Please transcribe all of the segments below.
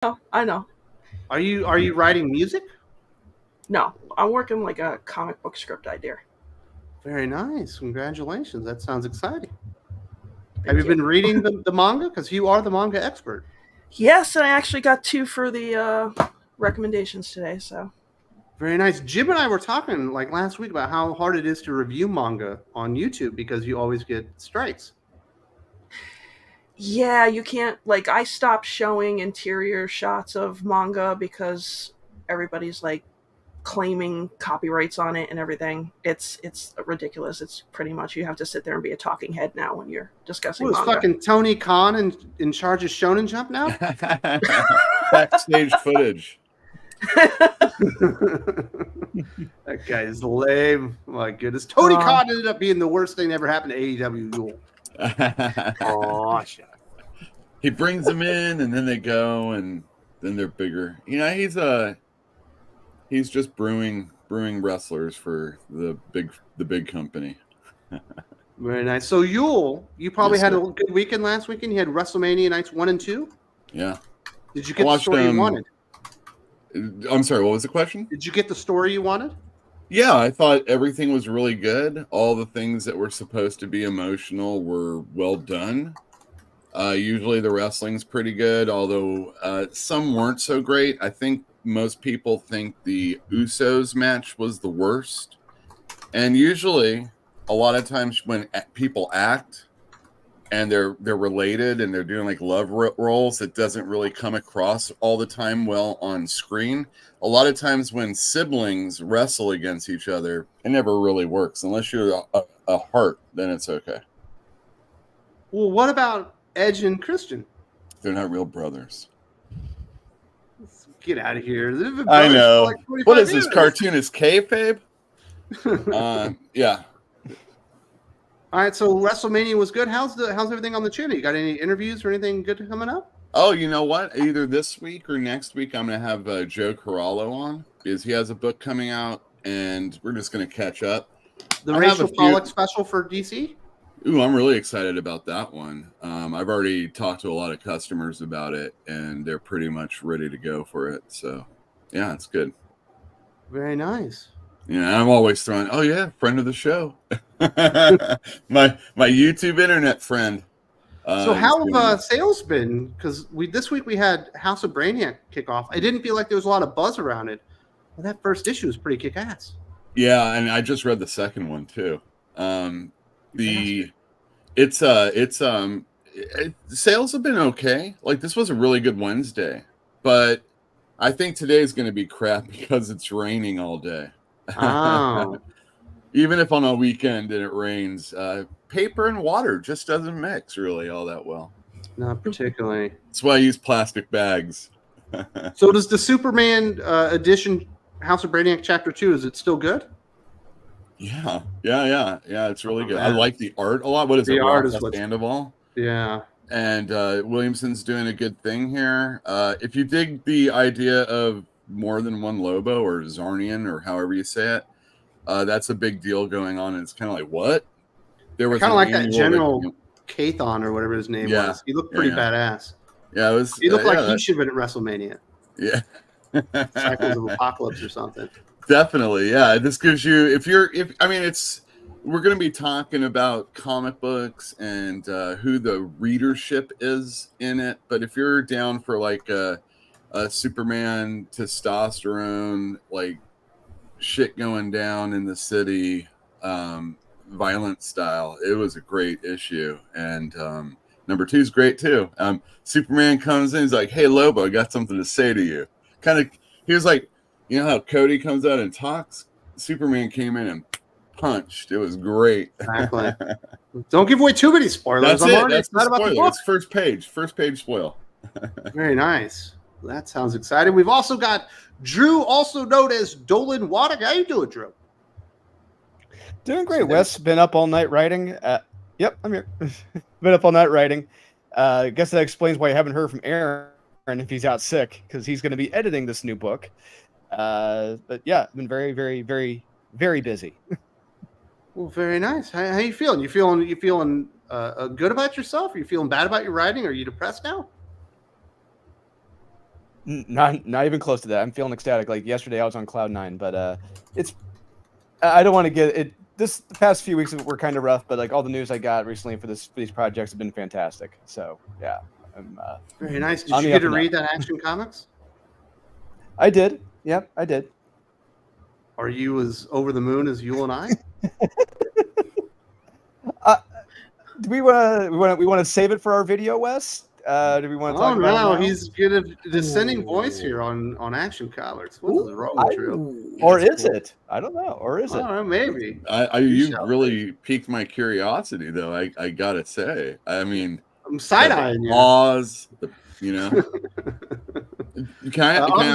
Oh, I know. Are you writing music? No, I'm working like a comic book script idea. Very nice. Congratulations. That sounds exciting. Have Thank you you. been reading the manga? Because you are the manga expert. Yes, and I actually got 2 for the recommendations today. So Very nice. Jim and I were talking like last week about how hard it is to review manga on YouTube because you always get strikes. yeah, you can't like I stopped showing interior shots of manga because everybody's like claiming copyrights on it and everything. It's ridiculous. It's pretty much you have to sit there and be a talking head now when you're discussing What is manga. fucking Tony Khan in charge of Shonen Jump now? Backstage footage. That guy is lame. My goodness. Tony Khan ended up being the worst thing that ever happened to AEW. Oh, shit. He brings them in, and then they go, and then they're bigger. You know, he's just brewing wrestlers for the big company. Very nice. So you probably had a good weekend last weekend. You had WrestleMania nights 1 and 2. Yeah. Did you get the story you wanted? I'm sorry. What was the question? Did you get the story you wanted? Yeah, I thought everything was really good. All the things that were supposed to be emotional were well done. Usually the wrestling's pretty good, although some weren't so great. I think most people think the Usos match was the worst. And usually, a lot of times when people act and they're related and they're doing like love roles, it doesn't really come across all the time well on screen. A lot of times when siblings wrestle against each other, it never really works. Unless you're a heart, then it's okay. Well, what about Edge and Christian? They're not real brothers. Let's get out of here. I know. Like what is this cartoon? Is kayfabe? Yeah. All right, so WrestleMania was good. How's everything on the channel? You got any interviews or anything good coming up? Oh, you know what? Either this week or next week, I'm going to have Joe Corallo on because he has a book coming out, and we're just going to catch up. The Rachel Pollack special for DC? Ooh, I'm really excited about that one. I've already talked to a lot of customers about it, and they're pretty much ready to go for it. So, yeah, it's good. Very nice. Yeah, I'm always throwing, oh, yeah, friend of the show. my YouTube internet friend. So how have sales been? Because this week we had House of Brainiac kick off. I didn't feel like there was a lot of buzz around it. But that first issue was pretty kick-ass. Yeah, and I just read the second one too. Sales have been okay. Like this was a really good Wednesday, but I think today is going to be crap because it's raining all day. Oh. Even if on a weekend and it rains, paper and water just doesn't mix really all that well. Not particularly. That's why I use plastic bags. So does the Superman edition House of Brainiac Chapter 2, is it still good? Yeah, it's really good. I like the art a lot. What is the it? Art is Sandoval. Yeah. And Williamson's doing a good thing here. If you dig the idea of more than one Lobo or Zarnian or however you say it, that's a big deal going on. And it's kind of like, what? There was kind of like that General Kathon or whatever his name was. He looked pretty badass. Yeah, it was. He looked like he should have been at WrestleMania. Yeah. Cycles of Apocalypse or something. Definitely, yeah. This gives you we're going to be talking about comic books and who the readership is in it. But if you're down for like a Superman testosterone, like shit going down in the city, violent style, it was a great issue. And number 2 is great too. Superman comes in, he's like, "Hey Lobo, I got something to say to you." He was like, you know how Cody comes out and talks? Superman came in and punched. It was great. Exactly. Don't give away too many spoilers. That's the spoiler. It's first page spoil. Very nice. That sounds exciting. We've also got Drew, also known as Dolan Waddick. How you doing, Drew? Doing great. Wes, been up all night writing. Yep, I'm here. Been up all night writing. I guess that explains why you haven't heard from Aaron if he's out sick, because he's going to be editing this new book. But yeah, been very, very, very, very busy. Well, very nice. How you feeling? You feeling good about yourself? Are you feeling bad about your writing? Are you depressed now? Not even close to that. I'm feeling ecstatic. Like yesterday, I was on cloud 9, but it's. I don't want to get it. The past few weeks were kind of rough, but like all the news I got recently for these projects have been fantastic. So yeah, I'm. Very nice. Did you get to read that Action Comics? I did. Yep, I did. Are you as over the moon as Yule and I? Do we want to save it for our video, Wes? Do we want to talk about it now? He's got a dissenting voice here on Action Comics. What is wrong with you? Or is it? I don't know. Or is it? I don't know, maybe. You really piqued my curiosity, though. I gotta say. I mean, I'm side eyeing you. Pause. You know. Can I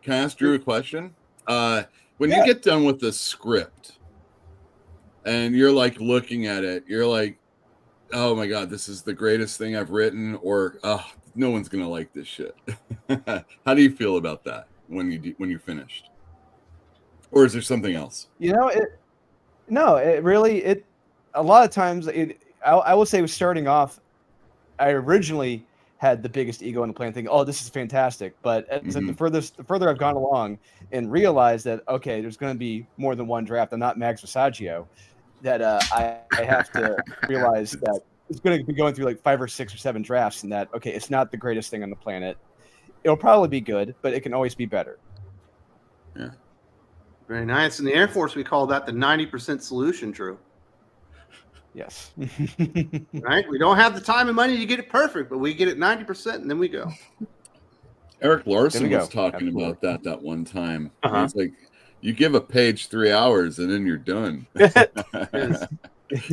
ask Drew a question? When you get done with the script, and you're like looking at it, you're like, oh my God, this is the greatest thing I've written, or no one's gonna like this shit. How do you feel about that when you finished, or is there something else? You know, it a lot of times I will say, was starting off, I originally had the biggest ego in the plan, thinking, oh, this is fantastic. But as the further I've gone along and realized that, okay, there's going to be more than one draft. I'm not Max Visaggio. That I have to realize that it's going to be going through like 5 or 6 or 7 drafts, and that, okay, it's not the greatest thing on the planet. It'll probably be good, but it can always be better. Yeah. Very nice. In the Air Force, we call that the 90% solution, Drew. Yes. Right? We don't have the time and money to get it perfect, but we get it 90% and then we go. Eric Larson was talking about that one time. He's like, you give a page 3 hours and then you're done. Yeah,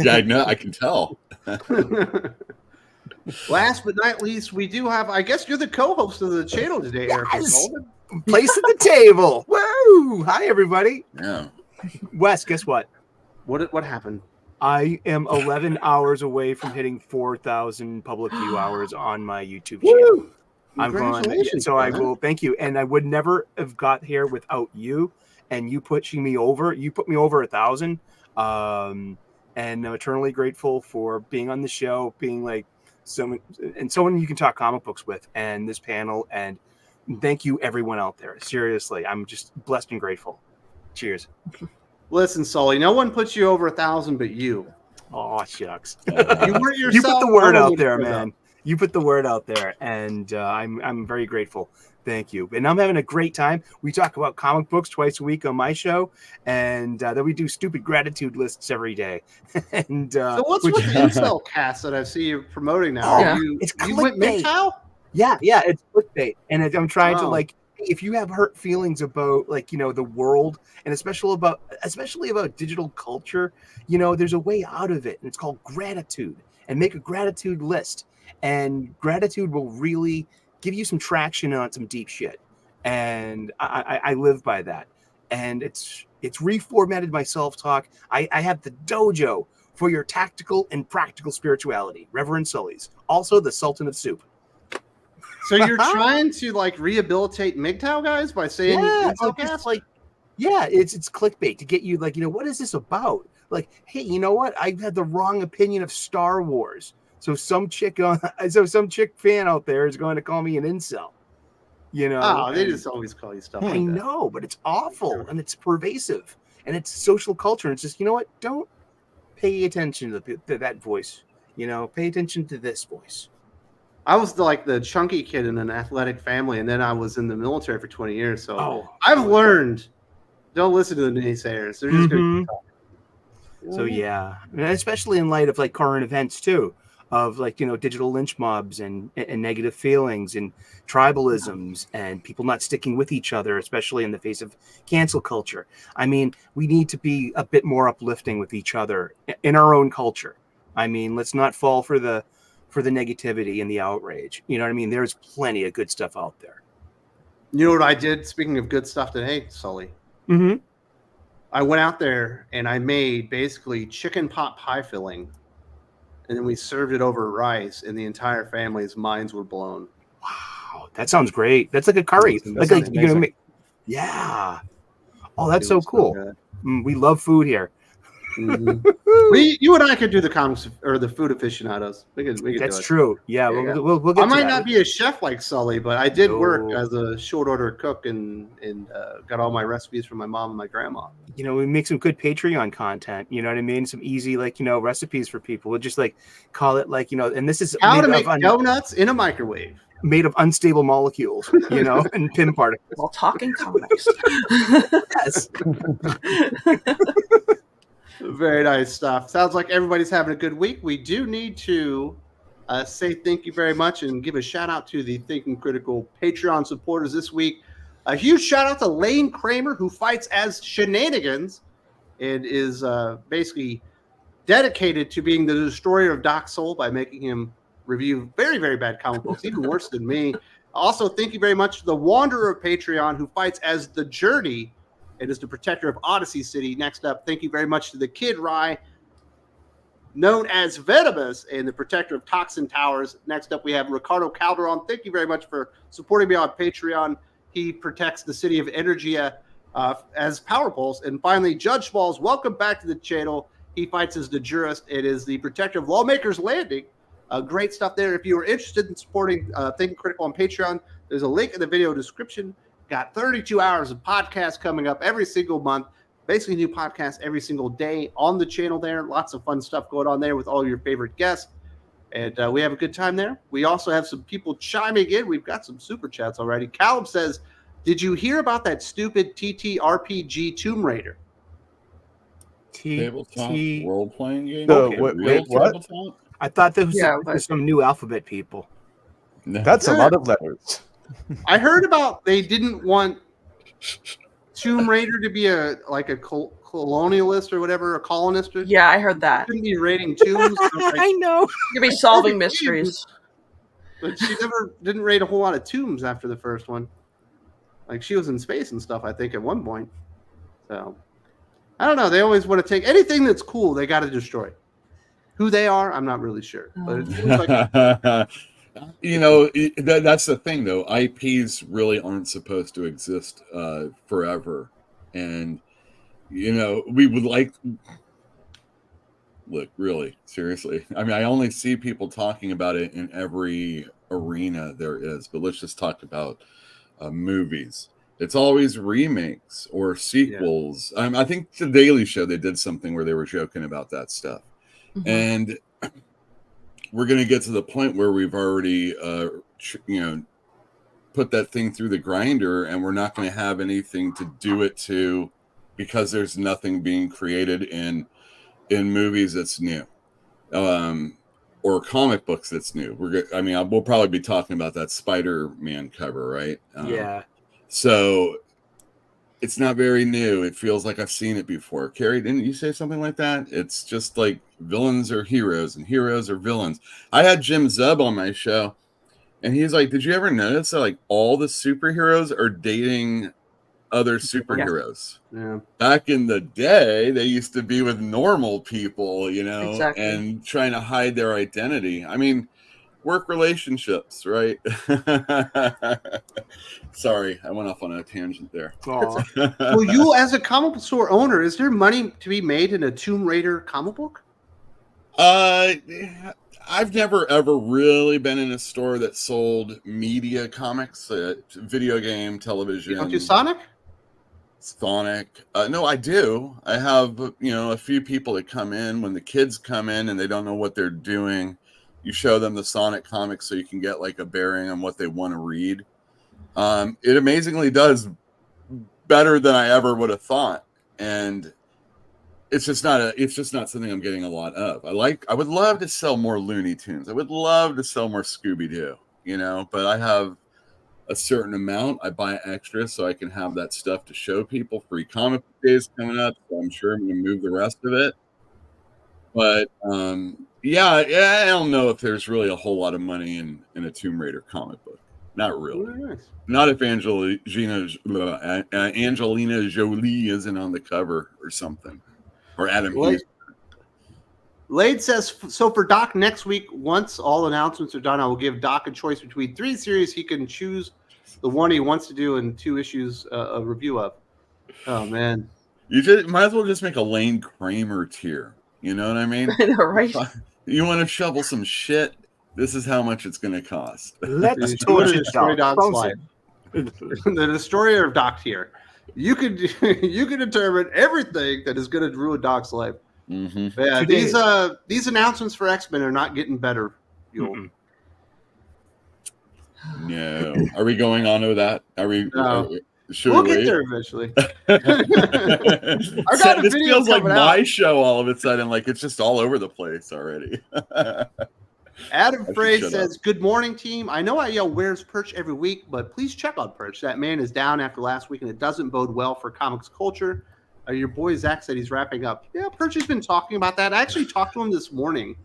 I know. I can tell. Last but not least, we do have, I guess you're the co-host of the channel today, Eric. Yes. Place at the table. Woo! Hi, everybody. Yeah. Wes, guess what? What happened? I am 11 hours away from hitting 4,000 public view hours on my YouTube channel. I'm going, so I will thank you. And I would never have got here without you and you pushing me over. You put me over 1,000. And I'm eternally grateful for being on the show, being like someone you can talk comic books with, and this panel. And thank you, everyone out there. Seriously, I'm just blessed and grateful. Cheers. Listen, Sully, no one puts you over 1,000 but you. Oh, shucks. You weren't yourself. You put the word out there, man. You put the word out there, and I'm very grateful. Thank you. And I'm having a great time. We talk about comic books twice a week on my show, and then we do stupid gratitude lists every day. And so what's with the incel cast that I see you promoting now? It's you went MGTOW? Yeah, it's clickbait, and I'm trying to like. If you have hurt feelings about the world, and especially about digital culture, there's a way out of it, and it's called gratitude. And make a gratitude list, and gratitude will really give you some traction on some deep shit. And I live by that. And it's reformatted my self-talk. I have the dojo for your tactical and practical spirituality, Reverend Sully's, also the Sultan of Soup. So you're trying to like rehabilitate MGTOW guys by saying it's clickbait to get you like, what is this about? Like, hey, you know what? I had the wrong opinion of Star Wars. So some chick fan out there is going to call me an incel. They just always call you stuff like that. I know, but it's awful and it's pervasive and it's social culture. And it's just, don't pay attention to that voice. Pay attention to this voice. I was like the chunky kid in an athletic family, and then I was in the military for 20 years. So I've learned, don't listen to the naysayers. They're just going to talk. So yeah, and especially in light of like current events too, of like digital lynch mobs and negative feelings and tribalisms and people not sticking with each other, especially in the face of cancel culture. I mean, we need to be a bit more uplifting with each other in our own culture. I mean, let's not fall for the negativity and the outrage. You know what I mean? There's plenty of good stuff out there. You know what I did? Speaking of good stuff today, Sully. Mm-hmm. I went out there and I made basically chicken pot pie filling, and then we served it over rice, and the entire family's minds were blown. Wow, that sounds great. That's like a curry. Yeah. Oh, that's so cool. We love food here. You and I could do the comics or the food aficionados. We could That's do it. true. Yeah, Yeah. we'll get I to might that. not be a chef like Sully, but I did work No. as a short order cook and got all my recipes from my mom and my grandma. You know, we make some good Patreon content. You know what I mean? Some easy, like, you know, recipes for people. We'll just like call it like, you know, and this is How to make donuts in a microwave. made of unstable molecules, you know, and pin particles. While talking comics. Yes. Very nice stuff. Sounds like everybody's having a good week. We do need to say thank you very much and give a shout out to the Thinking Critical Patreon supporters this week. A huge shout out to Lane Kramer, who fights as Shenanigans and is basically dedicated to being the destroyer of Doc Soul by making him review very, very bad comic books, even worse than me. Also, thank you very much to the Wanderer of Patreon, who fights as The Journey and is the protector of Odyssey City. Next up, thank you very much to the Kid Rye, known as Venomous, and the protector of Toxin Towers. Next up, we have Ricardo Calderon. Thank you very much for supporting me on Patreon. He protects the city of Energia as Power Pulse. And finally, Judge Smalls, welcome back to the channel. He fights as the Jurist. It is the protector of Lawmakers Landing. Great stuff there. If you are interested in supporting Thinking Critical on Patreon, there's a link in the video description. Got 32 hours of podcasts coming up every single month. Basically, new podcasts every single day on the channel there. Lots of fun stuff going on there with all your favorite guests. And we have a good time there. We also have some people chiming in. We've got some super chats already. Callum says, did you hear about that stupid TTRPG Tomb Raider? Tabletop role-playing game? So, Okay, wait, what? Tabletop? I thought there was some new alphabet people. No. That's a lot of letters. I heard about they didn't want Tomb Raider to be a colonialist or whatever, a colonist. Yeah, I heard that. Shouldn't be raiding tombs. I know. You'll be solving mysteries. But she didn't raid a whole lot of tombs after the first one. Like, she was in space and stuff, I think, at one point. So, I don't know. They always want to take anything that's cool, they got to destroy. Who they are, I'm not really sure. But it seems like you know, that's the thing, though. IPs really aren't supposed to exist forever. And, you know, we would like... Look, really, seriously. I mean, I only see people talking about it in every arena there is. But let's just talk about movies. It's always remakes or sequels. Yeah. I think The Daily Show, they did something where they were joking about that stuff. Mm-hmm. And we're going to get to the point where we've already, put that thing through the grinder, and we're not going to have anything to do it to, because there's nothing being created in movies that's new, or comic books that's new. We'll probably be talking about that Spider-Man cover, right? Yeah. So it's not very new. It feels like I've seen it before. Carrie, didn't you say something like that? It's just like villains are heroes and heroes are villains. I had Jim Zub on my show, and he's like, did you ever notice that like all the superheroes are dating other superheroes? Yeah. Back in the day, they used to be with normal people, Exactly. and trying to hide their identity. I mean, work relationships, right? Sorry, I went off on a tangent there. Well, you as a comic book store owner, is there money to be made in a Tomb Raider comic book? I've never ever really been in a store that sold media comics, video game, television. You don't do Sonic? No, I do. I have, a few people that come in when the kids come in and they don't know what they're doing. You show them the Sonic comics so you can get like a bearing on what they want to read. It amazingly does better than I ever would have thought. And it's just not something I'm getting a lot of. I would love to sell more Looney Tunes. I would love to sell more Scooby-Doo, but I have a certain amount. I buy extra so I can have that stuff to show people. Free comic book days coming up, so I'm sure I'm going to move the rest of it. But yeah, I don't know if there's really a whole lot of money in a Tomb Raider comic book. Not really. Nice. Not if Angelina Jolie isn't on the cover or something. Or Adam Hughes. Lade says, so for Doc next week, once all announcements are done, I will give Doc a choice between 3 series. He can choose the one he wants to do and 2 issues a review of. Oh, man. You just might as well just make a Lane Kramer tier. You know what I mean? I know, right? You want to shovel some shit? This is how much it's going to cost. Let's You want to torture destroy Doc. Doc's life. The destroyer of Doc here. You could determine everything that is going to ruin Doc's life. Mm-hmm. Yeah, these announcements for X-Men are not getting better. No. Are we going on to that? Are we? No. Should We'll we get wait? there eventually. I got a this video feels like coming my out. show all of a sudden. Like it's just all over the place already. Adam should Frey shut says, "Good morning, team. I know I yell where's Perch every week, but please check on Perch. That man is down after last week, and it doesn't bode well for comics culture." Your boy Zach said he's wrapping up. Yeah, Perch has been talking about that. I actually talked to him this morning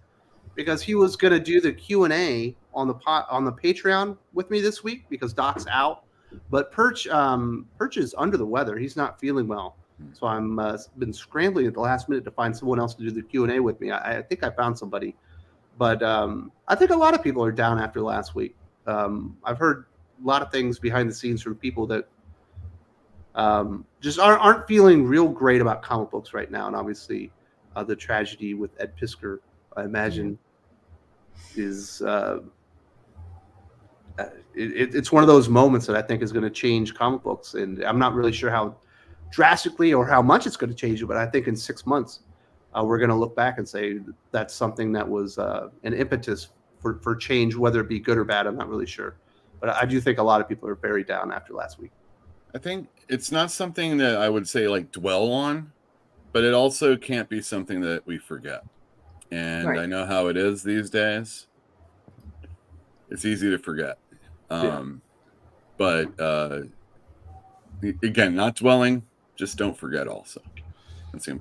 because he was going to do the Q&A on the Patreon with me this week because Doc's out. But Perch is under the weather. He's not feeling well. So I'm been scrambling at the last minute to find someone else to do the Q&A with me. I think I found somebody. But I think a lot of people are down after last week. I've heard a lot of things behind the scenes from people that just aren't feeling real great about comic books right now. And obviously the tragedy with Ed Piskor, I imagine, is it's one of those moments that I think is going to change comic books. And I'm not really sure how drastically or how much it's going to change it, but I think in 6 months, we're going to look back and say that's something that was an impetus for change, whether it be good or bad. I'm not really sure. But I do think a lot of people are very down after last week. I think it's not something that I would say like dwell on, but it also can't be something that we forget. And Right. I know how it is these days. It's easy to forget. But again, not dwelling, just don't forget also.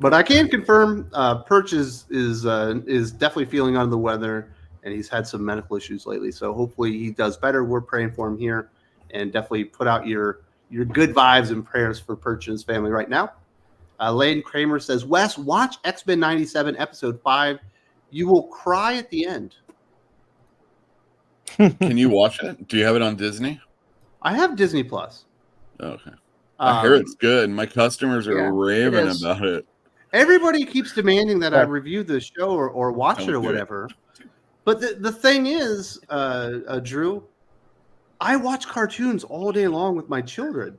But I can confirm Perch is definitely feeling under the weather, and he's had some medical issues lately. So hopefully he does better. We're praying for him here, and definitely put out your good vibes and prayers for Perch and his family right now. Lane Kramer says, Wes, watch X-Men 97 episode 5. You will cry at the end. Can you watch it? Do you have it on Disney? I have Disney Plus. Okay. I hear it's good. My customers are raving about it. Everybody keeps demanding that I review the show or watch it or whatever. But the thing is, Drew, I watch cartoons all day long with my children.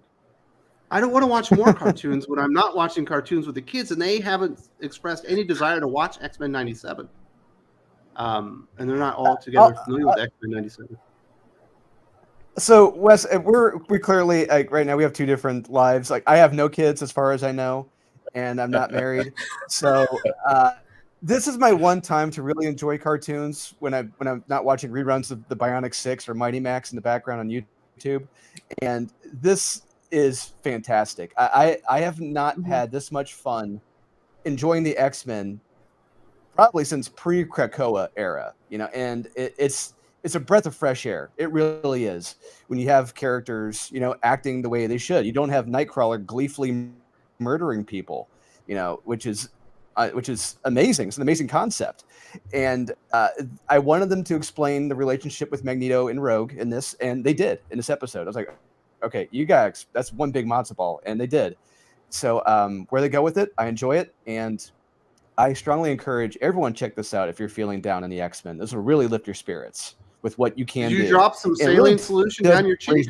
I don't want to watch more cartoons when I'm not watching cartoons with the kids, and they haven't expressed any desire to watch X-Men 97. And they're not all together familiar with X-Men 97. So Wes, we clearly like right now we have two different lives. Like I have no kids as far as I know, and I'm not married. So this is my one time to really enjoy cartoons when I'm not watching reruns of the Bionic 6 or Mighty Max in the background on YouTube. And this is fantastic. I have not had this much fun enjoying the X-Men probably since pre-Krakoa era, and it's a breath of fresh air. It really is. When you have characters, acting the way they should. You don't have Nightcrawler gleefully murdering people, which is amazing. It's an amazing concept. And I wanted them to explain the relationship with Magneto and Rogue in this, and they did in this episode. I was like, okay, you guys, that's one big matzo ball, and they did. So where they go with it, I enjoy it, and I strongly encourage everyone check this out if you're feeling down in the X-Men. This will really lift your spirits with what you can do. Did you drop some saline solution down your cheek?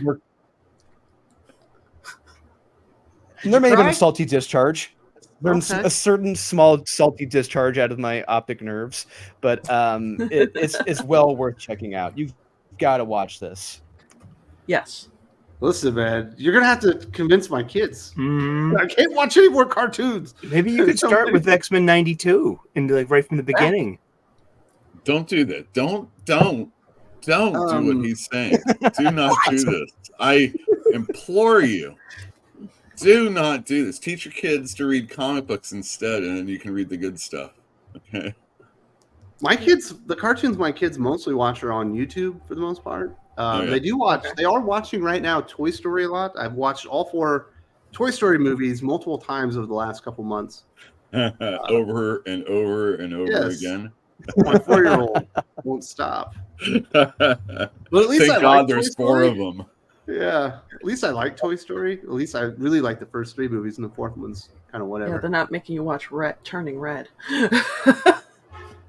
There may have been a salty discharge. There's a certain small salty discharge out of my optic nerves, but it's well worth checking out. You've got to watch this. Yes. Listen, man, you're going to have to convince my kids. I can't watch any more cartoons. Maybe you could start with X-Men 92 and right from the beginning. Don't do that. Don't do what he's saying. Do not do this. I implore you. Do not do this. Teach your kids to read comic books instead, and then you can read the good stuff. Okay. The cartoons my kids mostly watch are on YouTube for the most part. They do watch. They are watching right now Toy Story a lot. I've watched all 4 Toy Story movies multiple times over the last couple months. Over and over and over again. My 4-year-old won't stop. But at least Thank God there's 4 of them. Yeah. At least I like Toy Story. At least I really like the first 3 movies, and the fourth one's kind of whatever. Yeah, they're not making you watch Turning Red.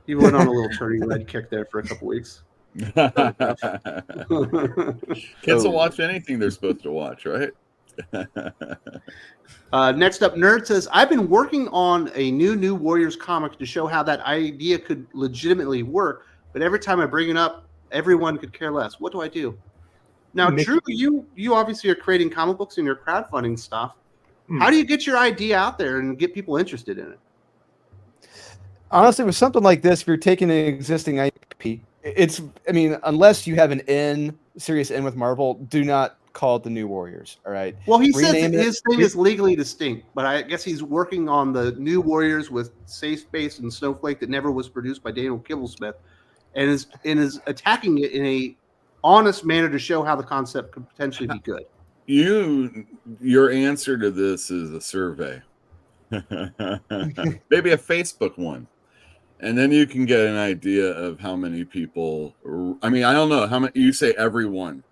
He went on a little turning red kick there for a couple weeks. Kids will watch anything they're supposed to watch, right? Next up, Nerd says, I've been working on a new Warriors comic to show how that idea could legitimately work, but every time I bring it up, everyone could care less. What do I do? Now, Drew, you obviously are creating comic books and your crowdfunding stuff. How do you get your idea out there and get people interested in it? Honestly, with something like this, if you're taking an existing IP, unless you have an serious N with Marvel, do not call it the New Warriors. All right. Well, he says his thing is legally distinct, but I guess he's working on the New Warriors with Safe Space and Snowflake that never was produced by Daniel Kibblesmith, and is attacking it in a honest manner to show how the concept could potentially be good. Your answer to this is a survey, maybe a Facebook one, and then you can get an idea of how many people. I mean, I don't know how many. You say everyone.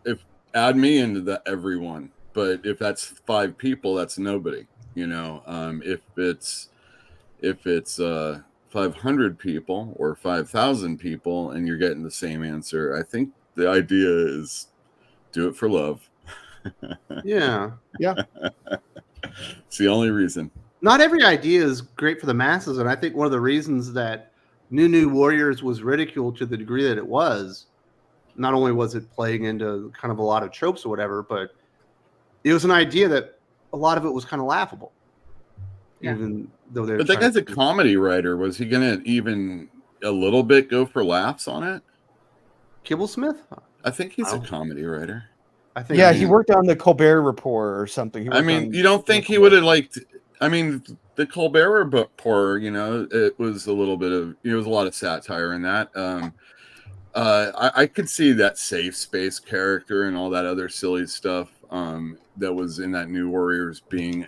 If add me into the everyone, but if that's 5 people, that's nobody. If it's 500 people or 5,000 people, and you're getting the same answer, I think the idea is do it for love. Yeah. It's the only reason. Not every idea is great for the masses, and I think one of the reasons that New Warriors was ridiculed to the degree that it was, not only was it playing into kind of a lot of tropes or whatever, but it was an idea that a lot of it was kind of laughable. Yeah. Even though they're. But that guy's a comedy writer. Was he going to even a little bit go for laughs on it? Kibblesmith? I think he's a comedy writer. I think. Yeah, he worked on the Colbert Report or something. You don't think he would have liked? I mean, the Colbert Report. It was a little bit of. There was a lot of satire in that. I could see that Safe Space character and all that other silly stuff that was in that New Warriors being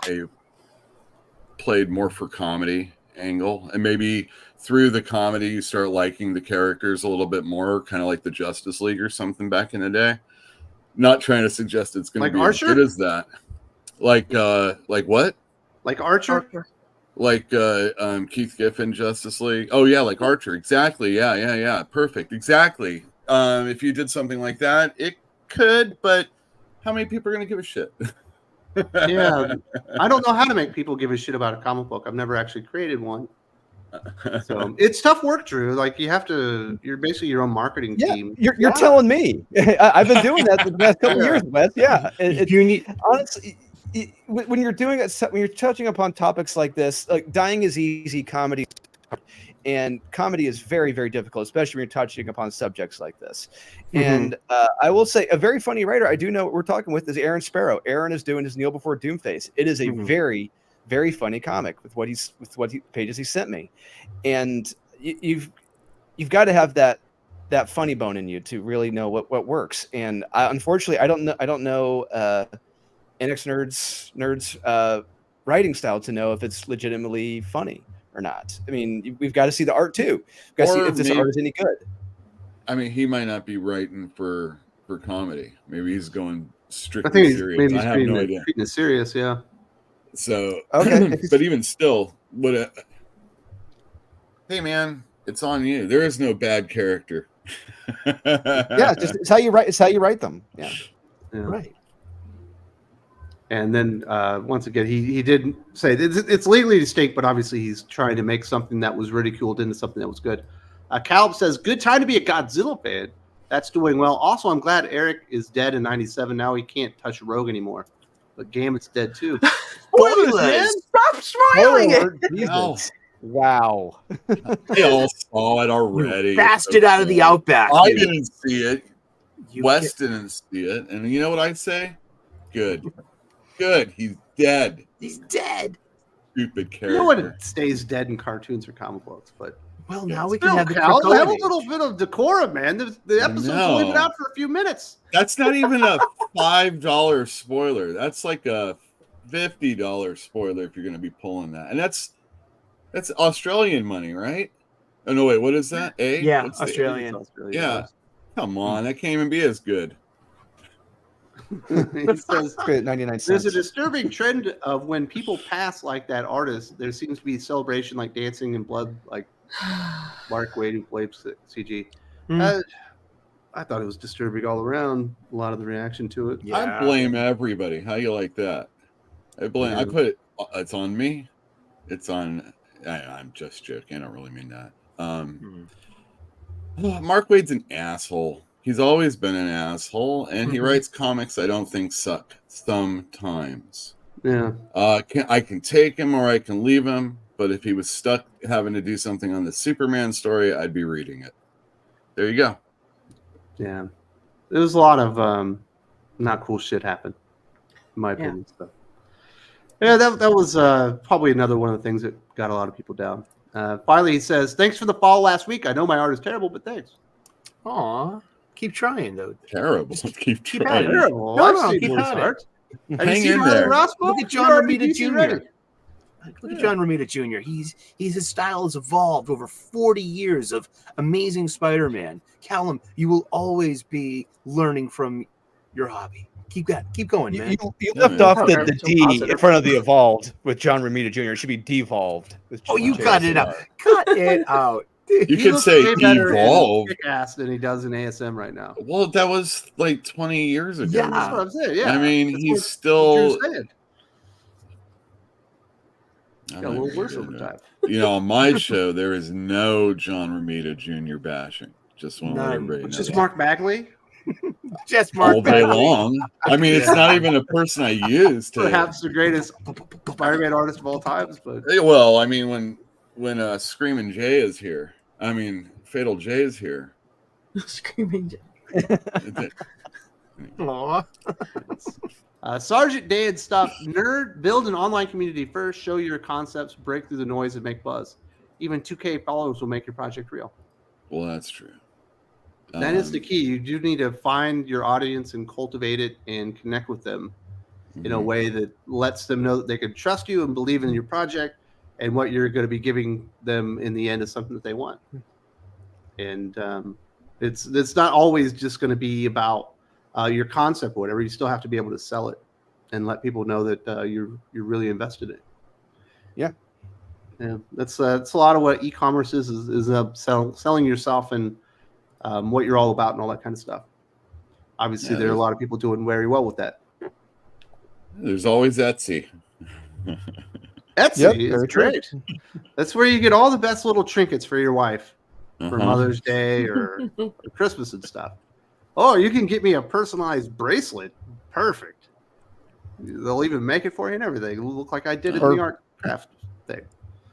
played more for comedy angle, and maybe through the comedy you start liking the characters a little bit more, kind of like the Justice League or something back in the day. Not trying to suggest it's going to be Archer? as good as that. Like what? Like Archer? Like Keith Giffen, Justice League. Oh yeah, like Archer. Exactly. Yeah. Perfect. Exactly. If you did something like that, it could, but how many people are going to give a shit? Yeah, I don't know how to make people give a shit about a comic book. I've never actually created one, so it's tough work, Drew. Like you're basically your own marketing team. You're telling me. I've been doing that for the past couple years, Wes. Yeah, You need honestly. When you're doing it, when you're touching upon topics like this, like dying is easy, comedy, and comedy is very, very difficult, especially when you're touching upon subjects like this. And I will say, a very funny writer I do know what we're talking with is Aaron Sparrow. Aaron is doing his Kneel Before Doomface. It is a very, very funny comic with pages he sent me, and you've got to have that funny bone in you to really know what works. And unfortunately, I don't know. NX Nerds writing style to know if it's legitimately funny or not. I mean, we've got to see the art too. We've got to see if this art is any good. I mean, he might not be writing for comedy. Maybe he's going strictly serious. Maybe I have no idea. Treating it serious, yeah. So, okay. But even still, hey man, it's on you. There is no bad character. Yeah, it's how you write. It's how you write them. Yeah. right. And then once again, he did say it's legally distinct, but obviously he's trying to make something that was ridiculed into something that was good. Caleb says, good time to be a Godzilla fan. That's doing well. Also, I'm glad Eric is dead in 97. Now he can't touch Rogue anymore. But Gamut's dead too. Spoilers, man! Stop spoiling it! Oh. Wow. They all saw it already. Bastard out of the Outback. I didn't see it. Wes didn't see it. And you know what I'd say? Good. He's dead. He's dead. Stupid character. You know what? It stays dead in cartoons or comic books, but well, now we can have the have a little bit of decorum, man. The episode's only been out for a few minutes. That's not even a $5 spoiler. That's like a $50 spoiler if you're going to be pulling that, and that's Australian money, right? Oh no, wait, what is that? Yeah, Australian. Yeah, come on, that can't even be as good. He says, Great, 99 there's a cents. disturbing trend of when people pass like that artist, there seems to be celebration like dancing and blood, like Mark Wade who played CG. I thought it was disturbing all around, a lot of the reaction to it. I blame everybody. How you like that? I put it, it's on me. It's on, I'm just joking. I don't really mean that. Mark Wade's an asshole. He's always been an asshole, and he writes comics I don't think suck sometimes. Yeah. I can take him or I can leave him, but if he was stuck having to do something on the Superman story, I'd be reading it. There you go. Yeah. There was a lot of not cool shit happened, in my opinion. So. Yeah, that was probably another one of the things that got a lot of people down. Finally, he says, thanks for the follow last week. I know my art is terrible, but thanks. Aw. Keep trying, though. Terrible. Keep keep trying. at it. Terrible. No, I've no, seen keep worse at it. art. Have you Hang seen in Riley there. Roscoe? Look at John You're already Romita DC Jr. ready. Look at John Romita Jr. His style has evolved over 40 years of amazing Spider-Man. Callum, you will always be learning from your hobby. Keep going, man. You left off the So D positive. in front of the evolved with John Romita Jr. It should be devolved. Oh, you cut it out. Cut it out. You He could looks say way better in evolve. Kick-Ass than he does in ASM right now. Well, that was like 20 years ago. Yeah. That's what I'm saying. Yeah. I mean, That's he's what still you're saying. I'm Got a not little even worse gonna over do it. time. You know, on my show, there is no John Romita Jr. bashing. Just want to let None. everybody know. Which is that. Mark Bagley, Just Mark all day Bagley. long. I mean, it's not even a person I use to. perhaps the greatest Spider-Man artist of all times. But Well, I mean, when Screaming Jay is here, I mean, Fatal J is here. Screaming. Aw. Sergeant Dan stuff. Nerd, build an online community first. Show your concepts, break through the noise, and make buzz. Even 2K followers will make your project real. Well, that's true. That is the key. You do need to find your audience and cultivate it and connect with them in a way that lets them know that they can trust you and believe in your project, and what you're going to be giving them in the end is something that they want. And it's not always just going to be about your concept or whatever. You still have to be able to sell it and let people know that you're really invested in it. Yeah, that's a lot of what e-commerce is selling yourself and what you're all about and all that kind of stuff. Obviously, there are a lot of people doing very well with that. There's always Etsy. Etsy is great. That's where you get all the best little trinkets for your wife for Mother's Day or Christmas and stuff. Oh, you can get me a personalized bracelet. Perfect. They'll even make it for you and everything. It'll look like I did it in the art craft thing.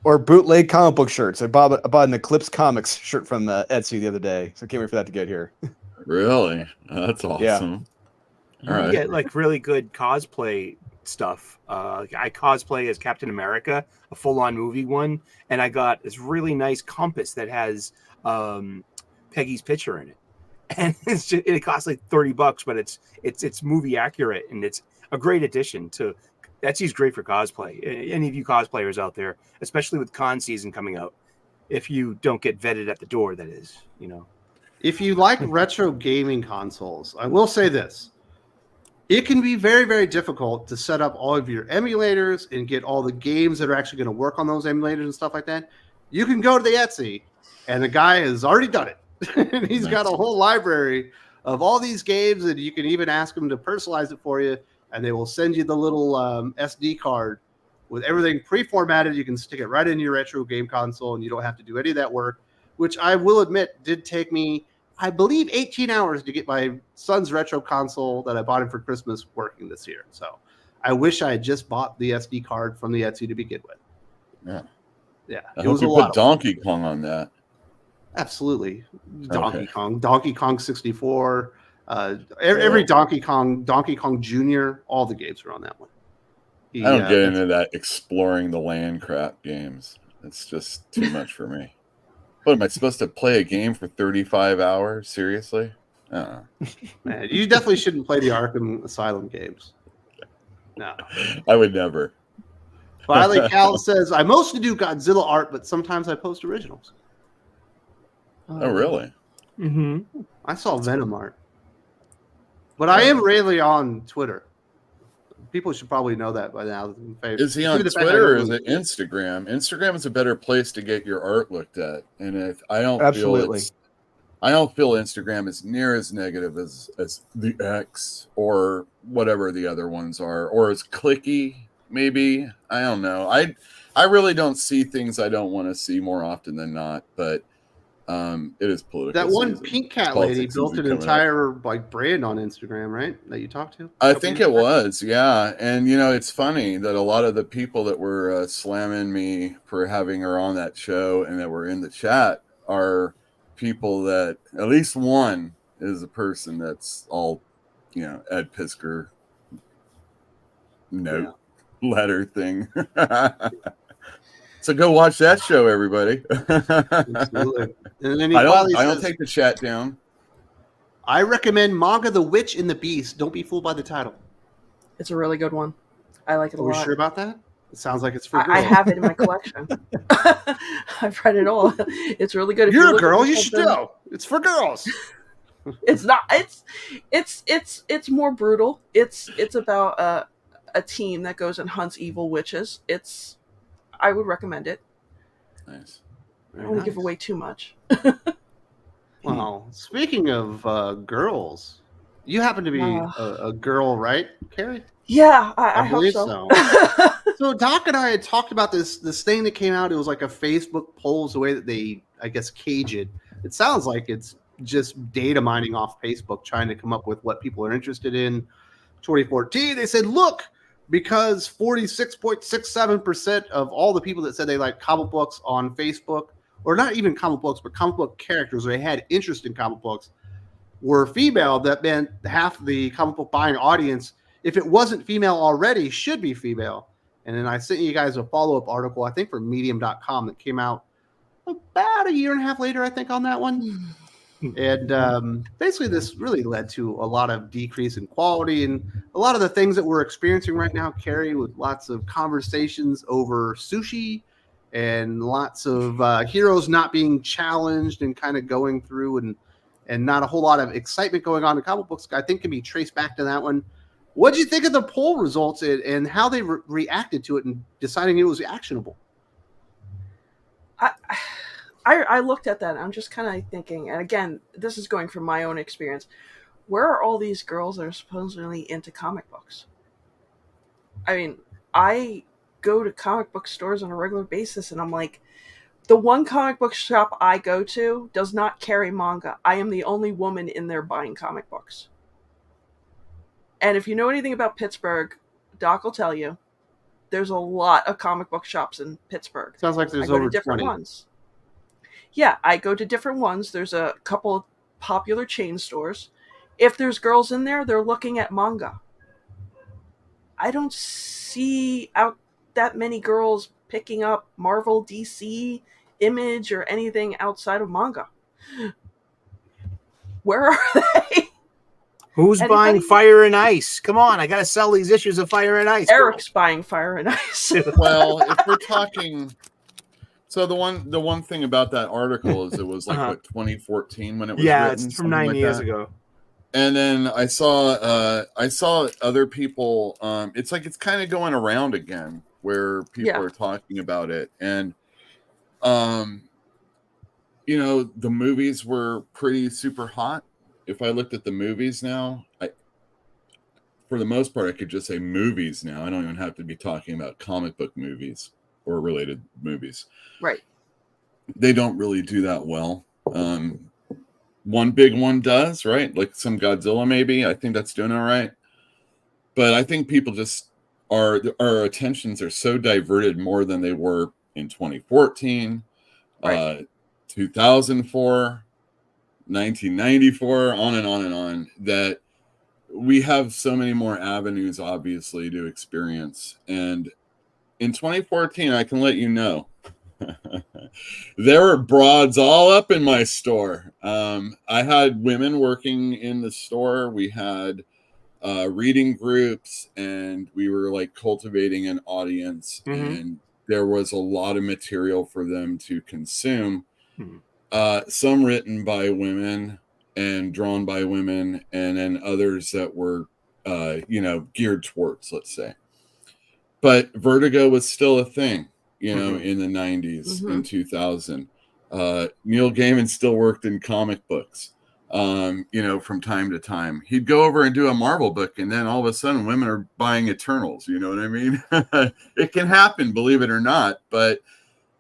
Or bootleg comic book shirts. I bought an Eclipse Comics shirt from Etsy the other day, so I can't wait for that to get here. Really? That's awesome. You can get like really good cosplay stuff. I cosplay as Captain America, a full-on movie one, and I got this really nice compass that has Peggy's picture in it, and it costs like $30, but it's movie accurate, and it's a great addition to. Etsy's great for cosplay. Any of you cosplayers out there, especially with con season coming out, if you don't get vetted at the door, that is, you know. If you like retro gaming consoles, I will say this. It can be very, very difficult to set up all of your emulators and get all the games that are actually going to work on those emulators and stuff like that. You can go to the Etsy, and the guy has already done it. And he's got a whole library of all these games, and you can even ask him to personalize it for you, and they will send you the little SD card with everything pre-formatted. You can stick it right in your retro game console, and you don't have to do any of that work, which I will admit did take me, I believe, 18 hours to get my son's retro console that I bought him for Christmas working this year. So I wish I had just bought the SD card from the Etsy to begin with. Yeah. Yeah. I hope you put Donkey Kong on that. Absolutely. Donkey Kong 64. Every Donkey Kong Jr., all the games are on that one. I don't get into that exploring the land crap games. It's just too much for me. What, am I supposed to play a game for 35 hours? Seriously? Man, you definitely shouldn't play the Arkham Asylum games. No. I would never. Finally, Cal says, I mostly do Godzilla art, but sometimes I post originals. Oh, really? Mm-hmm. I saw Venom art. But I am rarely on Twitter. People should probably know that by now. Is he on Twitter or is it Instagram? Instagram is a better place to get your art looked at, and I don't feel Instagram is near as negative as the X or whatever the other ones are, or as clicky. Maybe I don't know. I really don't see things I don't want to see more often than not, but it is political. That one Pink Cat lady built an entire brand on Instagram, right? That you talked to? I think it was, yeah. And it's funny that a lot of the people that were slamming me for having her on that show and that were in the chat are people that at least one is a person that's all, Ed Pisker letter thing. So go watch that show, everybody. Absolutely. And then I don't take the chat down. I recommend manga The Witch and the Beast. Don't be fooled by the title. It's a really good one. I like it a lot. Are you sure about that? It sounds like it's for girls. I have it in my collection. I've read it all. It's really good. You're a girl. You should know. It's for girls. It's not. It's more brutal. It's about a team that goes and hunts evil witches. I would recommend it. Nice. I don't want to give away too much. Well, speaking of girls, you happen to be a girl, right, Carrie? Yeah, I hope believe so. So Doc and I had talked about this thing that came out. It was like a Facebook poll, the way that they, I guess, cage it. It sounds like it's just data mining off Facebook, trying to come up with what people are interested in. 2014, they said, look, because 46.67% of all the people that said they like comic books on Facebook, or not even comic books, but comic book characters, or they had interest in comic books, were female, that meant half the comic book buying audience, if it wasn't female already, should be female. And then I sent you guys a follow-up article, I think, for Medium.com that came out about a year and a half later, I think, on that one. And basically this really led to a lot of decrease in quality and a lot of the things that we're experiencing right now, Carrie, with lots of conversations over sushi and lots of heroes not being challenged and kind of going through and not a whole lot of excitement going on in comic books, I think can be traced back to that one. What did you think of the poll results and how they reacted to it and deciding it was actionable? I looked at that and I'm just kind of thinking, and again, this is going from my own experience, where are all these girls that are supposedly into comic books? I mean, I go to comic book stores on a regular basis and I'm like, the one comic book shop I go to does not carry manga. I am the only woman in there buying comic books. And if you know anything about Pittsburgh, Doc will tell you, there's a lot of comic book shops in Pittsburgh. Sounds like there's I go over to different 20. ones. Yeah, I go to different ones. There's a couple popular chain stores. If there's girls in there, they're looking at manga. I don't see out that many girls picking up Marvel, DC, Image, or anything outside of manga. Where are they? Who's buying Fire and Ice? Come on, I got to sell these issues of Fire and Ice. Eric's buying Fire and Ice. Well, if we're talking... So the one thing about that article is it was like what 2014 when it was written? It's from 9 years ago. And then I saw other people. It's like it's kind of going around again where people are talking about it, and the movies were pretty super hot. If I looked at the movies now, for the most part I could just say movies now. I don't even have to be talking about comic book movies or related movies. Right. They don't really do that well. One big one does, right? Like some Godzilla, maybe. I think that's doing all right. But I think people just our attentions are so diverted more than they were in 2014, right. 2004, 1994, on and on and on, that we have so many more avenues, obviously, to experience. And in 2014, I can let you know, there were broads all up in my store. I had women working in the store. We had reading groups, and we were like cultivating an audience. Mm-hmm. And there was a lot of material for them to consume. Mm-hmm. Some written by women and drawn by women, and then others that were, geared towards, let's say. But Vertigo was still a thing, in the 90s and 2000. Neil Gaiman still worked in comic books, from time to time. He'd go over and do a Marvel book, and then all of a sudden women are buying Eternals. You know what I mean? It can happen, believe it or not. But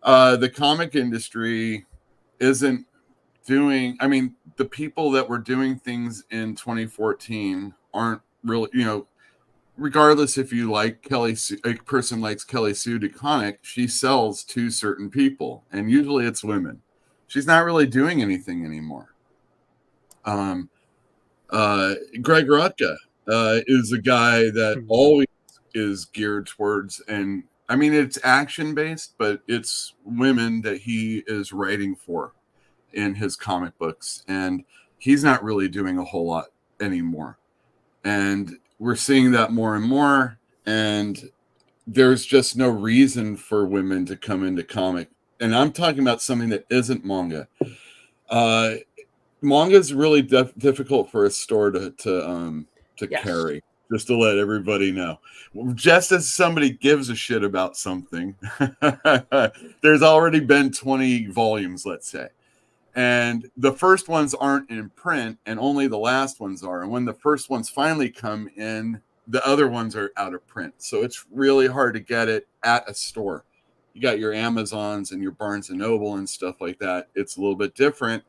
the comic industry isn't doing, the people that were doing things in 2014 aren't really, regardless if you like Kelly Sue, a person likes Kelly Sue DeConnick, she sells to certain people, and usually it's women. She's not really doing anything anymore. Greg Rutka is a guy that always is geared towards, and it's action based, but it's women that he is writing for in his comic books, and he's not really doing a whole lot anymore. And we're seeing that more and more, and there's just no reason for women to come into comic. And I'm talking about something that isn't manga. Manga is really difficult for a store to yes. carry. Just to let everybody know, just as somebody gives a shit about something, there's already been 20 volumes, let's say. And the first ones aren't in print, and only the last ones are. And when the first ones finally come in, the other ones are out of print. So it's really hard to get it at a store. You got your Amazons and your Barnes and Noble and stuff like that. It's a little bit different.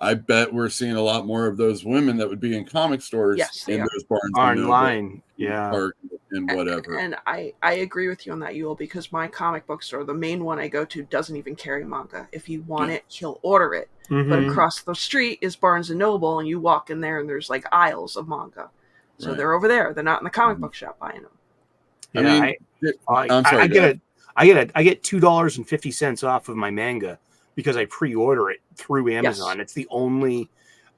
I bet we're seeing a lot more of those women that would be in comic stores in those Barnes and Noble, online, Target, and whatever. And I agree with you on that, Yule, because my comic book store, the main one I go to, doesn't even carry manga. If you want it, he'll order it. But across the street is Barnes and Noble, and you walk in there, and there's like aisles of manga. So they're over there. They're not in the comic book shop buying them. I'm sorry. I get $2.50 off of my manga because I pre-order it through Amazon. Yes. It's the only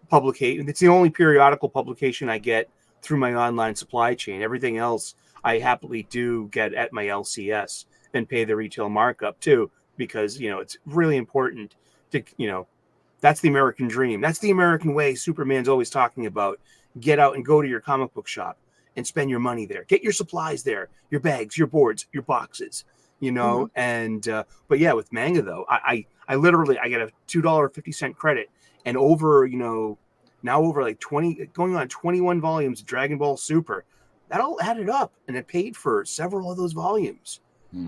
publication. It's the only periodical publication I get through my online supply chain. Everything else I happily do get at my LCS and pay the retail markup too, because it's really important to that's the American dream. That's the American way. Superman's always talking about. Get out and go to your comic book shop and spend your money there. Get your supplies there, your bags, your boards, your boxes. And but yeah, with manga though, I literally I get a $2.50 credit, and over now over like 20 going on 21 volumes of Dragon Ball Super, that all added up, and it paid for several of those volumes.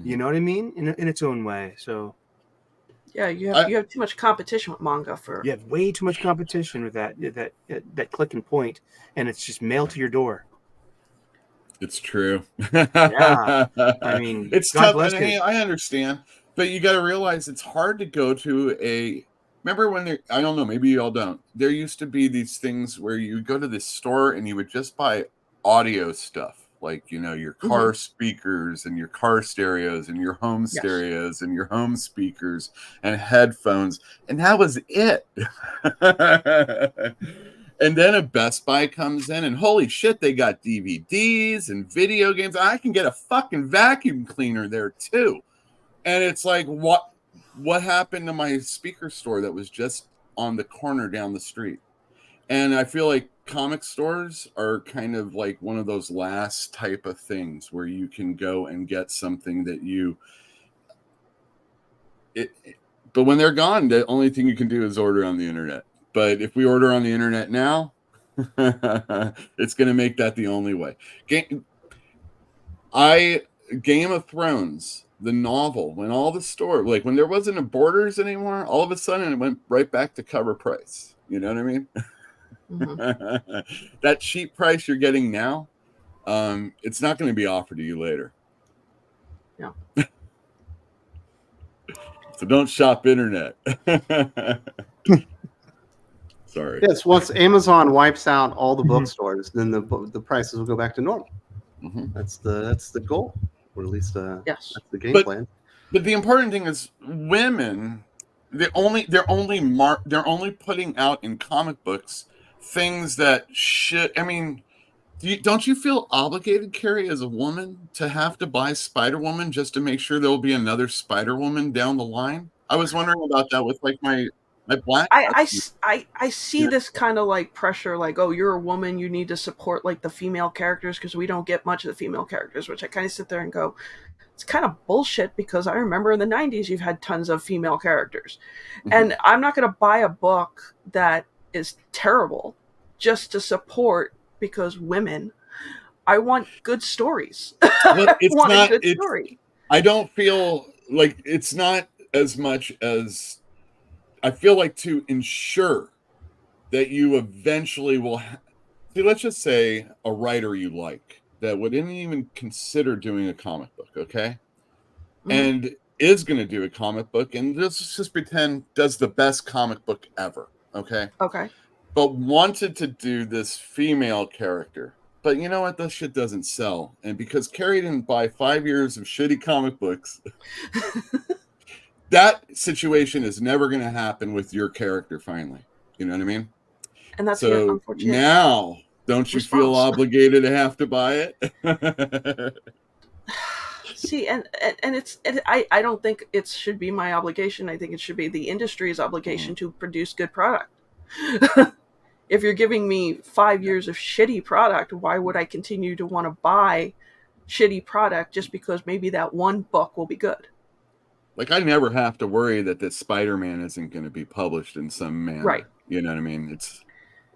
You know what I mean? In its own way. So yeah, you have too much competition with manga you have way too much competition with that click and point, and it's just mailed to your door. It's true. Yeah, I mean, it's God tough. And I understand, but you got to realize it's hard to go to a. Remember when I don't know, maybe you all don't. There used to be these things where you go to this store and you would just buy audio stuff, like your car speakers and your car stereos and your home stereos and your home speakers and headphones, and that was it. And then a Best Buy comes in, and holy shit, they got DVDs and video games. I can get a fucking vacuum cleaner there too. And it's like, what happened to my speaker store that was just on the corner down the street? And I feel like comic stores are kind of like one of those last type of things where you can go and get something that but when they're gone, the only thing you can do is order on the internet. But if we order on the internet now, it's going to make that the only way. Game of Thrones, the novel, when all the store, like when there wasn't a Borders anymore, all of a sudden it went right back to cover price. You know what I mean? That cheap price you're getting now, it's not going to be offered to you later. Yeah. So don't shop internet. Sorry. Yes, once Amazon wipes out all the bookstores, then the prices will go back to normal. That's the goal, or at least that's the game plan. But the important thing is, women, they're only putting out in comic books things that should. I mean, don't you feel obligated, Carrie, as a woman, to have to buy Spider-Woman just to make sure there will be another Spider-Woman down the line? I was wondering about that with like my I see this kind of like pressure, like, oh, you're a woman, you need to support like the female characters because we don't get much of the female characters, which I kind of sit there and go, it's kind of bullshit because I remember in the 90s you've had tons of female characters. Mm-hmm. And I'm not going to buy a book that is terrible just to support because women. I want good stories. It's not a good story. I don't feel like it's not as much as I feel like to ensure that you eventually will see, let's just say a writer you like that wouldn't even consider doing a comic book, okay? Mm-hmm. And is going to do a comic book, and let's just pretend does the best comic book ever, okay? Okay. But wanted to do this female character. But you know what? That shit doesn't sell. And because Carrie didn't buy 5 years of shitty comic books, that situation is never going to happen with your character finally. You know what I mean? And that's so unfortunate. Now, don't you feel obligated to have to buy it? See, and I don't think it should be my obligation. I think it should be the industry's obligation to produce good product. If you're giving me 5 years of shitty product, why would I continue to want to buy shitty product just because maybe that one book will be good? Like, I never have to worry that this Spider-Man isn't going to be published in some manner. Right. You know what I mean? It's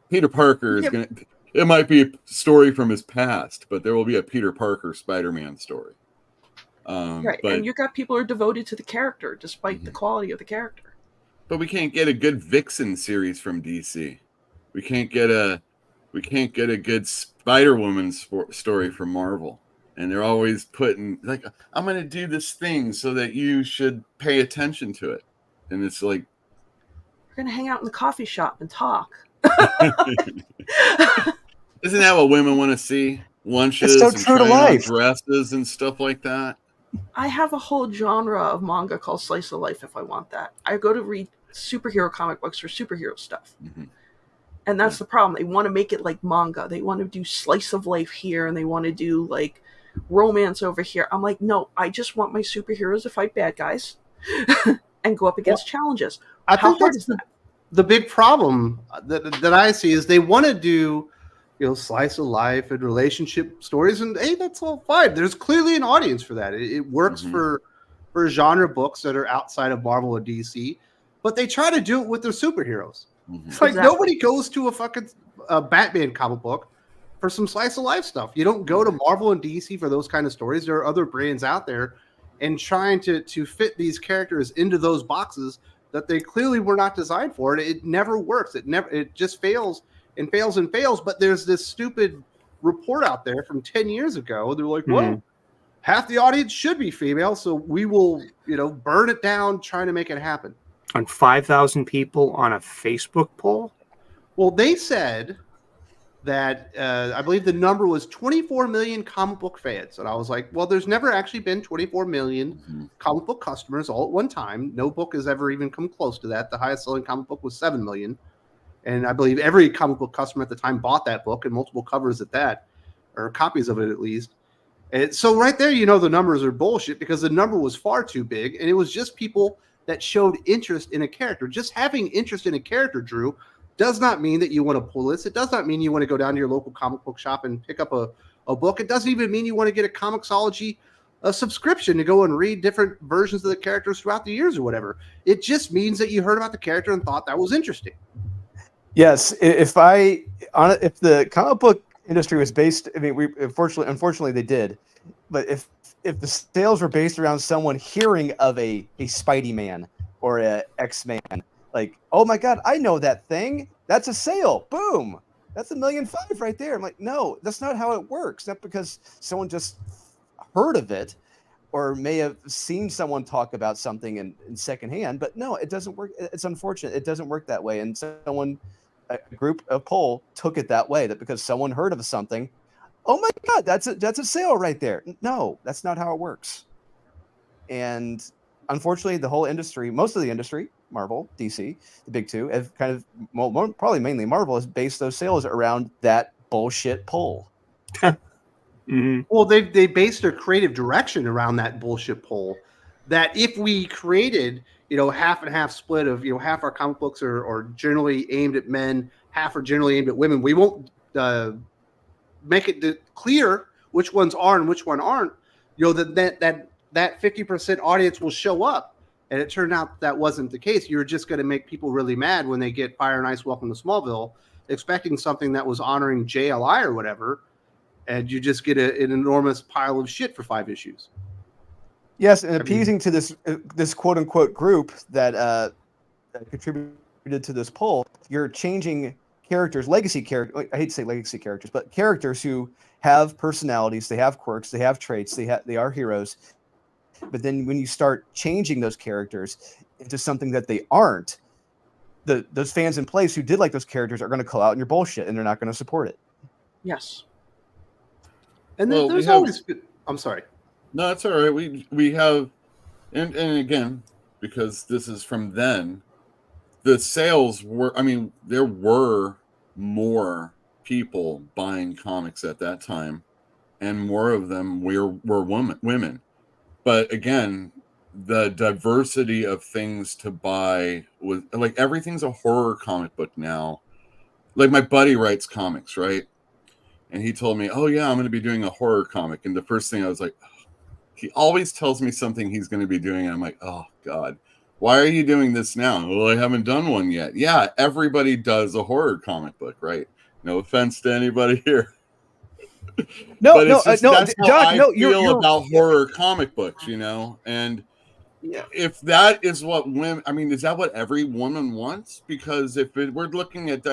Peter Parker is going to... It might be a story from his past, but there will be a Peter Parker Spider-Man story. Right, and you got people who are devoted to the character, despite the quality of the character. But we can't get a good Vixen series from DC. We can't get a good Spider-Woman story from Marvel. And they're always putting, like, I'm going to do this thing so that you should pay attention to it. And it's like... We're going to hang out in the coffee shop and talk. Isn't that what women want to see? Lunches so and true to life. Dresses and stuff like that. I have a whole genre of manga called Slice of Life if I want that. I go to read superhero comic books for superhero stuff. Mm-hmm. And that's the problem. They want to make it like manga. They want to do slice of life here, and they want to do like romance over here. I'm like, no, I just want my superheroes to fight bad guys and go up against challenges. How hard is that? The big problem that I see is they want to do, slice of life and relationship stories, and hey, that's all fine. There's clearly an audience for that. It works for genre books that are outside of Marvel or DC, but they try to do it with their superheroes. It's like nobody goes to a fucking Batman comic book for some slice of life stuff. You don't go to Marvel and DC for those kind of stories. There are other brands out there, and trying to fit these characters into those boxes that they clearly were not designed for. It never works. It just fails and fails and fails. But there's this stupid report out there from 10 years ago. They're like, well, half the audience should be female, so we will, burn it down trying to make it happen. On 5,000 people on a Facebook poll? Well, they said that I believe the number was 24 million comic book fans. And I was like, well, there's never actually been 24 million comic book customers all at one time. No book has ever even come close to that. The highest selling comic book was 7 million. And I believe every comic book customer at the time bought that book, and multiple covers at that, or copies of it at least. And so right there, the numbers are bullshit because the number was far too big. And it was just people that showed interest in a character. Just having interest in a character, Drew, does not mean that you want to pull this. It does not mean you want to go down to your local comic book shop and pick up a book. It doesn't even mean you want to get a Comixology subscription to go and read different versions of the characters throughout the years or whatever. It just means that you heard about the character and thought that was interesting. Yes, if the comic book industry was based, I mean, unfortunately they did, but if the sales were based around someone hearing of a Spidey Man or a X-Man, like, oh my God, I know that thing. That's a sale. Boom. That's $1.5 million right there. I'm like, no, that's not how it works. Not because someone just heard of it or may have seen someone talk about something in secondhand, but no, it doesn't work. It's unfortunate. It doesn't work that way. And a group of poll took it that way, that because someone heard of something, oh my God, that's a sale right there. No, that's not how it works. And unfortunately, the whole industry, most of the industry, Marvel, DC, the big two, have kind of, well, probably mainly Marvel, has based those sales around that bullshit poll. Well, they based their creative direction around that bullshit poll. that if we created, half and half split of, half our comic books are generally aimed at men, half are generally aimed at women, we won't make it clear which ones are and which one aren't, that 50% audience will show up. And it turned out that wasn't the case. You're just going to make people really mad when they get Fire and Ice Welcome to Smallville, expecting something that was honoring JLI or whatever, and you just get an enormous pile of shit for 5 issues. Yes, and appeasing to this quote unquote group that contributed to this poll, you're changing characters, legacy characters. I hate to say legacy characters, but characters who have personalities, they have quirks, they have traits, they are heroes. But then when you start changing those characters into something that they aren't, those fans in place who did like those characters are going to call out on your bullshit, and they're not going to support it. Yes. And then there's always. I'm sorry. No, that's all right. We have, and again, because this is from then, the sales were. I mean, there were more people buying comics at that time, and more of them were women. But again, the diversity of things to buy was like everything's a horror comic book now. Like my buddy writes comics, right? And he told me, "Oh yeah, I'm going to be doing a horror comic." And the first thing I was like, he always tells me something he's going to be doing. And I'm like, "Oh God, why are you doing this now?" Well, I haven't done one yet. Yeah, everybody does a horror comic book, right? No offense to anybody here. No, that's Doc, how no, I feel about horror comic books, and if that is what women, I mean, is that what every woman wants? Because we're looking at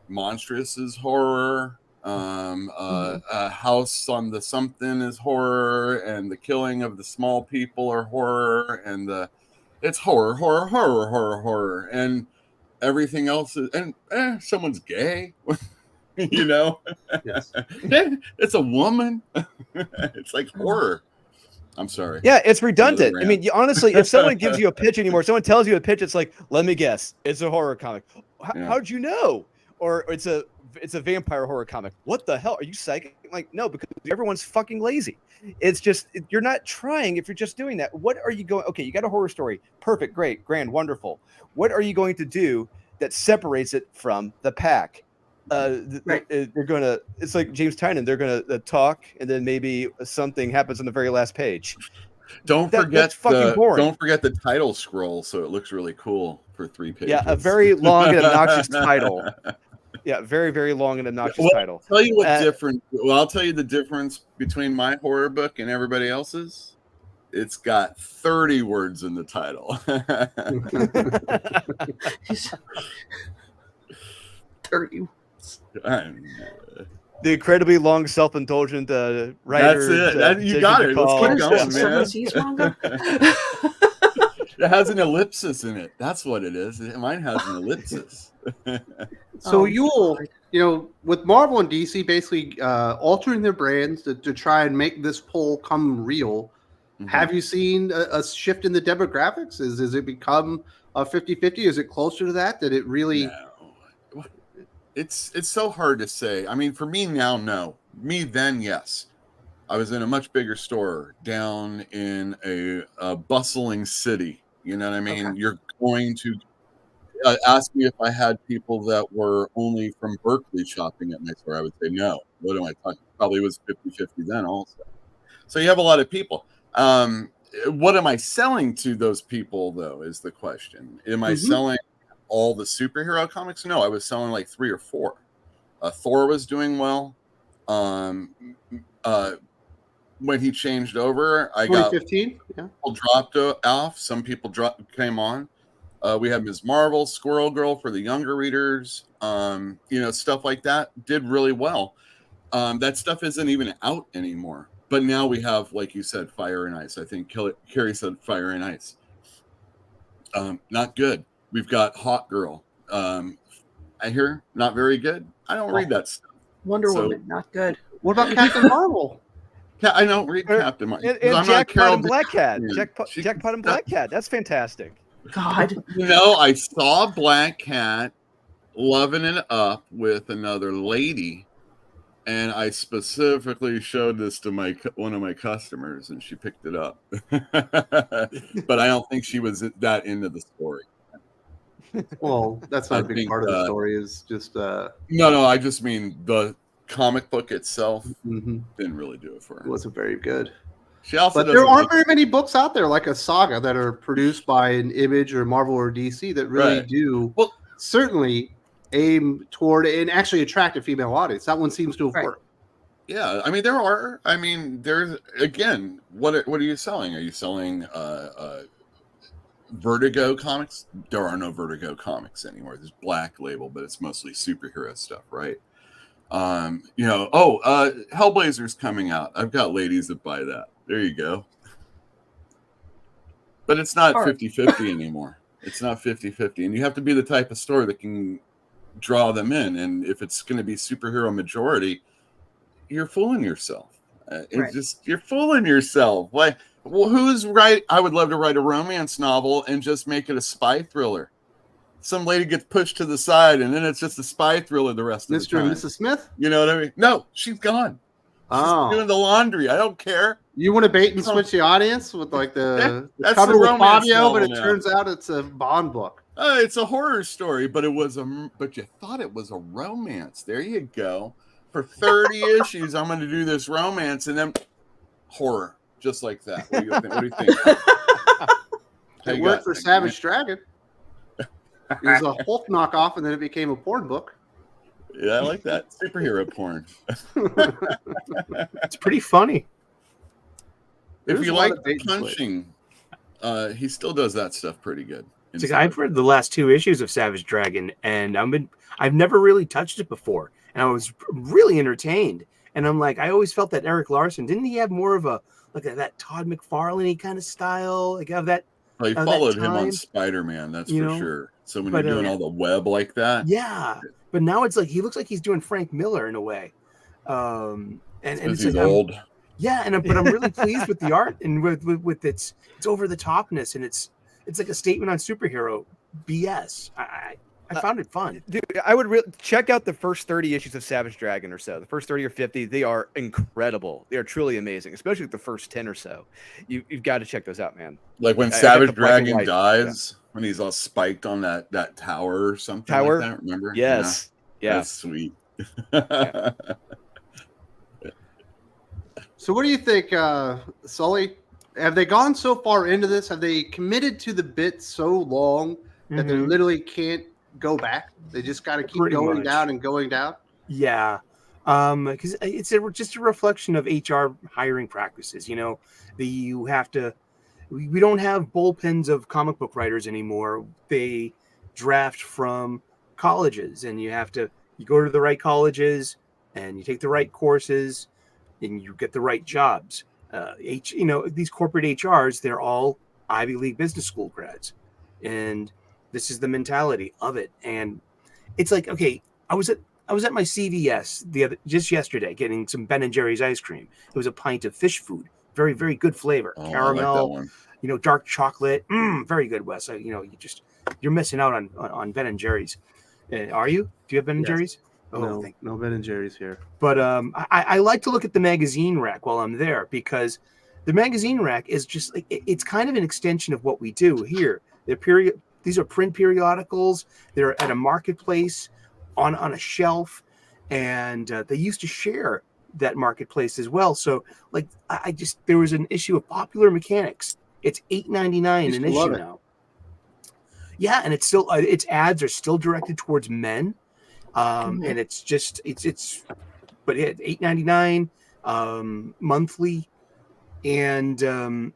Monstrous is horror, House on the Something is horror, and the Killing of the Small People are horror, and it's horror, and everything else is, and someone's gay. Yes. It's a woman. It's like horror. I'm sorry. Yeah, it's redundant. I mean, honestly, if someone gives you a pitch anymore, someone tells you a pitch, it's like, let me guess, it's a horror comic. How'd you know? Or it's a vampire horror comic. What the hell? Are you psychic? Like, no, because everyone's fucking lazy. It's just, you're not trying if you're just doing that. What are you going? Okay, you got a horror story. Perfect, great, grand, wonderful. What are you going to do that separates it from the pack? Right. They're gonna. It's like James Tynion. They're gonna talk, and then maybe something happens on the very last page. Don't forget the title scroll, so it looks really cool for 3 pages. Yeah, a very long and obnoxious title. Yeah, very, very long and obnoxious title. I'll tell you what difference. Well, I'll tell you the difference between my horror book and everybody else's. It's got 30 words in the title. 30. The incredibly long, self-indulgent writer. That's it. You got it. Let's keep going, man. It has an ellipsis in it. That's what it is. Mine has an ellipsis. So with Marvel and DC basically altering their brands to try and make this poll come real, have you seen a shift in the demographics? Has it become a 50-50? Is it closer to that it really... No. It's so hard to say. I mean, for me now, no. Me then, yes. I was in a much bigger store down in a bustling city. You know what I mean? Okay. You're going to ask me if I had people that were only from Berkeley shopping at my store. I would say no. What am I talking? Probably was 50-50 then also. So you have a lot of people. What am I selling to those people, though, is the question. Am I selling all the superhero comics? No, I was selling like 3 or 4. Thor was doing well. When he changed over, I got 2015. People dropped off. Some people came on. We had Ms. Marvel, Squirrel Girl for the younger readers. Stuff like that did really well. That stuff isn't even out anymore. But now we have, like you said, Fire and Ice. I think Carrie said Fire and Ice. Not good. We've got Hawk Girl. I hear not very good. I don't read that stuff. Wonder Woman, not good. What about Captain Marvel? I don't read Captain Marvel. And Jackpot and Black Cat. Jackpot and Black Cat. That's fantastic. God. I saw Black Cat loving it up with another lady. And I specifically showed this to one of my customers, and she picked it up. But I don't think she was that into the story. Well, that's not I a big think, part of the story. Is just No, I just mean the comic book itself mhm. didn't really do it for It her. wasn't very good. She also But there aren't very many books out there like a Saga that are produced by an Image or Marvel or DC that really Right. do Well, certainly aim toward and actually attract a female audience. That one seems to have Right. worked. yeah, I mean there's again, what are you selling? Are you selling Vertigo comics? There are no Vertigo comics anymore. There's Black Label, but it's mostly superhero stuff, right? Hellblazer's coming out. I've got ladies that buy that. There you go. But it's not 50-50 anymore. It's not 50-50. And you have to be the type of store that can draw them in. And if it's going to be superhero majority, you're fooling yourself. You're fooling yourself. Like, well, who's right? I would love to write a romance novel and just make it a spy thriller. Some lady gets pushed to the side, and then it's just a spy thriller the rest of the Mr. time. and Mrs. Smith? You know what I mean? No, she's gone. She's doing the laundry. I don't care. You want to bait and switch the audience with like the That's cover the with romance Fabio, but novel it now. turns out it's a Bond book. It's a horror story, but but you thought it was a romance. There you go. For 30 issues, I'm going to do this romance, and then horror, just like that. What do you think? It worked for Savage Dragon. It was a Hulk knockoff, and then it became a porn book. Yeah, I like that. Superhero porn. It's pretty funny. If you like punching, he still does that stuff pretty good. It's like I've read the last 2 issues of Savage Dragon, and I've never really touched it before, and I was really entertained. And I'm like, I always felt that Eric Larson, didn't he have more of a that Todd McFarlane kind of style, like of that? Well, you followed him on Spider-Man, that's for sure. So when you're doing all the web like that, yeah. But now it's like he looks like he's doing Frank Miller in a way, and it's he's like, old. But I'm really pleased with the art and with its over the topness, and it's like a statement on superhero BS. I found it fun. Dude, I would check out the first 30 issues of Savage Dragon or so. The first 30 or 50, they are incredible. They are truly amazing, especially the first 10 or so. You've got to check those out, man. Like when Savage Dragon dies, when he's all spiked on that tower or something like that, remember? Yes. Yeah. That's sweet. Yeah. So what do you think, Sully? Have they gone so far into this? Have they committed to the bit so long that they literally can't go back? They just got to keep going down and going down? Yeah. Because it's just a reflection of HR hiring practices. You know, you have to. We don't have bullpens of comic book writers anymore. They draft from colleges, and you go to the right colleges, and you take the right courses, and you get the right jobs. These corporate HRs, they're all Ivy League business school grads, and this is the mentality of it. And it's like, okay, I was at my CVS just yesterday getting some Ben and Jerry's ice cream. It was a pint of fish food, very, very good flavor, caramel, dark chocolate, very good. Wes, you're missing out on Ben and Jerry's. Are you? Do you have Ben and Jerry's? Oh, no Ben and Jerry's here. But I like to look at the magazine rack while I'm there, because the magazine rack is just like it's kind of an extension of what we do here. These are print periodicals. They're at a marketplace on a shelf, and they used to share that marketplace as well. So like there was an issue of Popular Mechanics. It's $8.99 an issue now. Yeah, and it's still its ads are still directed towards men. And it's but $8.99 monthly, and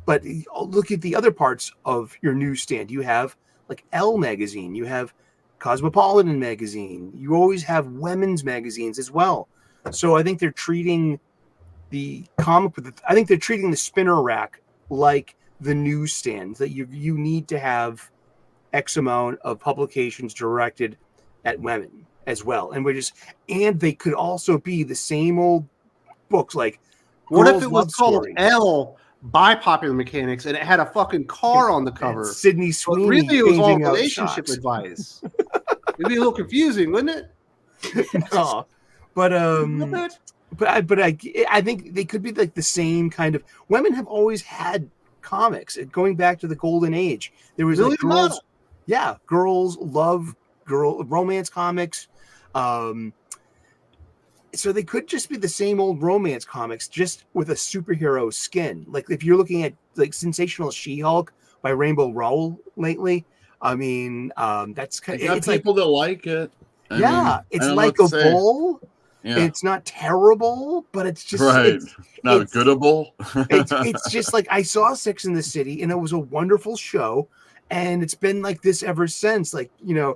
but look at the other parts of your newsstand. You have like Elle magazine, you have Cosmopolitan magazine, you always have women's magazines as well. So I think they're treating the spinner rack like the newsstand, that you need to have X amount of publications directed at women as well. And they could also be the same old books like what if it was called Elle by Popular Mechanics and it had a fucking car on the cover? Sydney Sweeney. But really, it was all relationship advice. It'd be a little confusing, wouldn't it? No. But A little bit. I think they could be like the same kind of. Women have always had comics. Going back to the golden age, there was Really like the model. girls love romance comics. So they could just be the same old romance comics, just with a superhero skin. Like if you're looking at like Sensational She-Hulk by Rainbow Rowell lately, I mean, that's kind You got it's like people that like it. I mean, I it's don't know what to say. likable. Yeah, It's not terrible, but it's just right. Not it's goodable. it's just like I saw Sex in the City and it was a wonderful show, and it's been like this ever since. Like, do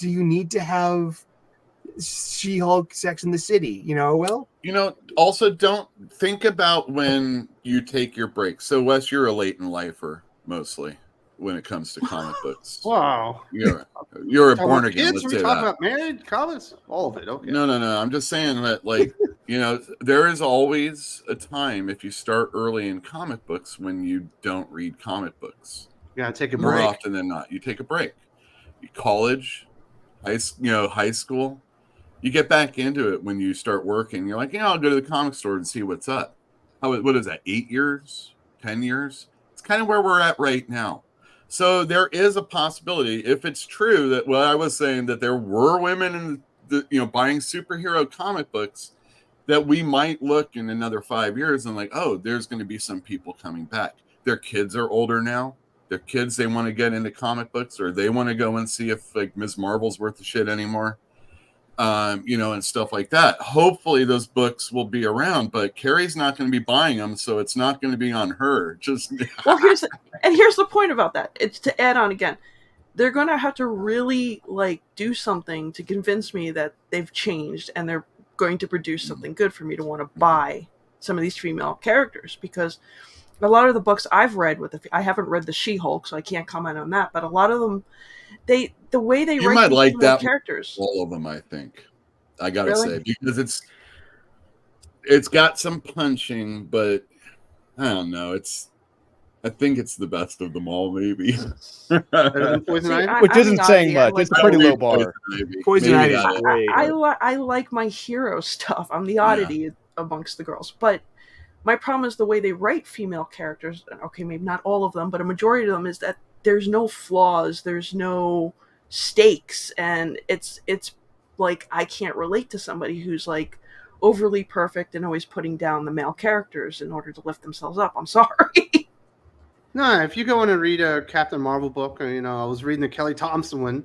you need to have She-Hulk Sex in the City? Well, Also don't think about when you take your break. So Wes, you're a latent lifer mostly when it comes to comic books. Wow. You're a Talking born about again. kids? Let's Are we say talking that. about married comics? All of it. Okay. No. I'm just saying that, like, there is always a time if you start early in comic books when you don't read comic books. You gotta take a More break. often than not, you take a break. College, high school, you get back into it when you start working. You're like, I'll go to the comic store and see what's up. What is that? 8 years, 10 years? It's kind of where we're at right now. So there is a possibility, if it's true that what I was saying, that there were women in buying superhero comic books, that we might look in another 5 years and like, oh, there's going to be some people coming back. Their kids are older now. Their kids, they want to get into comic books, or they want to go and see if like Ms. Marvel's worth the shit anymore. And stuff like that. Hopefully those books will be around, but Carrie's not going to be buying them, so it's not going to be on her. Well, here's the point about that. It's to add on again. They're going to have to really like do something to convince me that they've changed and they're going to produce something good for me to want to buy some of these female characters, because a lot of the books I've read I haven't read the She-Hulk, so I can't comment on that, but a lot of them, the way they You write might these like female that characters. all of them, I think. I gotta Really? say, because it's got some punching, but I don't know. I think it's the best of them all, maybe. Better than Poison See, Ivy? Which I'm isn't the saying oddity. much. It's a pretty low bar. Poison Ivy is Maybe great. I like my hero stuff. I'm the oddity amongst the girls. But my problem is the way they write female characters. Okay, maybe not all of them, but a majority of them is that there's no flaws, there's no stakes, and it's like I can't relate to somebody who's like overly perfect and always putting down the male characters in order to lift themselves up. I'm sorry. No, if you go in and read a Captain Marvel book, I was reading the Kelly Thompson one.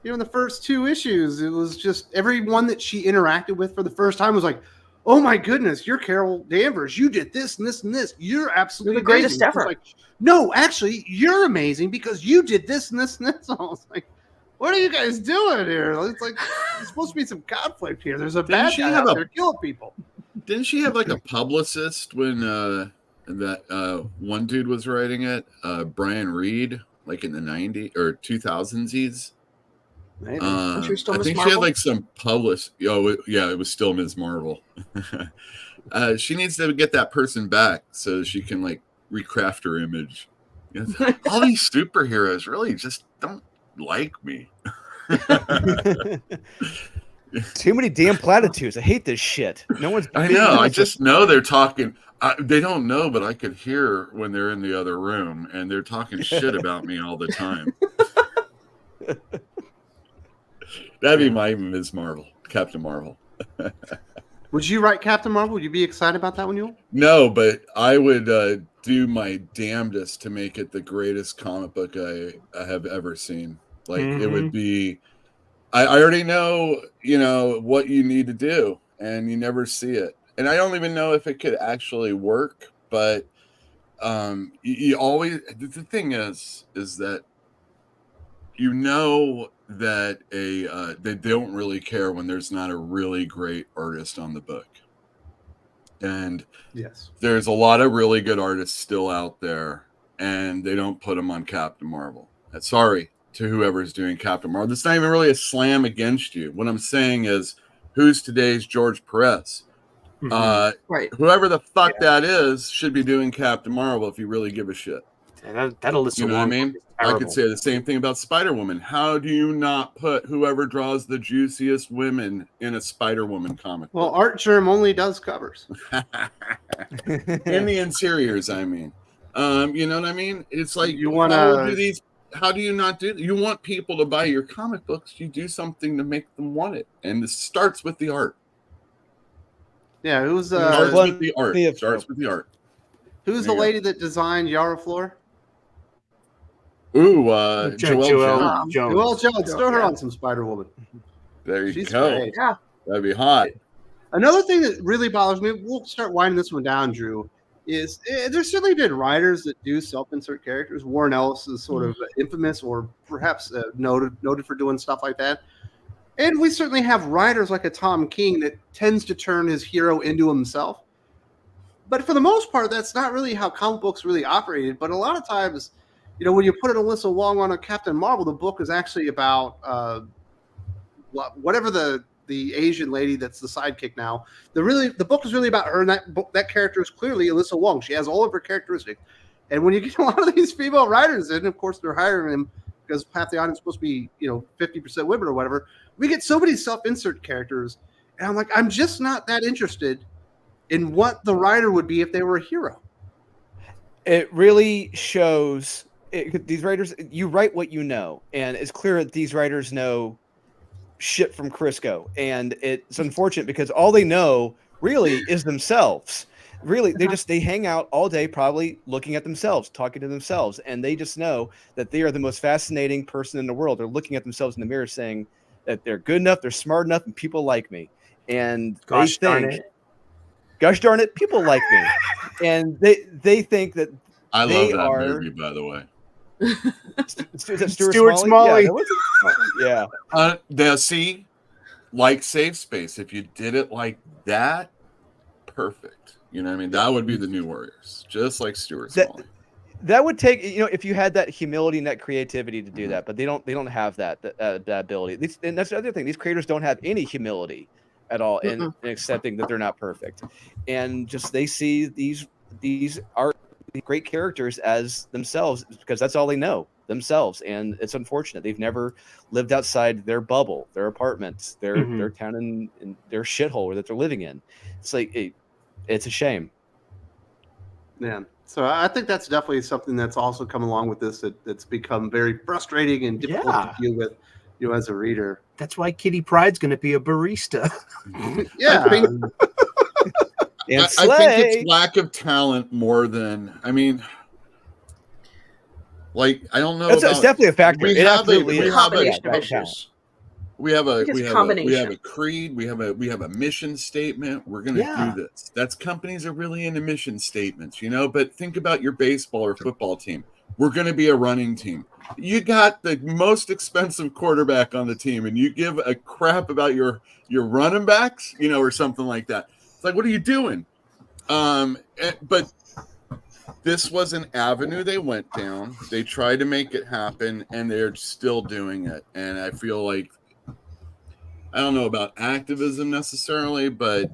In the first 2 issues, it was just everyone that she interacted with for the first time was like, "Oh my goodness, you're Carol Danvers. You did this and this and this. You're absolutely You're the greatest amazing." ever. Like, no, actually, you're amazing because you did this and this and this. I was like, "What are you guys doing here?" It's like there's supposed to be some conflict here. There's a bad guy out there killing people. Didn't she have like a publicist when that one dude was writing it? Brian Reed, like in the 90s or 2000s. Maybe. She was still I Ms. think she Marvel? had like some published. Oh, yeah, it was still Ms. Marvel. She needs to get that person back so she can like recraft her image. All these superheroes really just don't like me. Too many damn platitudes. I hate this shit. No one's. I know. I just know they're talking. They don't know, but I could hear when they're in the other room, and they're talking shit about me all the time. That'd be my Ms. Marvel, Captain Marvel. Would you write Captain Marvel? Would you be excited about that one, Yul? No, but I would do my damnedest to make it the greatest comic book I have ever seen. Like it would be. I already know, what you need to do, and you never see it. And I don't even know if it could actually work. But you always. The thing is that that they don't really care when there's not a really great artist on the book. And yes, there's a lot of really good artists still out there, and they don't put them on Captain Marvel. Sorry to whoever's doing Captain Marvel. It's not even really a slam against you. What I'm saying is, who's today's George Perez? Right. Whoever the fuck that is should be doing Captain Marvel if you really give a shit. That Alyssa You know what I Wong mean? is I terrible. could say the same thing about Spider-Woman. How do you not put whoever draws the juiciest women in a Spider-Woman comic Well, book? Art Germ only does covers. In the interiors, I mean. You know what I mean? It's like, You wanna- how do you not do? You want people to buy your comic books. You do something to make them want it, and it starts with the art. Yeah, who's Starts One- with the art. the- Starts with the art. who's There the you lady that designed Yara Floor? Ooh, Jo- Joelle Joelle Jones. Jones. Well, Jones, throw her Yeah. on some Spider-Woman. There you She's go. great. Yeah. That'd be hot. Another thing that really bothers me, we'll start winding this one down, Drew, is there's certainly been writers that do self-insert characters. Warren Ellis is sort of infamous, or perhaps noted for doing stuff like that. And we certainly have writers like a Tom King that tends to turn his hero into himself. But for the most part, that's not really how comic books really operated. But a lot of times, when you put an Alyssa Wong on a Captain Marvel, the book is actually about whatever the Asian lady that's the sidekick now. The book is really about her, and that character is clearly Alyssa Wong. She has all of her characteristics. And when you get a lot of these female writers in, of course they're hiring them because half the audience is supposed to be 50% women or whatever. We get so many self-insert characters, and I'm like, I'm just not that interested in what the writer would be if they were a hero. It really shows these writers. You write what you know, and it's clear that these writers know shit from Crisco, and it's unfortunate because all they know really is themselves. Really, they hang out all day, probably looking at themselves, talking to themselves, and they just know that they are the most fascinating person in the world. They're looking at themselves in the mirror, saying that they're good enough, they're smart enough, and people like me. And Gosh they darn think, it. gosh darn it, people like me, and they think that I love they that are movie, by the way. Is that Stuart Smalley. Yeah, that was Now, see, like Safe Space, if you did it like that, perfect. You know what I mean? That would be the new Warriors, just like Stuart Smalley. that would take, if you had that humility and that creativity to do that, but they don't have that ability. And that's the other thing. These creators don't have any humility at all in accepting that they're not perfect, and just they see these great characters as themselves because that's all they know, themselves. And it's unfortunate they've never lived outside their bubble, their apartments, their town and their shithole that they're living in. It's like it's a shame. Yeah. So I think that's definitely something that's also come along with this that's become very frustrating and difficult to deal with, as a reader. That's why Kitty Pryde's going to be a barista. Yeah. I think Slay. it's lack of talent more than, I don't know. It's definitely a factor. We It have absolutely we is. have Combination Yeah, of right, issues. we have a combination. creed. We have a mission statement. We're going to do this. That's companies are really into mission statements, But think about your baseball or football team. We're going to be a running team. You got the most expensive quarterback on the team, and you give a crap about your running backs, or something like that. It's like, what are you doing? But this was an avenue they went down. They tried to make it happen, and they're still doing it. And I feel like, I don't know about activism necessarily, but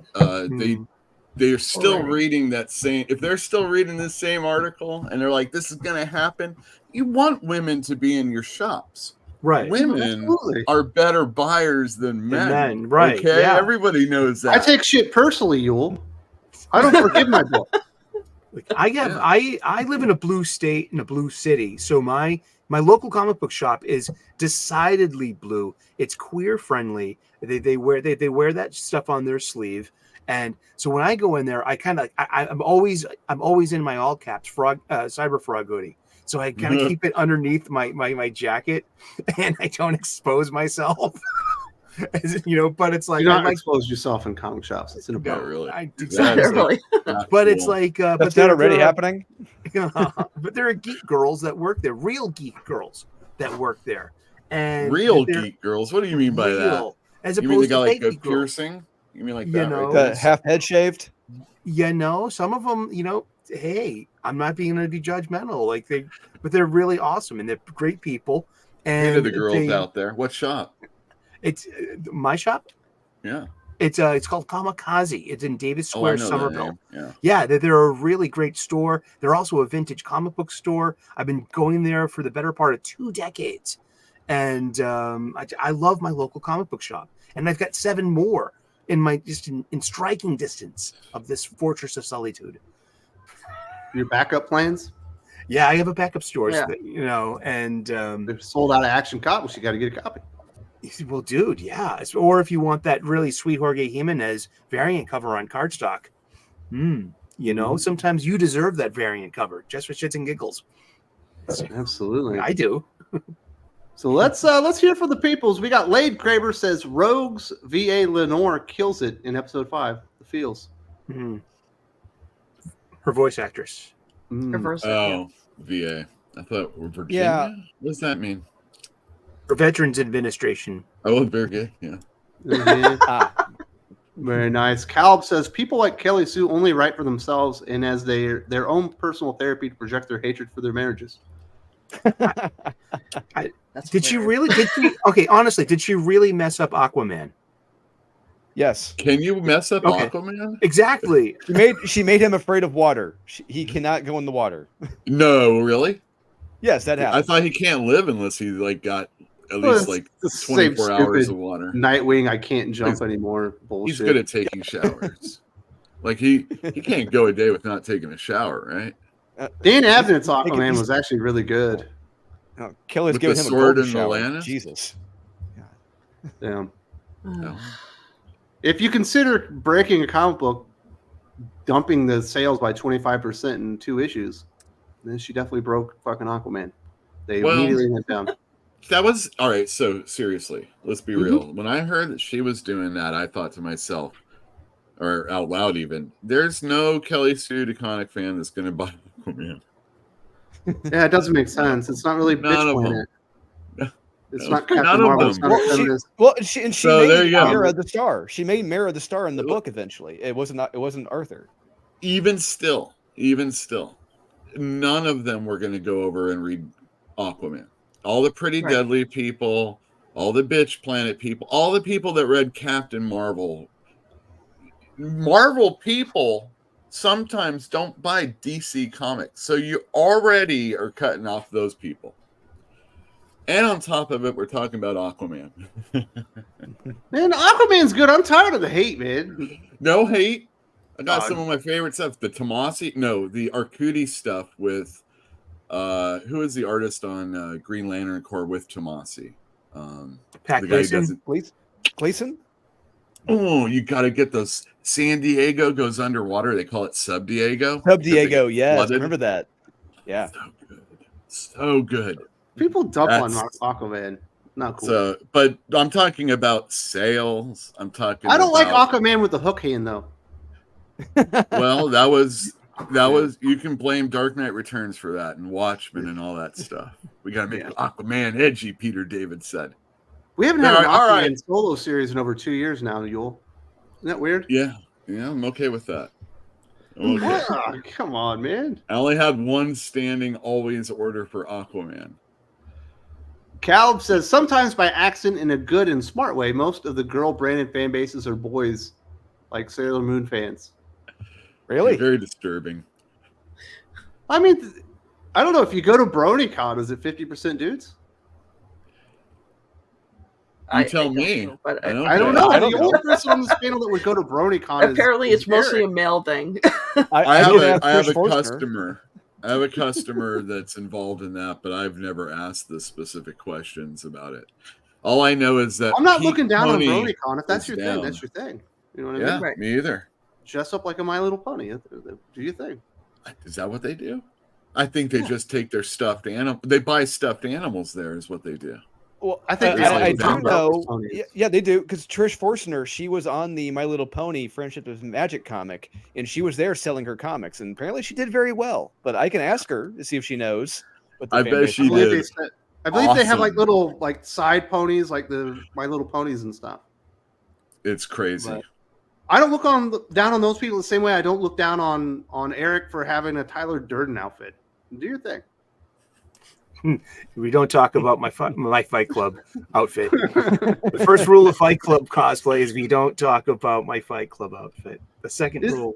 they're still reading that same. If they're still reading the same article, and they're like, "This is going to happen," you want women to be in your shops. Right. Women are better buyers than men. Right. Okay. Yeah. Everybody knows that. I take shit personally, Yul. I don't forgive my book. I live in a blue state, in a blue city, so my local comic book shop is decidedly blue. It's queer friendly. They wear that stuff on their sleeve, and so when I go in there, I'm always in my all caps Cyber Frog hoodie. So I kind of keep it underneath my jacket, and I don't expose myself. But it's like you don't expose yourself in comic shops. It's inappropriate. Really. Exactly. But it's like, that's not already happening. But there are geek girls that work there, real geek girls that work there, and real geek girls. What do you mean by that? As you mean they opposed got to like a fake piercing? You mean like You that? know, Right? The half head shaved. Some of them, hey, I'm not being going to be judgmental. But they're really awesome and they're great people. And Hey to the girls out there. What shop? It's my shop. Yeah. It's called Kamikaze. It's in Davis Oh, I Square, know that Somerville. name. Yeah. Yeah, they're a really great store. They're also a vintage comic book store. I've been going there for the better part of 2 decades, and I love my local comic book shop. And I've got 7 more in striking distance of this fortress of solitude. Your backup plans? Yeah, I have a backup stores Yeah. that, and They've sold out of Action Comics. You got to get a copy. well, dude, yeah. Or if you want that really sweet Jorge Jimenez variant cover on cardstock, sometimes you deserve that variant cover just for shits and giggles. Absolutely. I do. So let's hear from the peoples. We got Lade Kraber says Rogues VA Lenore kills it in episode 5. The feels. Mm-hmm. Her voice actress. Reverse it, Oh, VA. I thought Virginia. Yeah. What does that mean? Her Veterans Administration. Oh, very good. Yeah. Mhm. Very nice. Caleb says people like Kelly Sue only write for themselves and as their own personal therapy to project their hatred for their marriages. That's Did she hilarious. really? Okay, honestly, did she really mess up Aquaman? Yes. Can you mess up Okay. Aquaman? Exactly. She made him afraid of water. He cannot go in the water. No, really? Yes, that I happens. thought he can't live unless he got at Well, least it's like the same 24 hours stupid of water. Nightwing, I can't jump anymore. Bullshit. He's good at taking showers. Like he can't go a day with not taking a shower, right? Dan Abnett's Make it Aquaman easy. was actually really good. Kelly's With giving the him a sword golden and the shower. lantern? Jesus. Yeah. No. If you consider breaking a comic book, dumping the sales by 25% in 2 issues, then she definitely broke fucking Aquaman. They Well- immediately went down. That was all right. So seriously, let's be Mhm. real. When I heard that she was doing that, I thought to myself, or out loud even, there's no Kelly Sue DeConnick fan that's going to buy Aquaman. Yeah, it doesn't make sense. It's not really None bitch of planet. them. It's No, not none Captain of Marvel. It's them. not Well, feminist. she So there made you go. Mara the Star. She made Mara the Star in the book eventually. It wasn't Arthur. Even still, none of them were going to go over and read Aquaman. All the Pretty Right. Deadly people, all the Bitch Planet people, all the people that read Captain Marvel. Marvel people sometimes don't buy DC comics, so you already are cutting off those people. And on top of it, we're talking about Aquaman. Man, Aquaman's good. I'm tired of the hate, man. No hate. I got Oh, some of my favorite stuff. The Arcudi stuff with who is the artist on Green Lantern Corps with Tomasi? Pat The guy who Gleason. doesn't. Gleason? Oh, you got to get those. San Diego goes underwater. They call it Sub Diego. Sub Diego, yes. flooded. Remember that. Yeah. So good. So good. People dump on That's- Aquaman. Not cool. So, but I'm talking about sales. I'm talking. I don't like about- Aquaman with the hook hand, though. Well, that was you can blame Dark Knight Returns for that and Watchmen and all that stuff. We got to make Aquaman edgy, Peter David said. We haven't had an All Aquaman right. solo series in over 2 years now, Yule. Isn't that weird? Yeah, I'm okay with that. I'm okay. Ah, come on, man. I only had one standing always order for Aquaman. Caleb says sometimes by accident in a good and smart way, most of the girl branded fan bases are boys, like Sailor Moon fans. Really? Very disturbing. I mean, I don't know if you go to BronyCon, is it 50% dudes? You tell don't me. know, but I don't I don't care. know. I don't The know. only person on this panel that would go to BronyCon apparently is it's mostly Eric. a male thing. I have did a ask Trish Forstner. customer. I have a customer that's involved in that, but I've never asked the specific questions about it. All I know is that I'm not Pete looking down Pony on BronyCon. If that's is your down. thing, that's your thing. You know what I Yeah, mean? Right. me either. Dress up like a My Little Pony. Do your thing. Is that what they do? I think they just take their stuffed animal. They buy stuffed animals there. Is what they do. Well, I think they I like do them. know. Ponies. Yeah, they do because Trish Forstner, she was on the My Little Pony Friendship is Magic comic, and she was there selling her comics, and apparently she did very well. But I can ask her to see if she knows. What the I fan bet base she is like. did. I believe they have like Awesome. little like side ponies, like the My Little Ponies and stuff. It's crazy. Right. I don't look down on those people the same way I don't look down on Eric for having a Tyler Durden outfit. Do your thing. We don't talk about my Fight Club outfit. The first rule of Fight Club cosplay is we don't talk about my Fight Club outfit. The second rule.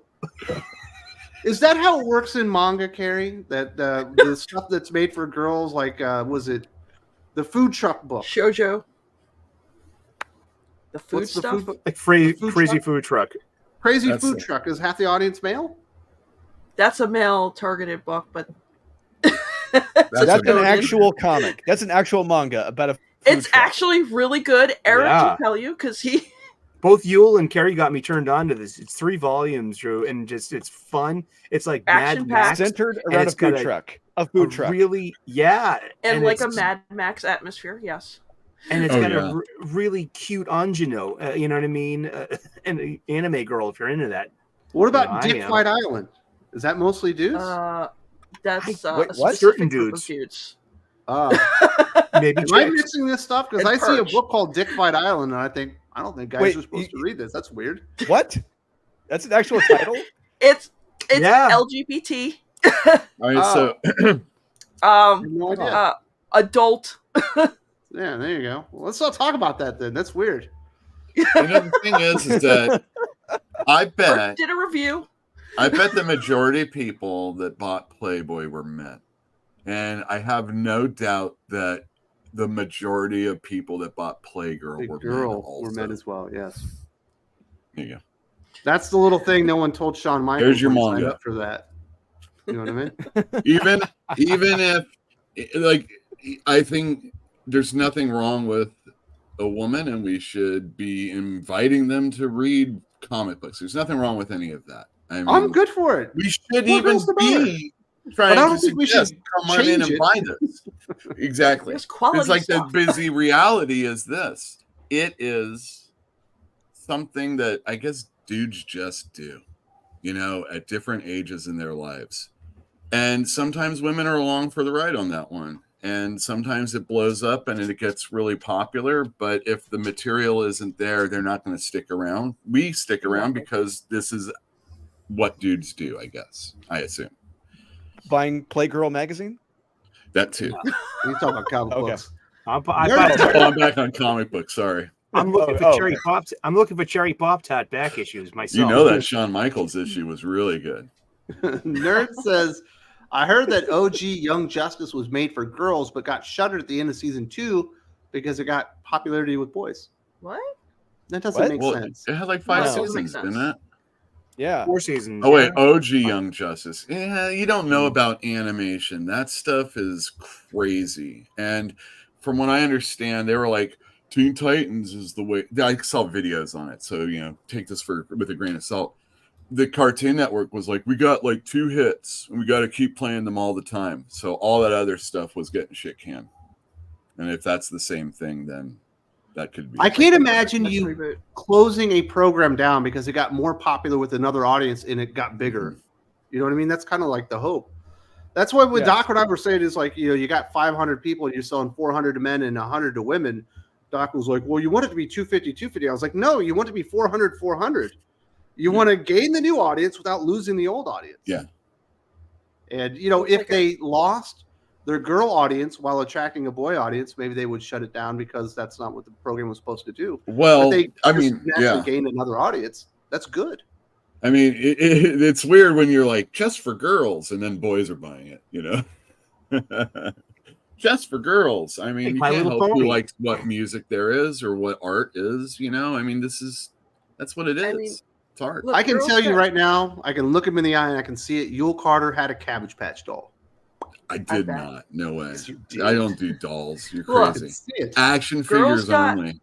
Is that how it works in manga, Carrie? That the stuff that's made for girls, like was it the food truck book? Shoujo. The food What's the stuff. food book? Like food crazy truck? food truck. Crazy That's Food it. Truck. Is half the audience male? That's a male targeted book, but That's a- an actual comic. That's an actual manga about a food it's truck. actually really good. Eric Yeah. can tell you because he. Both Yule and Carrie got me turned on to this. It's 3 volumes, Drew, and just it's fun. It's like Mad Action-packed. Max. centered and around a it's got food truck. A food truck. Really, yeah, And like a it's- Mad Max atmosphere, yes. and it's Oh, got yeah. a really cute Anjino. You know what I mean? And an anime girl, if you're into that. What about Yeah, I Dick am. Fight Island? Is that mostly dudes? That's Wait, a what? specific Certain group dudes. of dudes. Maybe Am I chicks. mixing this stuff? Because And I see a Perch. book called Dick Fight Island, and I don't think guys Wait, are supposed to read this. That's weird. What? That's an actual title? It's Yeah. LGBT. All right, so I have no idea. Adult. Yeah, there you go. Well, let's not talk about that then. That's weird. another thing is that I bet Did a review. the majority of people that bought Playboy were men. And I have no doubt that the majority of people that bought Playgirl The were girl men also. were men as well. Yes, There you go. that's the little thing no one told Shawn Michaels. There's your when he signed manga. up for that. You know what I mean? even if like I think there's nothing wrong with a woman and we should be inviting them to read comic books. There's nothing wrong with any of that. I mean, I'm good for it. we should What even goes the matter? be trying But I to don't think we should suggest come on in change and it. buy this. Exactly. There's quality It's like stuff. the busy reality is this. It is something that I guess dudes just do, you know, at different ages in their lives. And sometimes women are along for the ride on that one. And sometimes it blows up and it gets really popular. But if the material isn't there, they're not going to stick around. We stick around because this is what dudes do, I guess. I assume. Buying Playgirl magazine? That too. You talk about comic Okay. books. I'm Oh, I'm back on comic books. Sorry. looking for Cherry Pops. I'm looking for Cherry Pop Tot back issues myself. You know that Shawn Michaels issue was really good. Nerd says, I heard that OG Young Justice was made for girls, but got shuttered at the end of season 2 because it got popularity with boys. What? That doesn't What? make Well, sense. it had like 5 No, it doesn't make seasons, sense. didn't it? Yeah. 4 seasons. Oh wait, yeah. OG Young Justice. Yeah, you don't know about animation. That stuff is crazy. And from what I understand, they were like, Teen Titans is the way. I saw videos on it, so you know, take this with a grain of salt. The Cartoon Network was like, we got like 2 hits, and we got to keep playing them all the time. So all that other stuff was getting shit canned. And if that's the same thing, then that could be. I can't imagine Let's you reboot. closing a program down because it got more popular with another audience and it got bigger. You know what I mean? That's kind of like the hope. That's why when Yes. Doc and I were saying is like, you know, you got 500 people and you're selling 400 to men and 100 to women. Doc was like, well, you want it to be 250, 250. I was like, no, you want it to be 400, 400. You want to gain the new audience without losing the old audience. Yeah. And, you know, It's if like they lost their girl audience while attracting a boy audience, maybe they would shut it down because that's not what the program was supposed to do. Well, But they I just mean, naturally yeah. gained another audience. That's good. I mean, it's weird when you're like, just for girls, and then boys are buying it, you know? Just for girls. I mean, Like you My can't Little help who Pony. likes what music there is or what art is, you know? I mean, that's what it is. I mean, it's art. look, I can girls tell you got- right now, I can look him in the eye and I can see it. Yule Carter had a Cabbage Patch doll. I did bet. not. No way. Yes, you did. I don't do dolls. You're Look. I can crazy. see it. Action Girls figures got- only.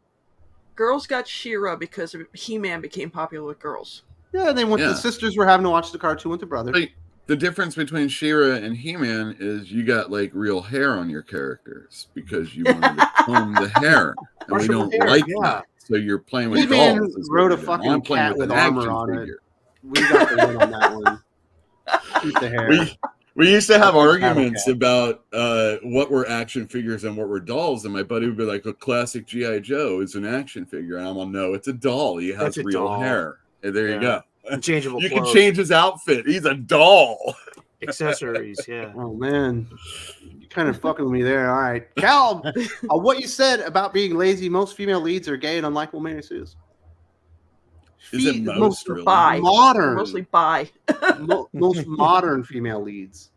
Girls got She-Ra because He-Man became popular with girls. Yeah, and then when Yeah. the sisters were having to watch the cartoon with their brother. But the difference between She-Ra and He-Man is you got like real hair on your characters because you wanted to comb the hair, and we Partial don't hair, like yeah. that. So you're playing with He-Man dolls. is what rode a you're doing. fucking I'm playing cat with an armor action on it. figure. We got the win on that one. Keep the hair. We used to have Battle arguments Cat. about what were action figures and what were dolls, and my buddy would be like, "A classic GI Joe is an action figure," and I'm all, "No, it's a doll. He has That's a real doll. hair." And there you Yeah. go. Interchangeable You can clothes. change his outfit. He's a doll. Accessories, yeah. Oh man, you kind of fucking with me there. All right, Cal, what you said about being lazy? Most female leads are gay and unlikable Mary Sue's. Is it most really? Bi. Modern, Mostly bi. most modern female leads.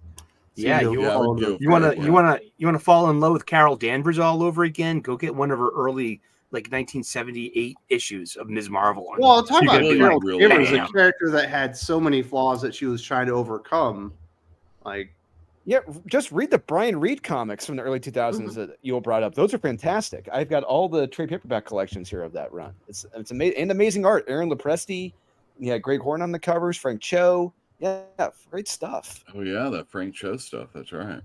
Yeah, So you yeah, want to fall in love with Carol Danvers all over again? Go get one of her early 1978 issues of Ms. Marvel. Well, talk You're about gonna be Carol like, Danvers, a bam. character that had so many flaws that she was trying to overcome. Like, Yeah, just read the Brian Reed comics from the early 2000s that you brought up. Those are fantastic. I've got all the trade paperback collections here of that run. It's amazing and amazing art. Aaron Lopresti, yeah, Greg Horn on the covers, Frank Cho. Yeah, great stuff. Oh yeah, that Frank Cho stuff. That's right.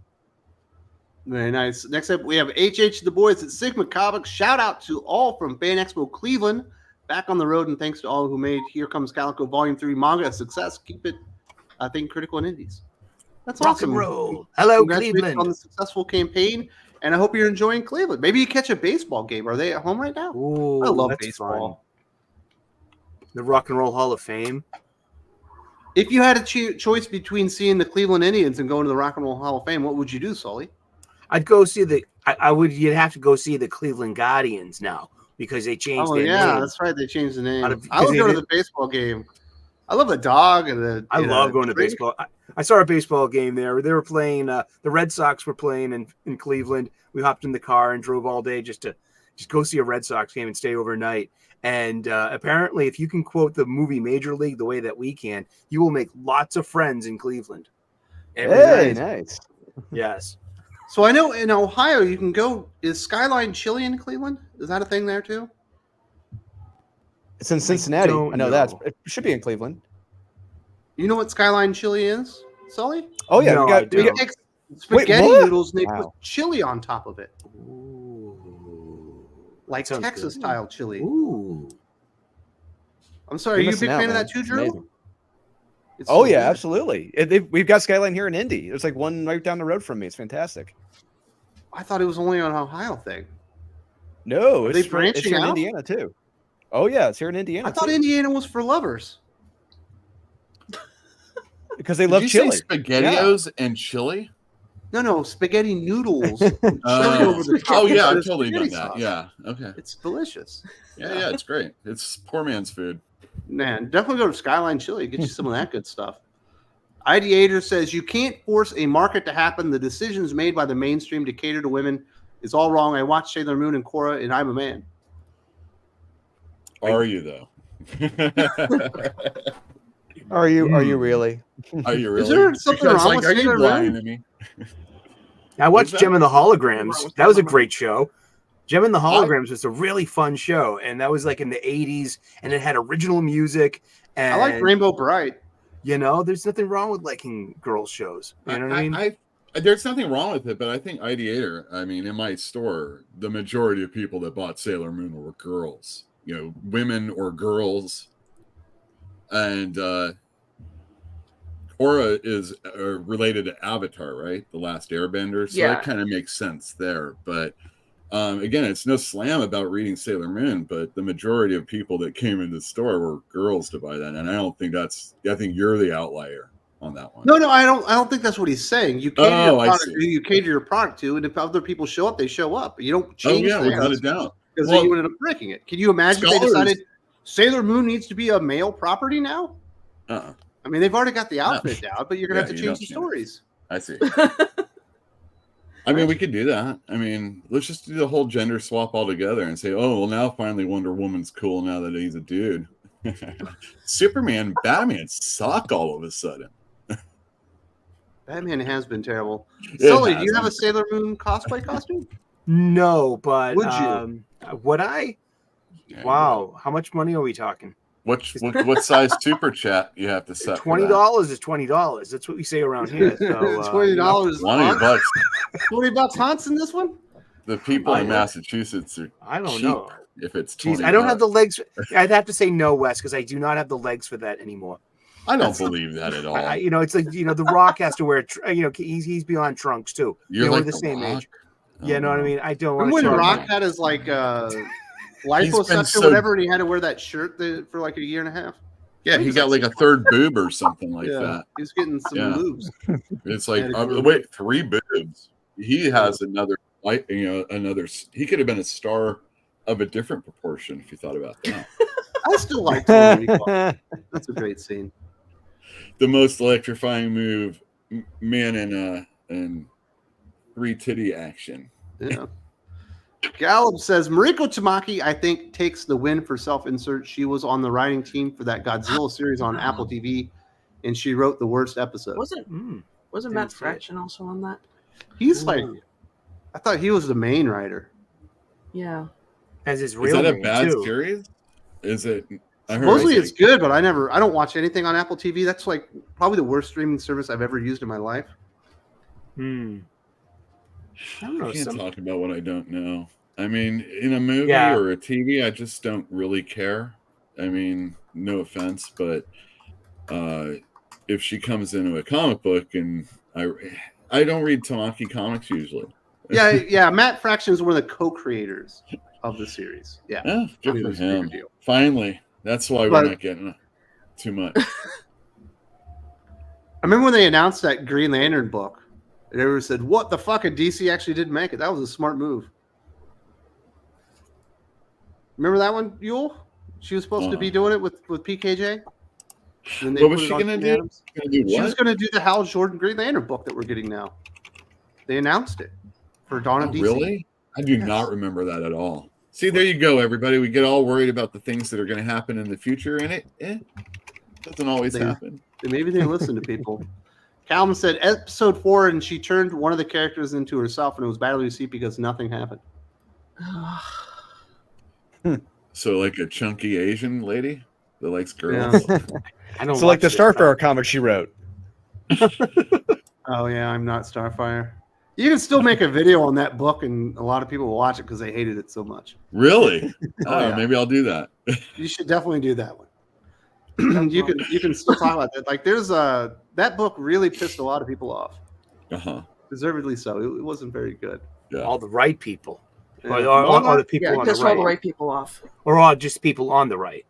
very nice. Next up, we have HH the boys at Sigma Comics. Shout out to all from Fan Expo Cleveland. Back on the road, and thanks to all who made Here Comes Calico Volume 3 manga a success. Keep it, I think, critical in indies. That's Rock awesome. and roll. Hello, Congratulations Cleveland. on the successful campaign, and I hope you're enjoying Cleveland. Maybe you catch a baseball game. Are they at home right now? Ooh, I love that's baseball. fun. The Rock and Roll Hall of Fame. If you had a choice between seeing the Cleveland Indians and going to the Rock and Roll Hall of Fame, what would you do, Sully? I'd go see you'd have to go see the Cleveland Guardians now because they changed their yeah, name. that's right. They changed the name. Because I would they go to did- the baseball game. I love the dog and I love going to baseball. I saw a baseball game there. They were playing. The Red Sox were playing in Cleveland. We hopped in the car and drove all day just go see a Red Sox game and stay overnight. And apparently, if you can quote the movie Major League the way that we can, you will make lots of friends in Cleveland. Hey, nice. Yes. So I know in Ohio you can go. Is Skyline Chili in Cleveland? Is that a thing there too? It's in Cincinnati. don't I know know. it should be in Cleveland. You know what Skyline Chili is, Sully? Oh yeah, No, we I got don't. They take spaghetti what? noodles and they Wow. put chili on top of it, Ooh. like Sounds Texas good. style chili. Ooh. I'm sorry, are You're you a big missing out, fan of man. that too, It's Drew? amazing. It's Oh so yeah, good. absolutely. We've got Skyline here in Indy. There's like one right down the road from me. It's fantastic. I thought it was only an Ohio thing. No, Are they it's branching here in out? Indiana too. Oh yeah, it's here in Indiana. I thought too. Indiana was for lovers. Because they Did love you chili. say SpaghettiOs and chili? No, spaghetti noodles. Chili over the top. Oh yeah, I've It's totally done spaghetti that. sauce. Yeah. Okay. It's delicious. Yeah, it's great. It's poor man's food. Man, definitely go to Skyline Chili. Get you some of that good stuff. Ideator says you can't force a market to happen. The decisions made by the mainstream to cater to women is all wrong. I watched Sailor Moon and Korra, and I'm a man. Are you though? Are you really? Are you really? Is there something Because, wrong with are you Sailor lying Moon? to me? I watched that? Gem and the Holograms. What's That was a that? great show. Gem and the Holograms was a really fun show, and that was like in the 80s, and it had original music. And I like Rainbow Bright. there's nothing wrong with liking girls' shows. You know what I mean? There's nothing wrong with it, but I think Ideator, in my store, the majority of people that bought Sailor Moon were girls, women or girls. And Korra is related to Avatar, right? The Last Airbender. So Yeah. that kind of makes sense there. But again, it's no slam about reading Sailor Moon, but the majority of people that came in the store were girls to buy that. And I don't think I think you're the outlier on that one. No, I don't think that's what he's saying. You cater Oh, your I product see. who you cater your product to, and if other people show up, they show up. But you don't Oh, change yeah, without a things doubt. because Well, then you ended up breaking it. Can you imagine if they scholars- decided Sailor Moon needs to be a male property now? Uh-uh. I mean, they've already got the outfit down, but you're gonna Yeah, have to you change don't the change it. stories. I see. We could do that. Let's just do the whole gender swap altogether and say, oh, well, now finally Wonder Woman's cool now that he's a dude. Superman and Batman suck all of a sudden. Batman has been terrible. It Sully, do has you have been. a Sailor Moon cosplay costume? No, but Would you? Would I? Yeah, Wow, how much money are we talking? What size super chat you have to set? for that? $20 is $20. That's what we say around here. So $20. $20. $20 Hans in this one? The people in I- Massachusetts are I don't cheap know. if it's 20 Jeez, I don't have the bucks. legs. I'd have to say no, Wes, because I do not have the legs for that anymore. I don't believe that at all. It's like The Rock has to wear. He's beyond trunks too. You're we're like the same Rock. age. You know what I mean? I don't want Remember to. when Rock had his liposuction been or so- whatever, and he had to wear that shirt for like a year and a half? Yeah, he got like a third boob or something like that. He's getting some moves. It's like, wait, 3 boobs. He has another, another. He could have been a star of a different proportion if you thought about that. I still like Total Recall. That's a great scene. The most electrifying move, man, in 3 titty action. Yeah. Gallup says Mariko Tamaki, I think, takes the win for self-insert. She was on the writing team for that Godzilla series on Apple TV, and she wrote the worst episode. Wasn't Matt Fraction also on that? He's like, I thought he was the main writer. Yeah. As his real name. Is that a bad too. series? Is it? Supposedly it's good, but I don't watch anything on Apple TV. That's like probably the worst streaming service I've ever used in my life. I don't know. I can't talk about what I don't know. I mean, in a movie or a TV, I just don't really care. I mean, no offense, but if she comes into a comic book, and I don't read Tamaki comics usually. Yeah. Matt Fraction is one of the co-creators of the series. Yeah, good for him. Finally, that's why we're not getting too much. I remember when they announced that Green Lantern book. And everyone said, "What the fuck?" And DC actually didn't make it. That was a smart move. Remember that one, Yule? She was supposed to be doing it with PKJ. What was she going to do? She was going to do the Hal Jordan Green Lantern book that we're getting now. They announced it for Dawn of DC. Really? I do not remember that at all. See, there you go, everybody. We get all worried about the things that are going to happen in the future, and it doesn't always happen. Maybe they listen to people. Calvin said episode 4, and she turned one of the characters into herself, and it was badly received because nothing happened. So, like a chunky Asian lady that likes girls. Yeah. I don't. So, like the Starfire comic she wrote. Oh yeah, I'm not Starfire. You can still make a video on that book, and a lot of people will watch it because they hated it so much. Really? Maybe I'll do that. You should definitely do that one. you can still talk about that. Like there's that book really pissed a lot of people off. Deservedly so. It wasn't very good. Yeah. All the right people. Yeah. Or the people on the right. All the right people off. Or all just people on the right.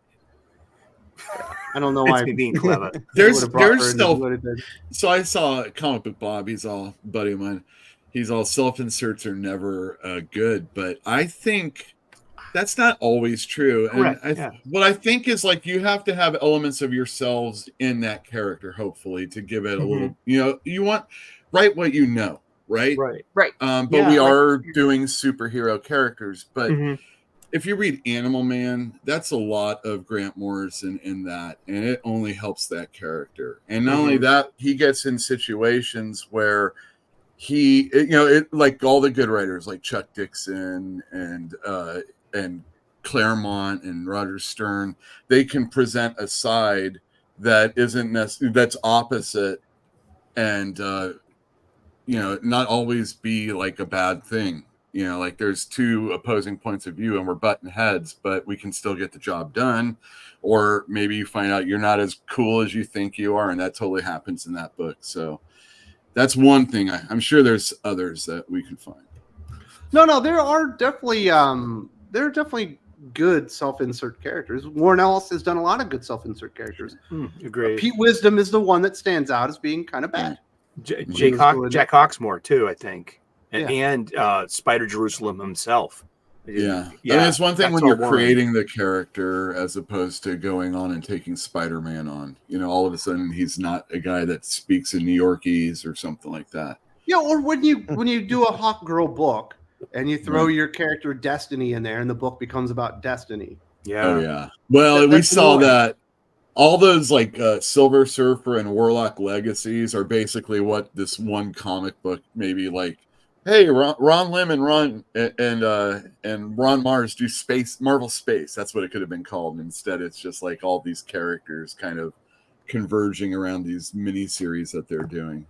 I don't know why. Me being clever. there's still. So I saw Comic Book Bob. He's all buddy of mine. He's all self-inserts are never good, but I think that's not always true. Correct. And what I think is like you have to have elements of yourselves in that character, hopefully, to give it a little. You want write what you know, right? Right. But we are doing superhero characters. But if you read Animal Man, that's a lot of Grant Morrison in that, and it only helps that character. And not only that, he gets in situations where he, like all the good writers, like Chuck Dixon and Claremont and Roger Stern, they can present a side that isn't that's opposite, and not always be like a bad thing. Like there's 2 opposing points of view and we're butting heads, but we can still get the job done. Or maybe you find out you're not as cool as you think you are, and that totally happens in that book. So that's one thing. I'm sure there's others that we can find. No, there are definitely good self-insert characters. Warren Ellis has done a lot of good self-insert characters. Agreed. Pete Wisdom is the one that stands out as being kind of bad. Jack Hawksmoor too, I think. And Spider Jerusalem himself. Yeah. I mean, it's one thing when you're creating the character as opposed to going on and taking Spider-Man on. All of a sudden he's not a guy that speaks in New Yorkese or something like that. Yeah, or when you do a Hawk Girl book and you throw your character Destiny in there and the book becomes about Destiny. Yeah. Oh yeah. Well, we saw that all those like Silver Surfer and Warlock Legacies are basically what this one comic book maybe like. Hey, Ron Lim and Ron Mars do Marvel Space. That's what it could have been called. Instead, it's just like all these characters kind of converging around these mini series that they're doing.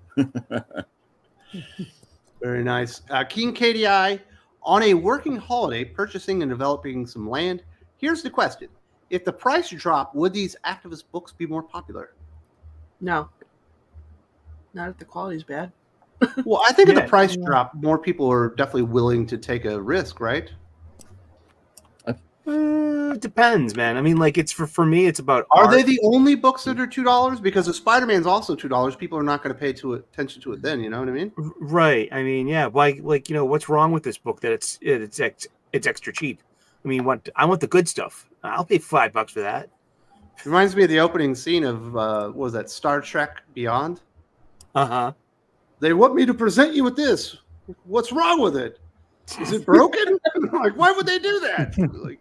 Very nice. King KDI, on a working holiday, purchasing and developing some land. Here's the question. If the price dropped, would these activist books be more popular? No. Not if the quality's bad. Well, I think if the price drop, more people are definitely willing to take a risk, right? I It depends, man. I mean, like it's for me, it's about Are art. they the only books that are $2? Because if Spider-Man's also $2, people are not going to pay attention to it then. You know what I mean? Right. I mean, yeah. Why? Like, what's wrong with this book that it's extra cheap? I mean, I want the good stuff. I'll pay $5 for that. Reminds me of the opening scene of what was that, Star Trek Beyond? Uh-huh. They want me to present you with this. What's wrong with it? Is it broken? Like, why would they do that? Like,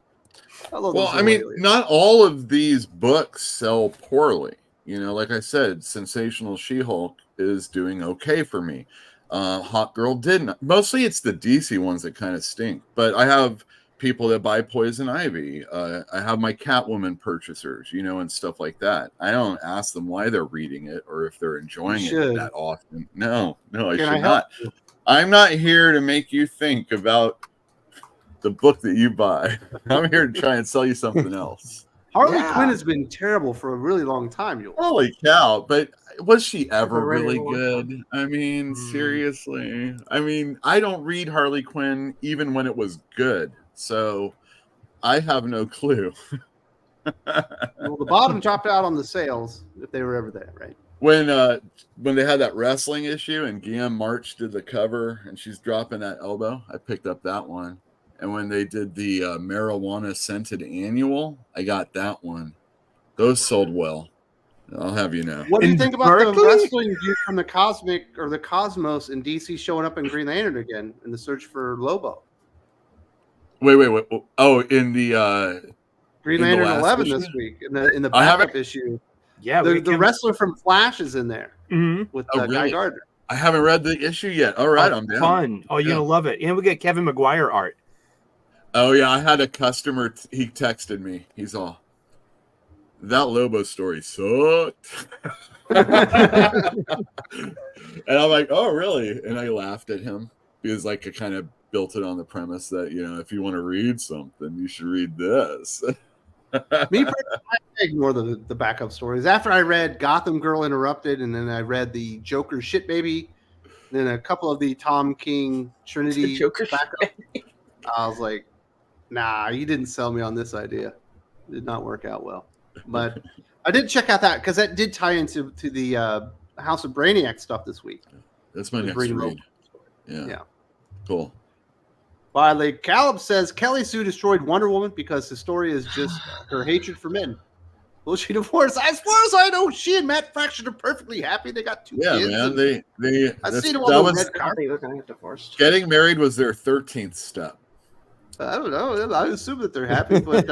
well, I mean, not all of these books sell poorly. Like I said, Sensational She-Hulk is doing okay for me. Hot Girl didn't. Mostly it's the DC ones that kind of stink. But I have people that buy Poison Ivy. I have my Catwoman purchasers, and stuff like that. I don't ask them why they're reading it or if they're enjoying it that often. No, I should not. I'm not here to make you think about the book that you buy. I'm here to try and sell you something else. Harley Quinn has been terrible for a really long time. Holy cow. But was she ever really good? I mean, seriously. I mean, I don't read Harley Quinn even when it was good. So I have no clue. Well, the bottom dropped out on the sales if they were ever there, right? When they had that wrestling issue and Guillaume March did the cover and she's dropping that elbow, I picked up that one. And when they did the marijuana scented annual, I got that one. Those sold well. I'll have you know. What do you think about the wrestling dude from the Cosmic or the Cosmos in DC showing up in Green Lantern again in the search for Lobo? Wait. Oh, in the Green Lantern 11 issue? This week in the backup issue. Yeah, the wrestler from Flash is in there with Guy Gardner. I haven't read the issue yet. All right, I'm down. Fun. Oh, you're gonna love it. And we get Kevin McGuire art. Oh yeah, I had a customer. He texted me. He's all, that Lobo story sucked. And I'm like, oh really? And I laughed at him because like I kind of built it on the premise that if you want to read something, you should read this. Me, I ignore the backup stories. After I read Gotham Girl Interrupted, and then I read the Joker Shit Baby, then a couple of the Tom King Trinity backup. I was like, nah, you didn't sell me on this idea. It did not work out well. But I did check out that because that did tie into the House of Brainiac stuff this week. That's my next read. Yeah. Cool. Finally, Caleb says Kelly Sue destroyed Wonder Woman because his story is just her hatred for men. Will she divorce? As far as I know, she and Matt Fraction are perfectly happy. They got 2 kids. Yeah, man. I've seen them on the red carpet. They're going to get divorced. Getting married was their 13th step. I don't know. I assume that they're happy, but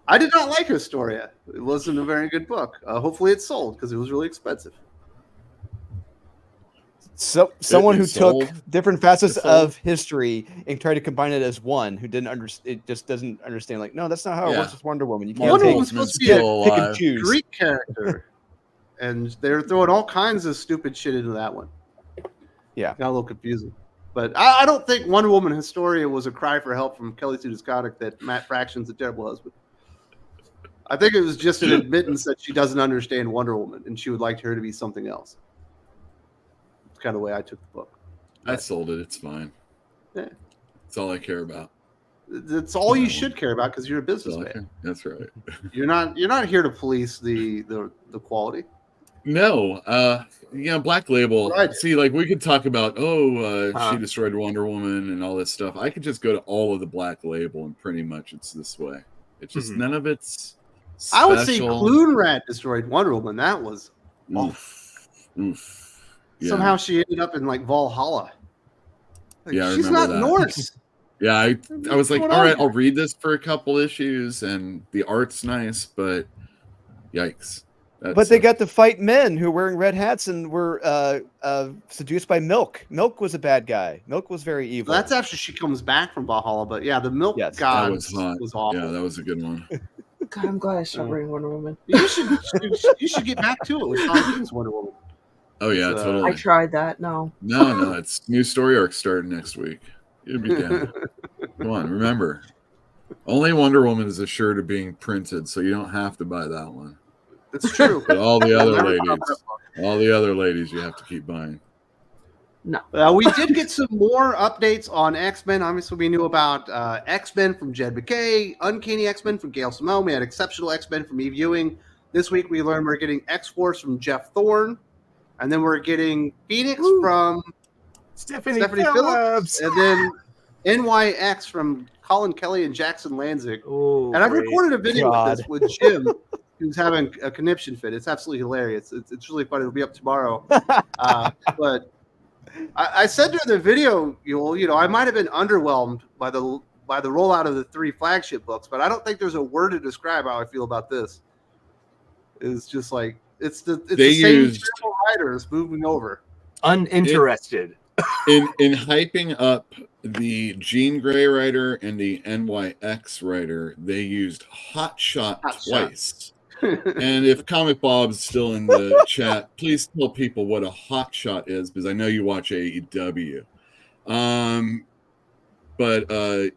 I did not like her story. It wasn't a very good book. Hopefully it sold because it was really expensive. So someone who took different facets of history and tried to combine it as one who didn't understand, it just doesn't understand. Like, no, that's not how it works with Wonder Woman. You can't Wonder Woman's supposed to be a Greek character, and they're throwing all kinds of stupid shit into that one. Yeah, got a little confusing. But I don't think Wonder Woman Historia was a cry for help from Kelly Sue DeScotic that Matt Fraction's a terrible husband. I think it was just an admittance that she doesn't understand Wonder Woman and she would like her to be something else. It's kind of the way I took the book. I sold it. It's fine. Yeah. That's all I care about. That's all you should care about because you're a businessman. That's right. You're not here to police the quality. No, Black Label. Right. See, like we could talk about, she destroyed Wonder Woman and all this stuff. I could just go to all of the Black Label and pretty much it's this way. It's just none of it's special. I would say Clunrat destroyed Wonder Woman. That was oof. Yeah. Somehow she ended up in like Valhalla. Like, yeah, she's not that. Norse. Yeah, I was like, all right, I'll read this for a couple issues, and the art's nice, but yikes. But they got to fight men who were wearing red hats and were seduced by Milk. Milk was a bad guy. Milk was very evil. That's after she comes back from Valhalla. But yeah, the Milk god was awful. Yeah, that was a good one. God, I'm glad I started reading Wonder Woman. You should get back to it with Tom King's Wonder Woman. Oh yeah, totally. I tried that. No, it's new story arc starting next week. You'd be down. Come on, remember, only Wonder Woman is assured of being printed, so you don't have to buy that one. It's true. But all the other ladies, you have to keep buying. No. We did get some more updates on X-Men. Obviously, we knew about X-Men from Jed McKay, Uncanny X-Men from Gail Simone. We had Exceptional X-Men from Eve Ewing. This week, we learned we're getting X-Force from Jeff Thorne. And then we're getting Phoenix from Stephanie Phillips. And then NYX from Colin Kelly and Jackson Lanzig. Oh, and I've recorded a video God. with this with Jim, who's having a conniption fit. It's absolutely hilarious. It's really funny. It'll be up tomorrow. But I said during the video, you know, I might have been underwhelmed by the rollout of the 3 flagship books, but I don't think there's a word to describe how I feel about this. It's just like it's the same writers moving over. Uninterested. In hyping up the Jean Grey writer and the NYX writer, they used Hot Shot twice. And if Comic Bob's still in the chat, please tell people what a hot shot is, because I know you watch AEW.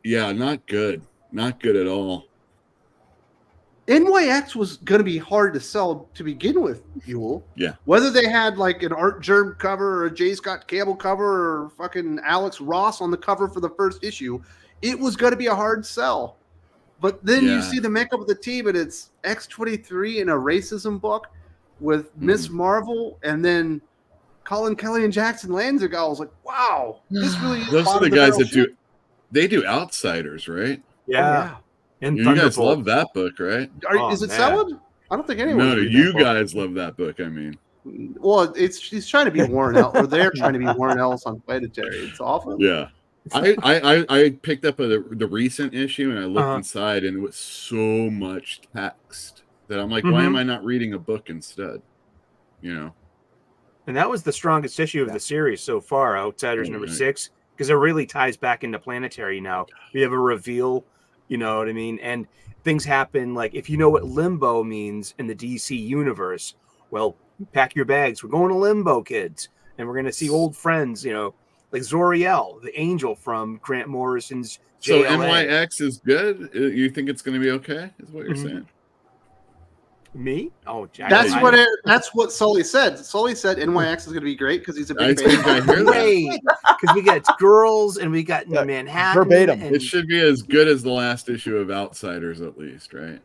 Yeah, not good. Not good at all. NYX was going to be hard to sell to begin with, Yule. Yeah. Whether they had like an Art Germ cover or a J. Scott Campbell cover or fucking Alex Ross on the cover for the first issue, it was going to be a hard sell. But then you see the makeup of the team, and it's X-23 in a racism book with Miss Marvel, and then Colin Kelly and Jackson Lanzig. I was like, wow, this really is. Those are the guys that do. They do Outsiders, right? Yeah. And you guys love that book, right? Is it selling? I don't think anyone. No, you guys love that book. I mean, well, she's trying to be Warren Ellis, or they're trying to be Warren Ellis on Planetary. It's awful. Yeah. I picked up the recent issue, and I looked inside, and it was so much text that I'm like, why am I not reading a book instead? You know. And that was the strongest issue of the series so far, Outsiders number 6, because it really ties back into Planetary now. We have a reveal, you know what I mean? And things happen, like, if you know what limbo means in the DC universe, well, pack your bags. We're going to limbo, kids. And we're going to see old friends, you know, like Zoriel, the angel from Grant Morrison's JLA. So NYX is good? You think it's going to be okay, is what you're saying? Me? Oh, Jack. That's what Sully said. Sully said NYX is going to be great because he's a big fan. Great, because we got girls and we got Manhattan. Verbatim. It should be as good as the last issue of Outsiders, at least, right?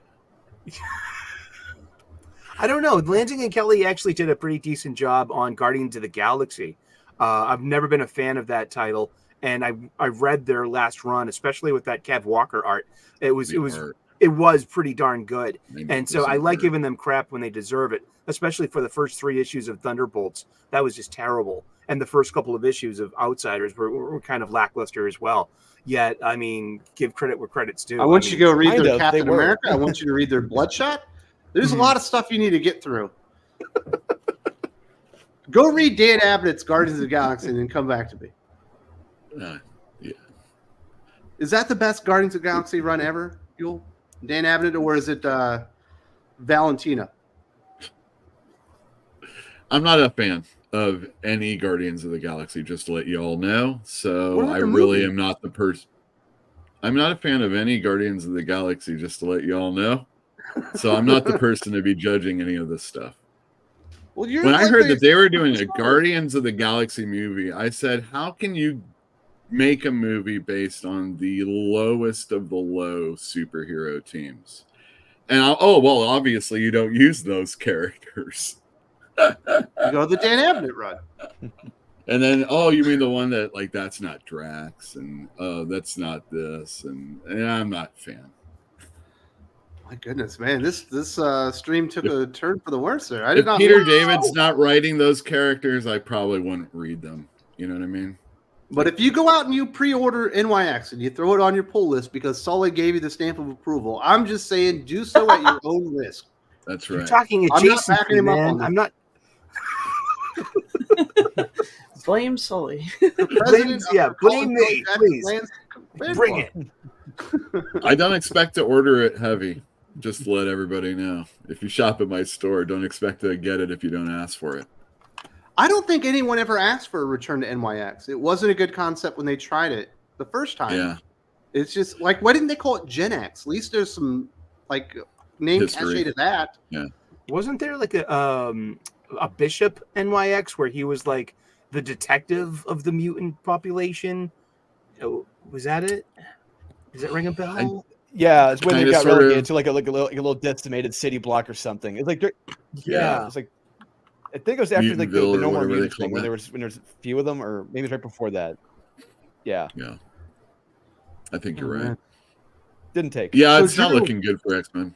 I don't know. Lansing and Kelly actually did a pretty decent job on Guardians of the Galaxy. I've never been a fan of that title, and I read their last run, especially with that Kev Walker art. It was pretty darn good. And so I like giving them crap when they deserve it, especially for the first 3 issues of Thunderbolts. That was just terrible. And the first couple of issues of Outsiders were kind of lackluster as well. Yet, I mean, give credit where credit's due. I want you to go read their Captain America. I want you to read their Bloodshot. There's a lot of stuff you need to get through. Go read Dan Abbott's Guardians of the Galaxy and then come back to me. Yeah. Is that the best Guardians of the Galaxy run ever, Yule? Dan Abbott, or is it Valentina? I'm not a fan of any Guardians of the Galaxy, just to let you all know. So I really movie? am not the person. I'm not a fan of any Guardians of the Galaxy, just to let you all know. So I'm not the person to be judging any of this stuff. Well, when I heard that they were doing a Guardians of the Galaxy movie, I said, how can you make a movie based on the lowest of the low superhero teams? And obviously you don't use those characters. You go the Dan Abbott run. And then, you mean the one that, like, that's not Drax, and that's not this, and I'm not a fan. My goodness, man, this stream took a turn for the worse there. If Peter David's not writing those characters, I probably wouldn't read them. You know what I mean? But if you go out and you pre-order NYX and you throw it on your pull list because Sully gave you the stamp of approval, I'm just saying, do so at your own risk. That's right. You're talking adjacent, man. I'm not. Blame Sully. Blame me, please. Bring it. I don't expect to order it heavy. Just to let everybody know. If you shop at my store, don't expect to get it if you don't ask for it. I don't think anyone ever asked for a return to NYX. It wasn't a good concept when they tried it the first time. Yeah. It's just like, why didn't they call it Gen X? At least there's some like name cachet to that. Yeah. Wasn't there like a Bishop NYX where he was like the detective of the mutant population. Oh, was that it? Does it ring a bell? Yeah, it's when they Kinda, got sort relegated of. to like a little decimated city block or something. It's like Yeah. it's like I think it was after like the Mutantville No or More whatever they Mutants call thing when that. there's a few of them, or maybe it's right before that. Yeah, Yeah, I think Oh, you're right. man. didn't take. Yeah, So, it's not Drew, looking good for X-Men.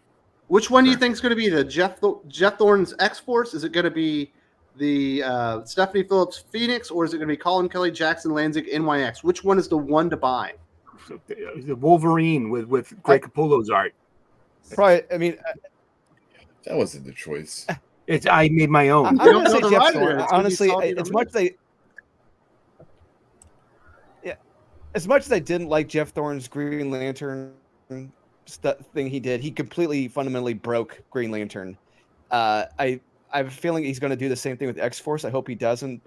which one do you Correct. think is going to be the Jeff Thorne's X-Force? Is it going to be the Stephanie Phillips Phoenix, or is it going to be Colin Kelly Jackson Lanzig NYX? Which one is the one to buy? The Wolverine with Greg Capullo's art. Probably. I mean, That wasn't the choice. I made my own. I'm don't going to know say the Jeff writer Thorne. yet. It's gonna be Honestly, Salty as Ramirez. much as I didn't like Jeff Thorne's Green Lantern thing he did, he completely fundamentally broke Green Lantern. I have a feeling he's going to do the same thing with X-Force. I hope he doesn't,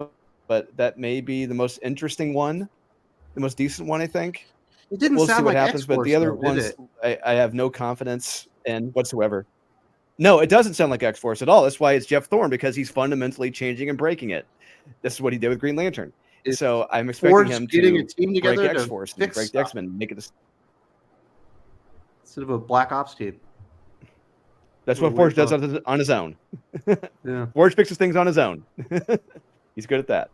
but that may be the most interesting one, the most decent one, I think. It didn't We'll see sound what like happens, but X-Force, the other though, did ones it? I have no confidence in whatsoever. No, it doesn't sound like X-Force at all. That's why it's Jeff Thorne, because he's fundamentally changing and breaking it. This is what he did with Green Lantern. Is So I'm expecting Forge him getting a to team break together to X-Force and fix break the stuff X-Men and make it. instead of a Black Ops team? That's Well, what Forge weird does on his own. Yeah. Forge fixes things on his own. He's good at that.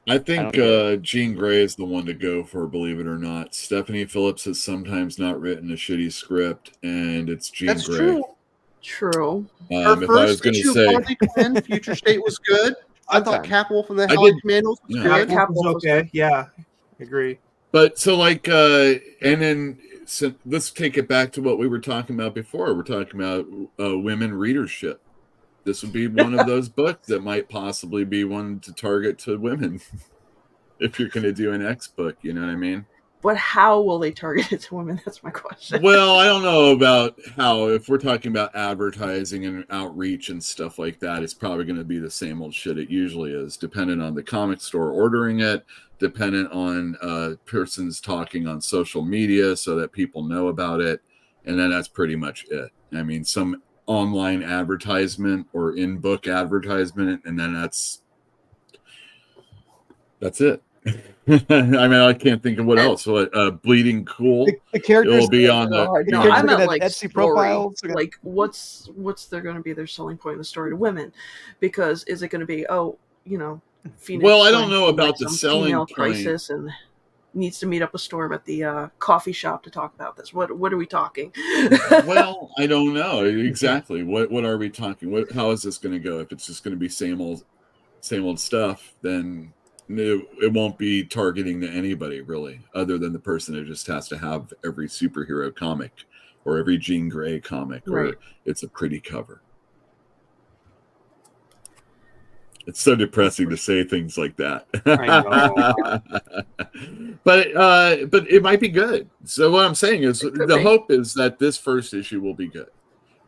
I think don't Jean Grey is the one to go for, believe it or not. Stephanie Phillips has sometimes not written a shitty script, and it's Jean That's Grey. true. True. Her If I was first going to issue of say, Harley Quinn, Future State was good. I thought Sometime. Catwolf and the I Howling did- Commandos was yeah. good. Cap- Was okay. Yeah, I agree. but so like, and then so let's take it back to what we were talking about before. We're talking about women readership. This would be one of those books that might possibly be one to target to women. If you're going to do an X book, you know what I mean? But how will they target it to women? That's my question. Well, I don't know about how. If we're talking about advertising and outreach and stuff like that, it's probably going to be the same old shit it usually is, dependent on the comic store ordering it, dependent on persons talking on social media so that people know about it, and then that's pretty much it. I mean, some online advertisement or in-book advertisement, and then that's it. I mean, I can't think of what else. What Bleeding Cool? The characters It'll be on the. No, characters I are meant gonna have like Etsy story. profiles. Like, what's there going to be their selling point in the story to women? Because is it going to be, Phoenix? Well, I don't going know through, about like, the some selling female point. crisis and needs to meet up a storm at the coffee shop to talk about this. What are we talking? Well, I don't know exactly. What are we talking? How is this going to go? If it's just going to be same old stuff, then it won't be targeting to anybody really, other than the person who just has to have every superhero comic or every Jean Grey comic, Right. or it's a pretty cover. It's so depressing to say things like that. I know. But it might be good. So what I'm saying is It could the be. hope is that this first issue will be good.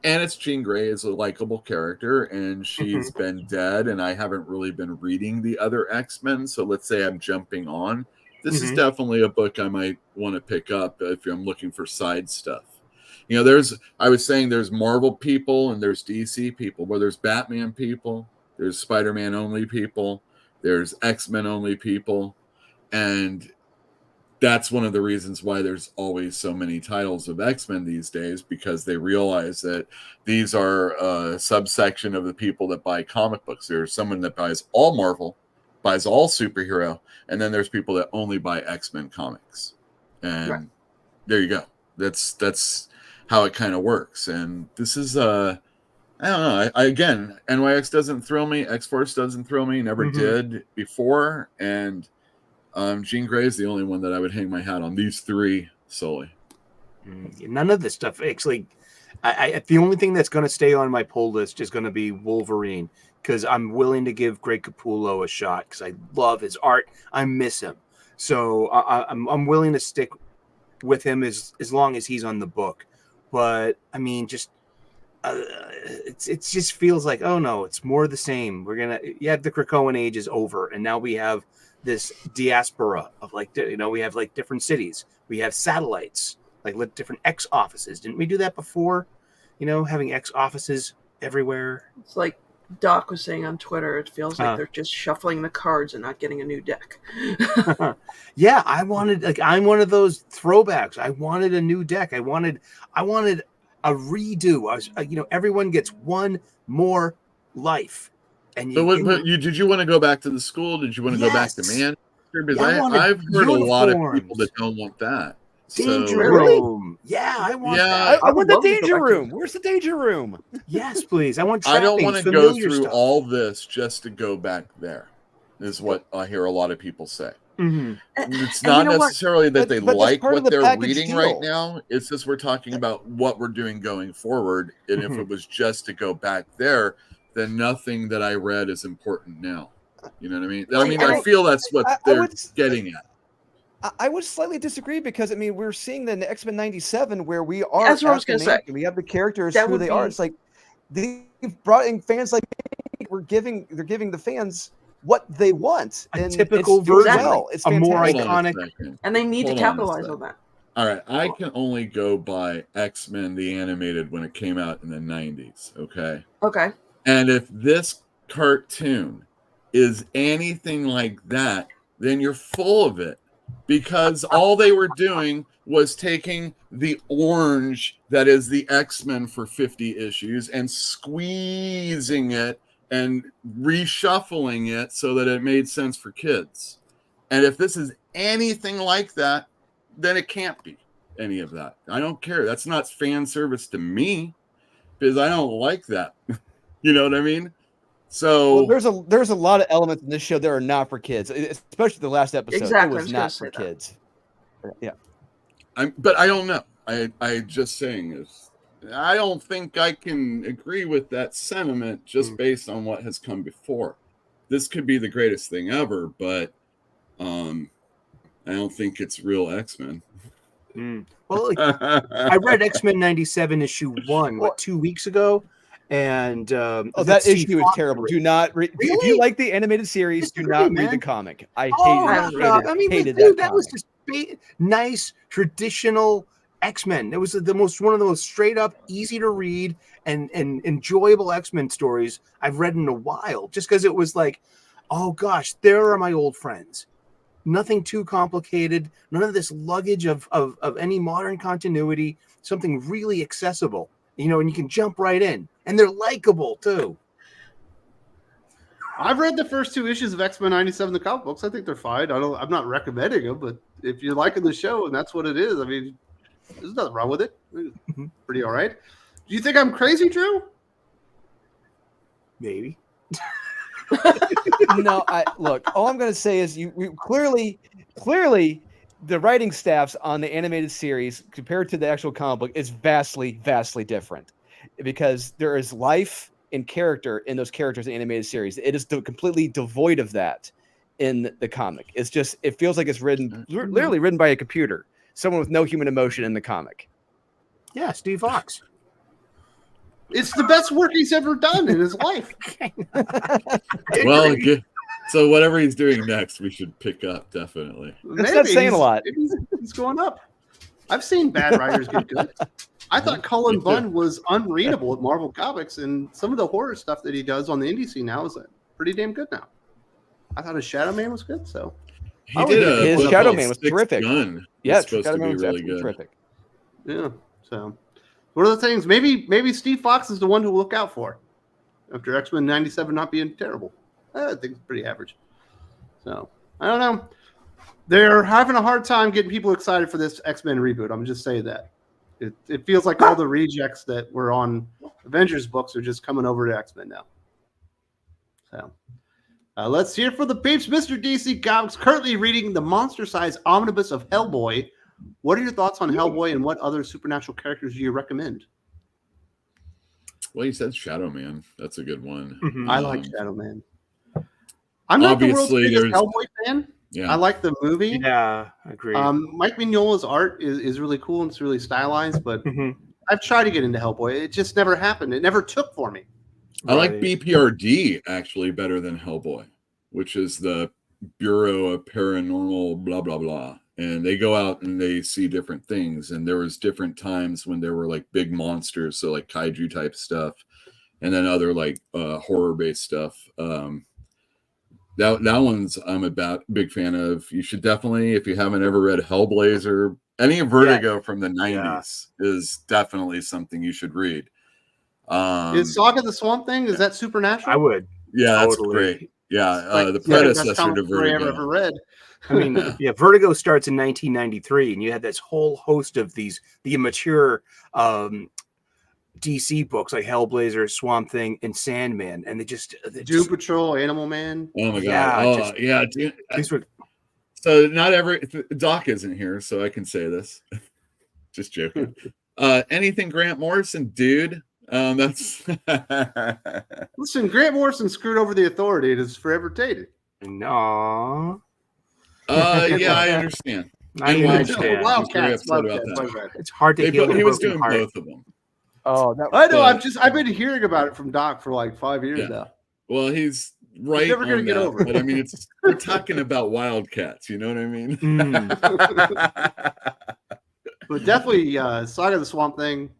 And it's Jean Grey is a likable character, and she's been dead, and I haven't really been reading the other X-Men. So let's say I'm jumping on. This is definitely a book I might want to pick up if I'm looking for side stuff. You know, I was saying there's Marvel people and there's DC people. Well, there's Batman people, there's Spider-Man only people, there's X-Men only people, and that's one of the reasons why there's always so many titles of X-Men these days, because they realize that these are a subsection of the people that buy comic books. There's someone that buys all Marvel, buys all superhero, and then there's people that only buy X-Men comics. And there you go. That's how it kind of works. And this is I don't know. Again, NYX doesn't thrill me. X-Force doesn't thrill me. Never did before. And Jean Grey is the only one that I would hang my hat on. These three solely. None of this stuff. Actually, the only thing that's going to stay on my pull list is going to be Wolverine, because I'm willing to give Greg Capullo a shot because I love his art. I miss him, so I'm willing to stick with him as long as he's on the book. But I mean, just it just feels like, oh no, it's more the same. The Krakoan age is over, and now we have this diaspora of we have like different cities, we have satellites, like different X offices. Didn't we do that before? Having X offices everywhere. It's like Doc was saying on Twitter, it feels like Huh. they're just shuffling the cards and not getting a new deck. Yeah, I'm one of those throwbacks. I wanted a new deck. I wanted a redo. Everyone gets one more life, and Did you want to go back to the school? Did you want to go back to Yes. man? Because Yeah, I wanted I've heard a lot of people uniforms. that don't want that. Danger Really? room. Yeah, I want Yeah. that. I want the would love to go danger back to- room. Where's the danger room? Yes, please. I want I don't trappings, want to go familiar through stuff. all this just to go back there, is what I hear a lot of people say. Mhm. It's And not you know what? necessarily that they But that's like part of what the they're package reading right deal. now. It's just we're talking about what we're doing going forward. And if Mhm. it was just to go back there, then nothing that I read is important now. You know what I mean? I mean, I feel that's what they're getting at. I would slightly disagree because we're seeing the X-Men 97 where we are. That's what I was gonna say. We have the characters That who would they are. be- It's like they've brought in fans like they're giving the fans what they want. A and typical it's doing version. well. It's A more fantastic. Hold on a iconic- second. And they need Hold to on a capitalize sec. on that. All right, I can only go by X-Men the animated when it came out in the 90s, okay? Okay. And if this cartoon is anything like that, then you're full of it. Because all they were doing was taking the orange that is the X-Men for 50 issues and squeezing it and reshuffling it so that it made sense for kids. And if this is anything like that, then it can't be any of that. I don't care. That's not fan service to me because I don't like that. You know what I mean? So there's a lot of elements in this show that are not for kids, especially the last episode. Exactly, I It was was gonna not say for that. kids. Yeah. but I don't know. I just saying is I don't think I can agree with that sentiment just based on what has come before. This could be the greatest thing ever, but I don't think it's real X-Men. Well, I read X-Men 97 issue 1 2 weeks ago, and that issue is terrible. Do not read. Really? If you like the animated series, do not read the comic. I hated Dude, that comic. was just nice traditional X-Men. It was one of the most straight up, easy to read and enjoyable X-Men stories I've read in a while. Just because it was like, oh gosh, there are my old friends. Nothing too complicated. None of this luggage of any modern continuity. Something really accessible, and you can jump right in, and they're likable too. I've read the first 2 issues of X-Men 97, the comic books. I think they're fine. I'm not recommending them, but if you're liking the show and that's what it is, I mean, there's nothing wrong with it. Pretty all right. Do you think I'm crazy, Drew? Maybe. No, look. All I'm going to say is we clearly, the writing staffs on the animated series compared to the actual comic book is vastly, vastly different, because there is life and character in those characters in the animated series. It is completely devoid of that in the comic. It's just it feels like it's literally written by a computer, someone with no human emotion in the comic. Yeah, Steve Fox. It's the best work he's ever done in his life. Well, so whatever he's doing next, we should pick up definitely. That's not saying a lot. He's going up. I've seen bad writers get good. I thought Cullen Bunn was unreadable at Marvel Comics, and some of the horror stuff that he does on the indie scene now is pretty damn good now. I thought his Shadow Man was good, so he did. His Shadow Man was terrific. Yeah, supposed to be really good. Terrific. Yeah. So one of the things, maybe Steve Fox is the one to look out for after X-Men 97 not being terrible. I think it's pretty average. So I don't know. They're having a hard time getting people excited for this X-Men reboot. I'm just saying that. It feels like all the rejects that were on Avengers books are just coming over to X-Men now. So let's hear for the peeps. Mr. DC Comics currently reading the monster-sized omnibus of Hellboy. What are your thoughts on Hellboy, and what other supernatural characters do you recommend? Well, you said Shadow Man. That's a good one. I like Shadow Man. I'm not the world's biggest Hellboy fan. Yeah. I like the movie. Yeah, agreed. Mike Mignola's art is really cool and it's really stylized, but I've tried to get into Hellboy. It just never happened. It never took for me. I like BPRD actually better than Hellboy, which is the Bureau of Paranormal blah blah blah. And they go out and they see different things. And there was different times when there were like big monsters, so like kaiju type stuff. and then other like horror based stuff. That one's I'm a big fan of. You should definitely, if you haven't ever read Hellblazer, any Vertigo from the 90s is definitely something you should read. Is Saga the Swamp Thing? Is that supernatural? I would. Yeah, that's Totally. great. Yeah, Like, the best predecessor comic to story I've Vertigo. ever read. I mean, Yeah. Vertigo starts in 1993, and you had this whole host of the immature DC books like Hellblazer, Swamp Thing, and Sandman, and Doom Patrol, Animal Man. Oh my Yeah, god. Yeah, dude. these were So not every Doc isn't here, so I can say this. Just joking. Anything Grant Morrison, dude. That's Listen, Grant Morrison screwed over the Authority and is forever dated. no. Yeah, I understand. I And understand. Wildcats. Wildcats. Very upset about that. My bad. It's hard to heal. He was broken doing heart. both of them. Oh, that I know. But- I've been hearing about it from Doc for like 5 years Yeah. now. Well, he's right. never gonna on get that, over it. But I mean, we're talking about Wildcats. You know what I mean? But definitely, Saga of the Swamp Thing,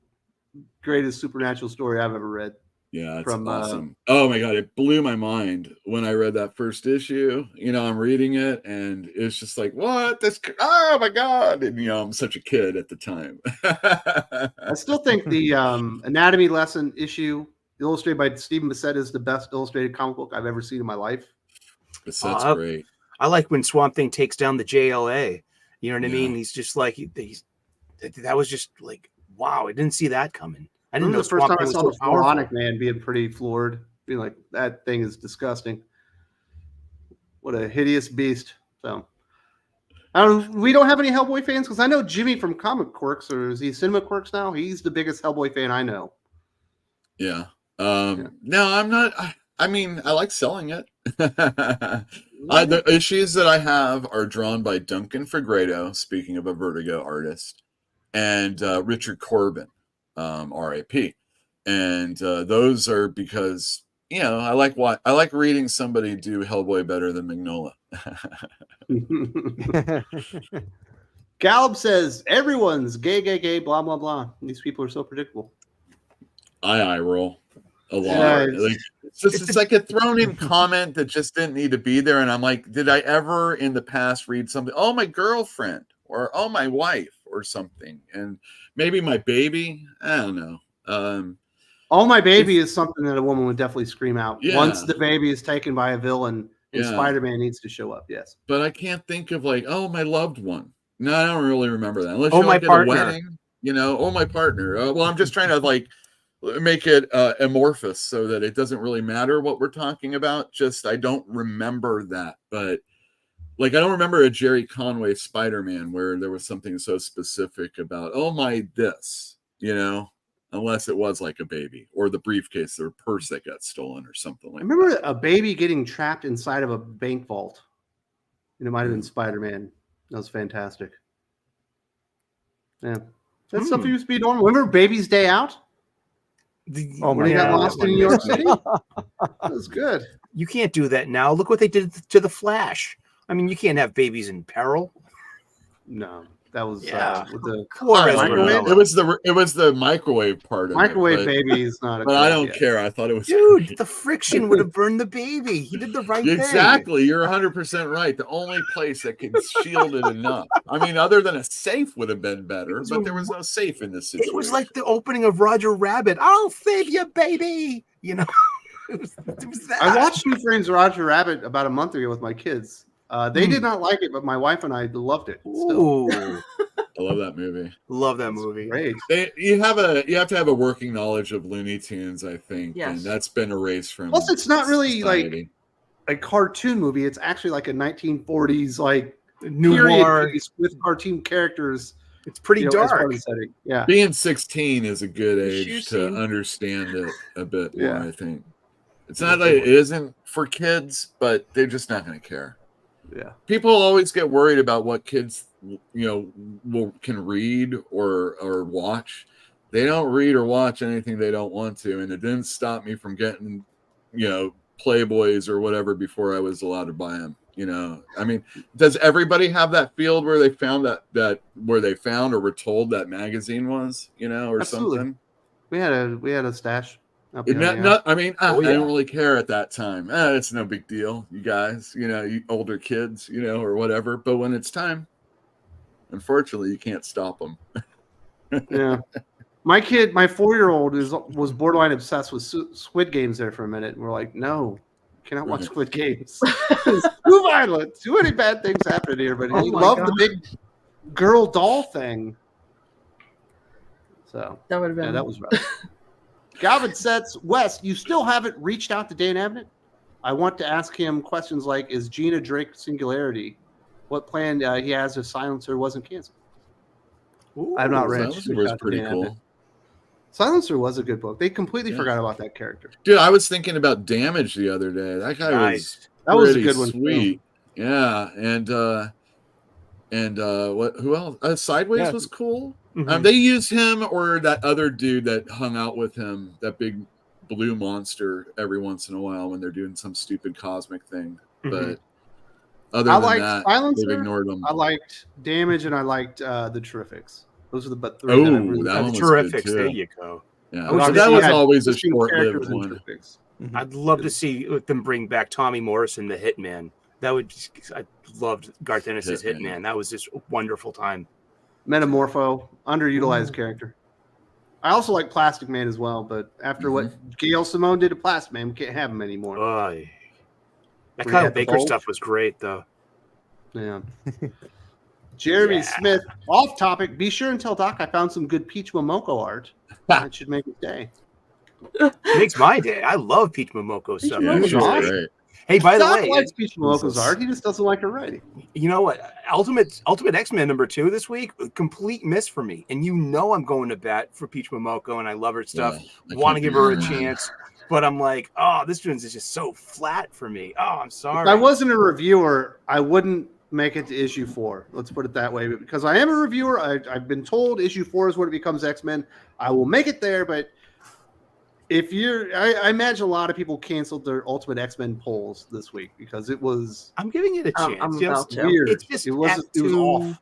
greatest supernatural story I've ever read. Yeah, it's From, awesome. Oh my god, it blew my mind when I read that first issue. You know, I'm reading it, and it's just like, what? Oh my god! And I'm such a kid at the time. I still think the Anatomy Lesson issue, illustrated by Stephen Bissett, is the best illustrated comic book I've ever seen in my life. That's great. I like when Swamp Thing takes down the JLA. You know what I Yeah. mean? He's just like that was just like, wow! I didn't see that coming. I I didn't remember know the first time Swamp I Thing saw was the so powerful. Moronic Man being pretty floored, being like, that thing is disgusting. What a hideous beast. So, we don't have any Hellboy fans because I know Jimmy from Comic Quirks, or is he Cinema Quirks now? He's the biggest Hellboy fan I know. Yeah. No, I'm not. I mean, I like selling it. The issues that I have are drawn by Duncan Fegredo, speaking of a Vertigo artist, and Richard Corbin, R.I.P. And those are because I like reading somebody do Hellboy better than Mignola. Gallup says everyone's gay, blah blah blah. These people are so predictable. I roll a lot. Yeah, It's like a thrown in comment that just didn't need to be there. And I'm like, did I ever in the past read something? Oh, my girlfriend, or oh, my wife, or something. And maybe my baby. I don't know. All My Baby is something that a woman would definitely scream out. Yeah. Once the baby is taken by a villain and Yeah. Spider-Man needs to show up. Yes. But I can't think of like, oh, my loved one. No, I don't really remember that. Unless Oh, you're my like at partner. a wedding, oh, my partner. Well, I'm just trying to like make it amorphous so that it doesn't really matter what we're talking about. Just I don't remember that. But like, I don't remember a Jerry Conway Spider-Man where there was something so specific about, oh, my this, unless it was like a baby or the briefcase or purse that got stolen or something I like remember a baby getting trapped inside of a bank vault. And it might have been Spider-Man. That was fantastic. Yeah. That stuff used to be normal. Remember Baby's Day Out? When he got lost in New York City? That was good. You can't do that now. Look what they did to the Flash. I mean, you can't have babies in peril. No. That was Yeah. with the Poor microwave? Esmeralda. It was the microwave part of microwave it. baby is not a But I good don't idea. care. I thought it was Dude, great. the friction would have burned the baby. He did the right thing. Exactly. You're 100% right. The only place that could shield it enough. I mean, other than a safe would have been better, but there was no safe in this situation. It was like the opening of Roger Rabbit. I'll save you, baby. It was that. I watched Who Framed Roger Rabbit about a month ago with my kids. They did not like it, but my wife and I loved it. Still. Ooh, I love that movie. love that movie. Great. You have to have a working knowledge of Looney Tunes, I think, Yes. and that's been erased from. Plus, it's not really society. like a cartoon movie. It's actually like a 1940s like Noir. period piece with cartoon characters. It's pretty as part dark. of the setting. Yeah. Being 16 is a good age Shoe to scene. understand it a bit more. Yeah. I think it's not that it isn't for kids, but they're just not going to care. Yeah. People always get worried about what kids can read or watch. They don't read or watch anything they don't want to, and it didn't stop me from getting Playboys or whatever before I was allowed to buy them. I mean, does everybody have that field where they found that where they found or were told that magazine was or Absolutely. something? We had a stash. I mean, I don't really care at that time. It's no big deal, you guys. You older kids, or whatever. But when it's time, unfortunately, you can't stop them. Yeah. My 4-year-old was borderline obsessed with Squid Games there for a minute. And we're like, no, you cannot watch Squid Games. It's too violent. Too many bad things happening here. But he loved the big girl doll thing. So that would have been. Yeah, that was rough. Galvin says, Wes, you still haven't reached out to Dan Abnett? I want to ask him questions like, is Gina Drake Singularity? What plan he has if Silencer wasn't canceled? I've not read. Silencer was pretty cool. Silencer was a good book. They completely forgot about that character. Dude, I was thinking about Damage the other day. That guy was a good one. Sweet. Too. Yeah, and who else? Sideways was cool. Mm-hmm. They used him or that other dude that hung out with him, that big blue monster, every once in a while when they're doing some stupid cosmic thing. Mm-hmm. But other than that, Silencer, they've ignored them. I liked Damage and I liked the Terrifics. Those are the three. Oh, that one was Terrifics. Good too. There you go. Yeah, that was always a short-lived one. Mm-hmm. I'd love to see them bring back Tommy Morrison, the Hitman. I loved Garth Ennis's Hitman. That was just a wonderful time. Metamorpho, underutilized character. I also like Plastic Man as well, but after what Gail Simone did to Plastic Man, we can't have him anymore. That Kyle Baker stuff was great, though. Yeah. Jeremy Smith, off topic. Be sure and tell Doc I found some good Peach Momoko art. That should make his day. It makes my day. I love Peach Momoko stuff. Great. Hey, by the Doc way, likes Peach Momoko's art. He just doesn't like her writing. You know what? Ultimate X-Men #2 this week, complete miss for me. And I'm going to bat for Peach Momoko, and I love her stuff. Want to give her a chance, but I'm like, this one is just so flat for me. I'm sorry. If I wasn't a reviewer, I wouldn't make it to issue 4. Let's put it that way. Because I am a reviewer, I've been told issue 4 is when it becomes X-Men. I will make it there, but if I imagine a lot of people canceled their Ultimate X-Men polls this week because it was. I'm giving it a chance. It's weird. It's just it was off,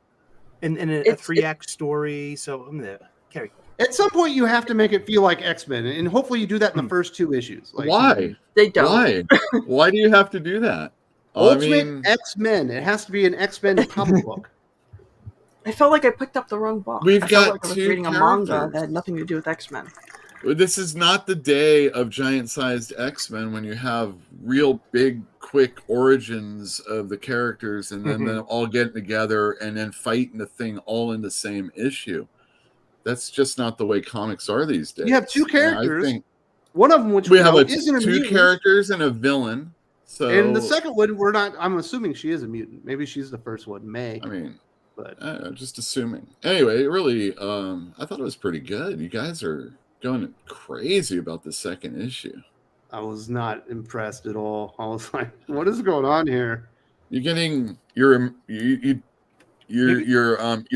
and a 3-act story. So I'm there. Carrie. At some point, you have to make it feel like X-Men, and hopefully, you do that in the first 2 issues. Like, why? They don't. Why do you have to do that? Ultimate X-Men. It has to be an X-Men comic book. I felt like I picked up the wrong book. We've got like I was 2 reading a manga that had nothing to do with X-Men. This is not the day of giant-sized X-Men when you have real big, quick origins of the characters and then them all getting together and then fighting the thing all in the same issue. That's just not the way comics are these days. You have 2 characters. One of them, which we have, isn't a 2 mutant. characters and a villain. So, and the second one, we're not. I'm assuming she is a mutant. Maybe she's the first one. But just assuming. Anyway, really, I thought it was pretty good. You guys are going crazy about the second issue. I was not impressed at all. I was like, "What is going on here?" You're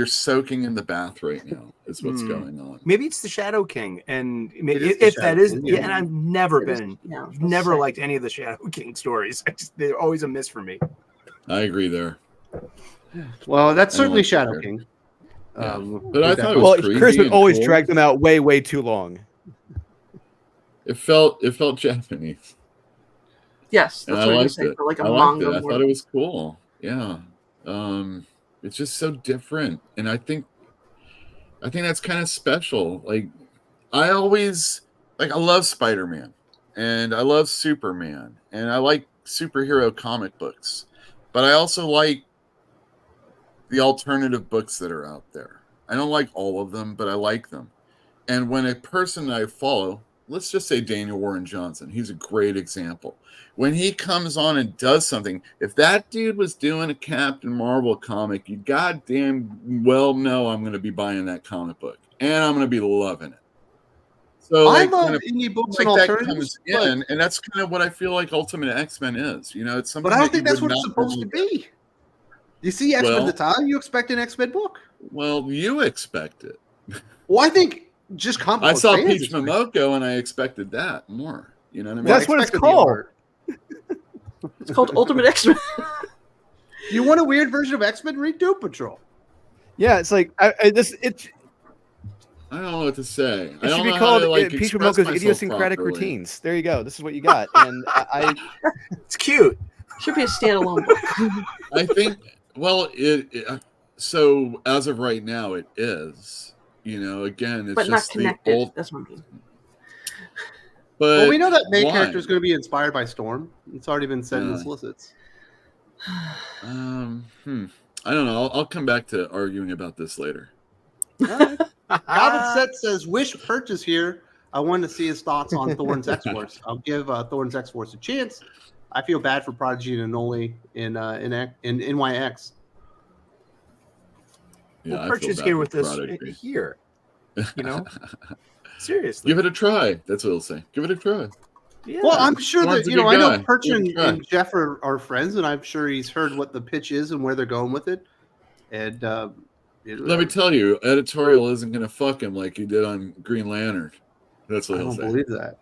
soaking in the bath right now. Is what's going on. Maybe it's the Shadow King, and if that is, and I've never liked any of the Shadow King stories. They're always a miss for me. I agree there. Well, that's certainly Shadow King. But I thought it was Chris would always cool. drag them out way too long. It felt Japanese. Yes, that's what I liked it. Like a I liked manga. it. I thought it was cool. Yeah, it's just so different, and I think that's kind of special. Like I love Spider-Man, and I love Superman, and I like superhero comic books, but I also like the alternative books that are out there. I don't like all of them, but I like them. And when a person I follow, let's just say Daniel Warren Johnson, he's a great example. When he comes on and does something, if that dude was doing a Captain Marvel comic, you goddamn well know I'm going to be buying that comic book. And I'm going to be loving it. So I love indie books and alternatives. And that's kind of what I feel like Ultimate X-Men is. It's something. But I don't think that's what it's supposed to be. You see X-Men the time, you expect an X-Men book. Well, you expect it. Well, I think just comic I saw Peach Momoko and I expected that more. You know what I mean? That's what it's called. It's called Ultimate X-Men. You want a weird version of X-Men? Read Doom Patrol. Yeah, it's like I don't know what to say. I It should don't be know how called to, like, Peach express Momoko's myself idiosyncratic properly. routines. There you go. This is what you got, and It's cute. Should be a standalone book. I think. Well, so as of right now, it is. You know, again, it's But not just the connected. old. That's what I mean. But Well, we know that main why? character is going to be inspired by Storm. It's already been said in the Yeah. solicits. I don't know. I'll come back to arguing about this later. All right. Calvin Set says, "Wish purchase here. I wanted to see his thoughts on Thorne's X-Force. I'll give Thorne's X-Force a chance. I feel bad for Prodigy and Anoli in NYX. Yeah, Well, I feel purchase bad here for with this Prodigy. here. You know, seriously. Give it a try. That's what he'll say. Give it a try. Yeah. Well, I'm sure Thorne's that a good I know guy. Perch Give it a and, try. and Jeff are friends, and I'm sure he's heard what the pitch is and where they're going with it. And Let me tell you, editorial isn't going to fuck him like he did on Green Lantern. That's what I he'll don't say. believe that.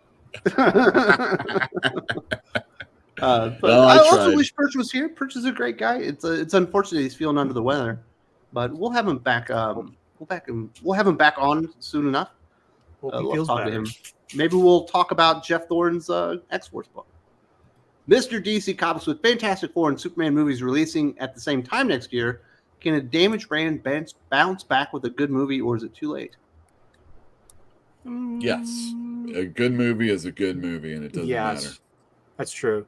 But Well, I I also tried. wish Perch was here. Perch is a great guy. It's unfortunate he's feeling under the weather, but we'll have him back. We'll have him back on soon enough. Hope he We'll feels talk to better. him. Maybe we'll talk about Jeff Thorne's X-Force book. Mr. DC Comics, with Fantastic Four and Superman movies releasing at the same time next year, can a damaged brand bounce back with a good movie, or is it too late? Yes. A good movie is a good movie, and it doesn't matter. That's true.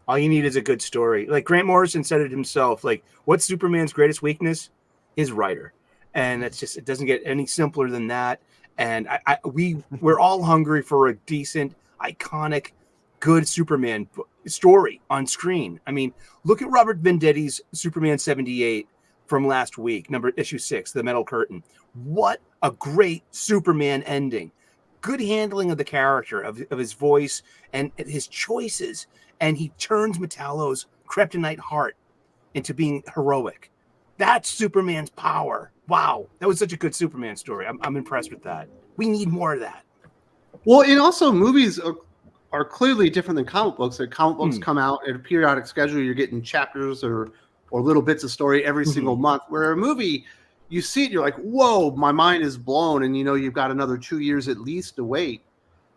All you need is a good story. Like Grant Morrison said it himself. Like, what's Superman's greatest weakness? His writer. And that's just, it doesn't get any simpler than that. And we're all hungry for a decent, iconic, good Superman story on screen. I mean, look at Robert Venditti's Superman 78 from last week, issue 6, The Metal Curtain. What a great Superman ending. Good handling of the character, of his voice and his choices. And he turns Metallo's kryptonite heart into being heroic. That's Superman's power. Wow. That was such a good Superman story. I'm impressed with that. We need more of that. Well, and also movies are clearly different than comic books. Like comic books come out at a periodic schedule. You're getting chapters or little bits of story every single month. Where a movie, you see it, you're like, whoa, my mind is blown. And you've got another 2 years at least to wait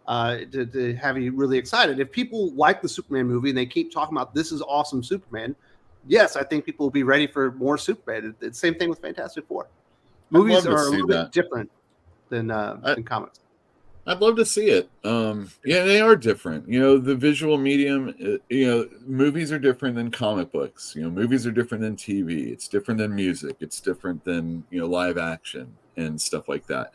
to have you really excited. If people like the Superman movie and they keep talking about this is awesome Superman, yes, I think people will be ready for more Superman. It's the same thing with Fantastic Four. Movies are a little bit different than comics. I'd love to see it. Yeah, they are different. The visual medium, movies are different than comic books. Movies are different than TV. It's different than music. It's different than, live action and stuff like that.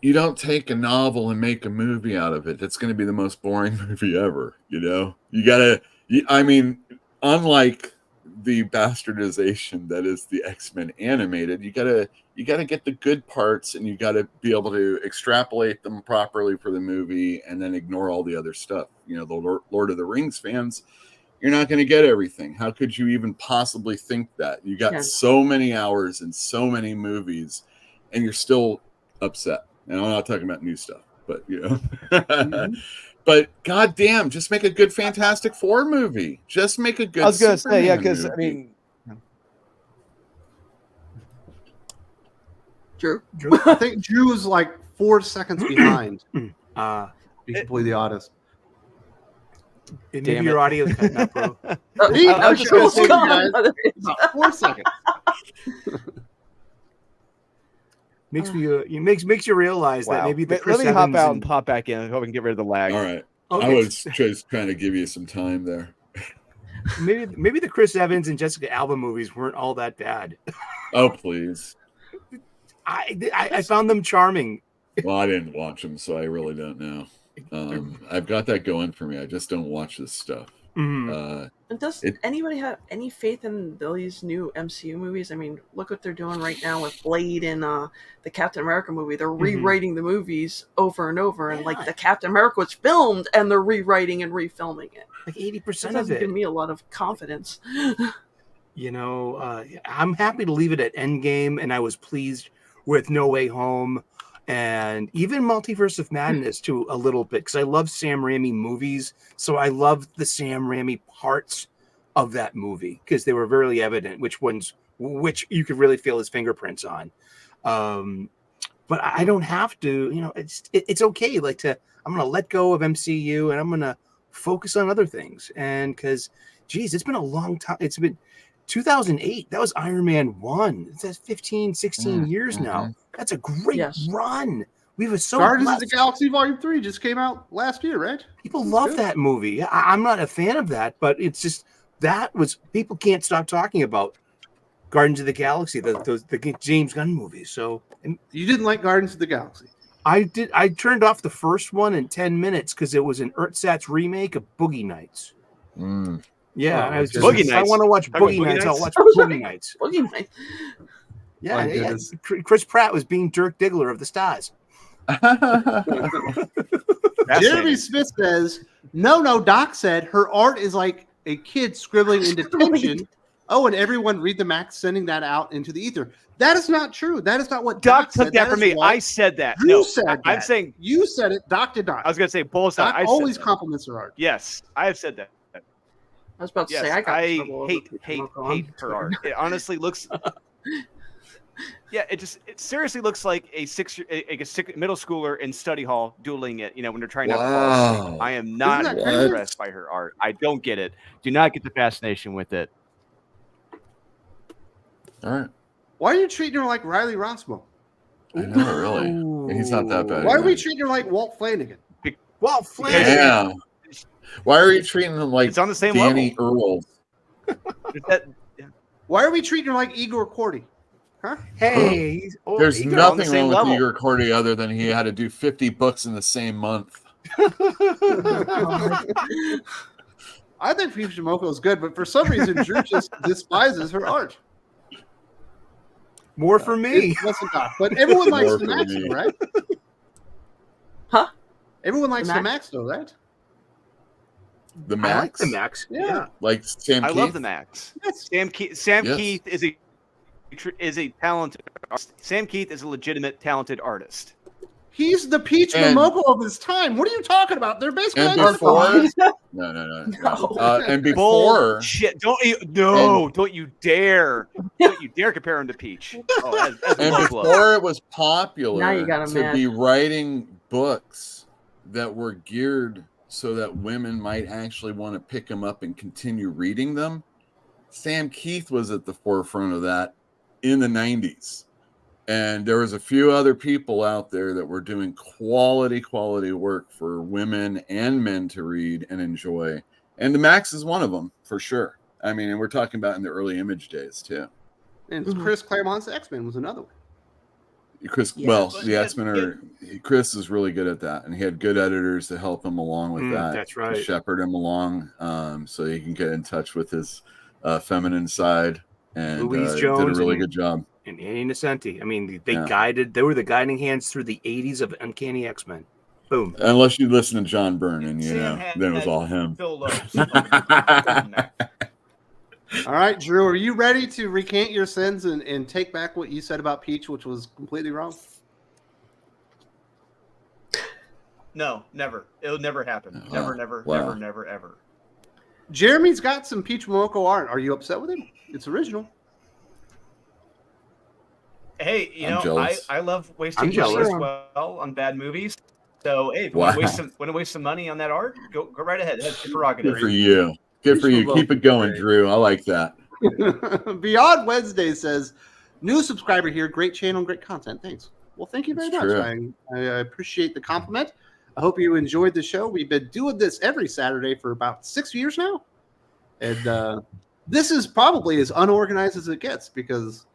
You don't take a novel and make a movie out of it. That's going to be the most boring movie ever. Unlike the bastardization that is the X-Men animated, you gotta get the good parts, and you gotta be able to extrapolate them properly for the movie, and then ignore all the other stuff. The Lord of the Rings fans, you're not going to get everything. How could you even possibly think that? You got so many hours and so many movies, and you're still upset. And I'm not talking about new stuff, but But goddamn, just make a good Fantastic Four movie. Just make a good. I was going to say, Superman yeah, because movie. Drew. I think Drew is like 4 seconds behind. Be completely honest. Maybe your audio is cutting out, bro. I was just going to say, gone. guys, about 4 seconds. Makes you realize that maybe the Chris Let me Evans hop out and pop back in. Hope we can get rid of the lag. All right. Okay. I was just trying to give you some time there. maybe the Chris Evans and Jessica Alba movies weren't all that bad. Oh, please. I found them charming. Well, I didn't watch them, so I really don't know. I've got that going for me. I just don't watch this stuff. Mm-hmm. And does anybody have any faith in these new MCU movies? I mean, look what they're doing right now with Blade and the Captain America movie. They're rewriting the movies over and over, and like the Captain America was filmed, and they're rewriting and refilming it. Like 80% of doesn't it. give me a lot of confidence. I'm happy to leave it at Endgame, and I was pleased with No Way Home, and even Multiverse of Madness to a little bit, because I love Sam Raimi movies, so I love the Sam Raimi parts of that movie, because they were very evident which ones which you could really feel his fingerprints on. But I don't have to, it's okay. I'm going to let go of MCU and I'm going to focus on other things. And because, geez, it's been a long time. It's been 2008. That was Iron Man 1. That's 15, 16 years now. That's a great run. We have Guardians of the Galaxy Volume 3 just came out last year, right? People love that movie. I'm not a fan of that, but it's just people can't stop talking about Guardians of the Galaxy, the James Gunn movies. So you didn't like Guardians of the Galaxy? I did. I turned off the first one in 10 minutes because it was an Ertsatz remake of Boogie Nights. Yeah, and I was just Boogie Nights. I want to watch Talking Boogie about Boogie Nights. I'll Nights? watch Boogie Nights. Boogie Nights. Yeah. Chris Pratt was being Dirk Diggler of the Stars. Jeremy Smith says, no, Doc said her art is like a kid scribbling in detention. Oh, and everyone read the Max sending that out into the ether. That is not true. That is not what Doc said. took that from me. I said that. You said that. I'm saying you said it. Doc did not. I was going to say both. Doc always compliments her art. Yes, I have said that. I was about to say I hate her art. It honestly looks. Yeah, it seriously looks like a middle schooler in study hall dueling it. When they're trying to fall asleep. I am not impressed by her art. I don't get it. Do not get the fascination with it. All right. Why are you treating her like Riley Rossmo? I know, really. He's not that bad. Why are we treating her like Walt Flanagan? Walt Flanagan. Yeah. Why are you treating him like it's on the same Danny level? Earl? Why are we treating her like Igor Cordy? Huh? Hey, there's nothing wrong with Igor Cordy other than he had to do 50 books in the same month. I think Fujimoko is good, but for some reason, Drew just despises her art. More for me. Listen, Doc, but everyone likes the Max, though, right? Huh? Everyone likes the Max, though, right? The Max? I like the Max. Yeah. Like Sam Keith? I love the Max. Yes. Sam Keith is a talented artist. Sam Keith is a legitimate talented artist. He's the Peach Momoko of his time. What are you talking about? They're basically No. And before shit, don't you dare compare him to Peach. Oh, and before it was popular Now you got him to mad. be writing books that were geared so that women might actually want to pick them up and continue reading them, Sam Keith was at the forefront of that in the 90s. And there was a few other people out there that were doing quality work for women and men to read and enjoy. And the Max is one of them, for sure. I mean, and we're talking about in the early Image days, too. And Chris Claremont's X-Men was another one. The X-Men Chris is really good at that. And he had good editors to help him along with that. That's right. To shepherd him along so he can get in touch with his feminine side. And Louise Jones did a really good job. And Annie Nocenti. I mean, they were the guiding hands through the 80s of Uncanny X-Men. Boom. Unless you listen to John Byrne, and then it was all him. All right, Drew, are you ready to recant your sins and take back what you said about Peach, which was completely wrong? No, never. It'll never happen. Never, ever. Jeremy's got some Peach Momoko art. Are you upset with him? It's original. Hey, I love wasting money as well on bad movies. So, hey, if you want to waste some money on that art, go right ahead. That's your prerogative. Good for you. Good for you. Keep it going, Drew. I like that. Beyond Wednesday says, new subscriber here. Great channel, great content. Thanks. Well, thank you very much. I appreciate the compliment. I hope you enjoyed the show. We've been doing this every Saturday for about 6 years now. And this is probably as unorganized as it gets because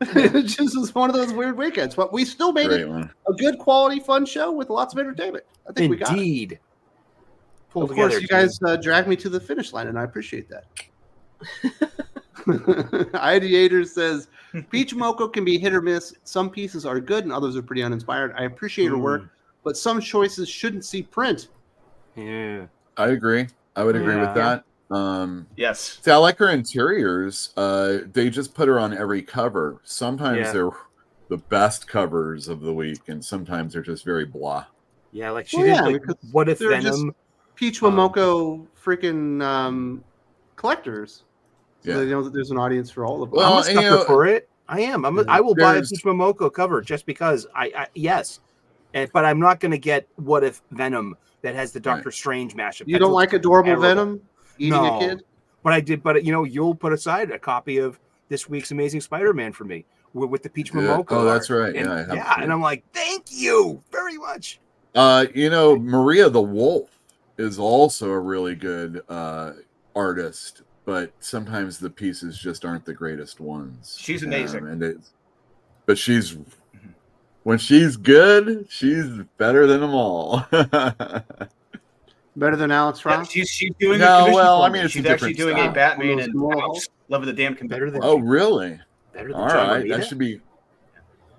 it just is one of those weird weekends. But we still made it a good quality, fun show with lots of entertainment. I think we got it. Indeed. Of course, you guys dragged me to the finish line, and I appreciate that. Ideator says, Peach Momoko can be hit or miss. Some pieces are good, and others are pretty uninspired. I appreciate her work, but some choices shouldn't see print. Yeah. I agree. I would agree with that. Yes. See, I like her interiors. They just put her on every cover. Sometimes they're the best covers of the week, and sometimes they're just very blah. Yeah, like she did. What if Venom? Peach Momoko freaking collectors. So they know that there's an audience for all of them. Well, I'm a sucker for it. I am. I will buy a there's- Peach Momoko cover just because. Yes, but I'm not going to get What If Venom that has the Doctor Strange mashup. You don't like adorable terrible. Venom eating a kid? But I did. But you'll put aside a copy of this week's Amazing Spider-Man for me with the Peach Momoko. Oh, that's art. right. And, Yeah, and I'm like, thank you very much. Maria the Wolf is also a really good artist, but sometimes the pieces just aren't the greatest ones. She's amazing. But when she's good, she's better than them all. Better than Alex Ross? Yeah, she's doing No, a commission well, for I mean, me. it's a she's actually different doing style. a Batman and Small House Love of the Damned Better than Oh, really? better than All John right, Romita? that should be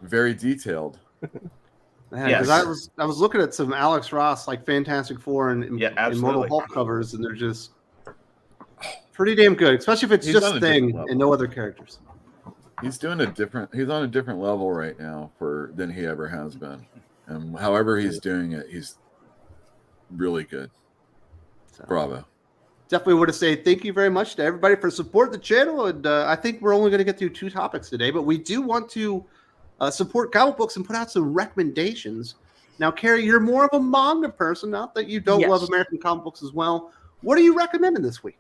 very detailed. Because I was looking at some Alex Ross like Fantastic Four and Immortal absolutely. Hulk covers, and they're just pretty damn good, especially if it's He's just on a Thing different level. and no other characters. He's on a different level right now than he ever has been. And however he's doing it, he's really good. So, Bravo. definitely want to say thank you very much to everybody for supporting the channel. And I think we're only going to get through 2 topics today, but we do want to support comic books and put out some recommendations. Now, Carrie, you're more of a manga person, not that you don't love American comic books as well. What are you recommending this week?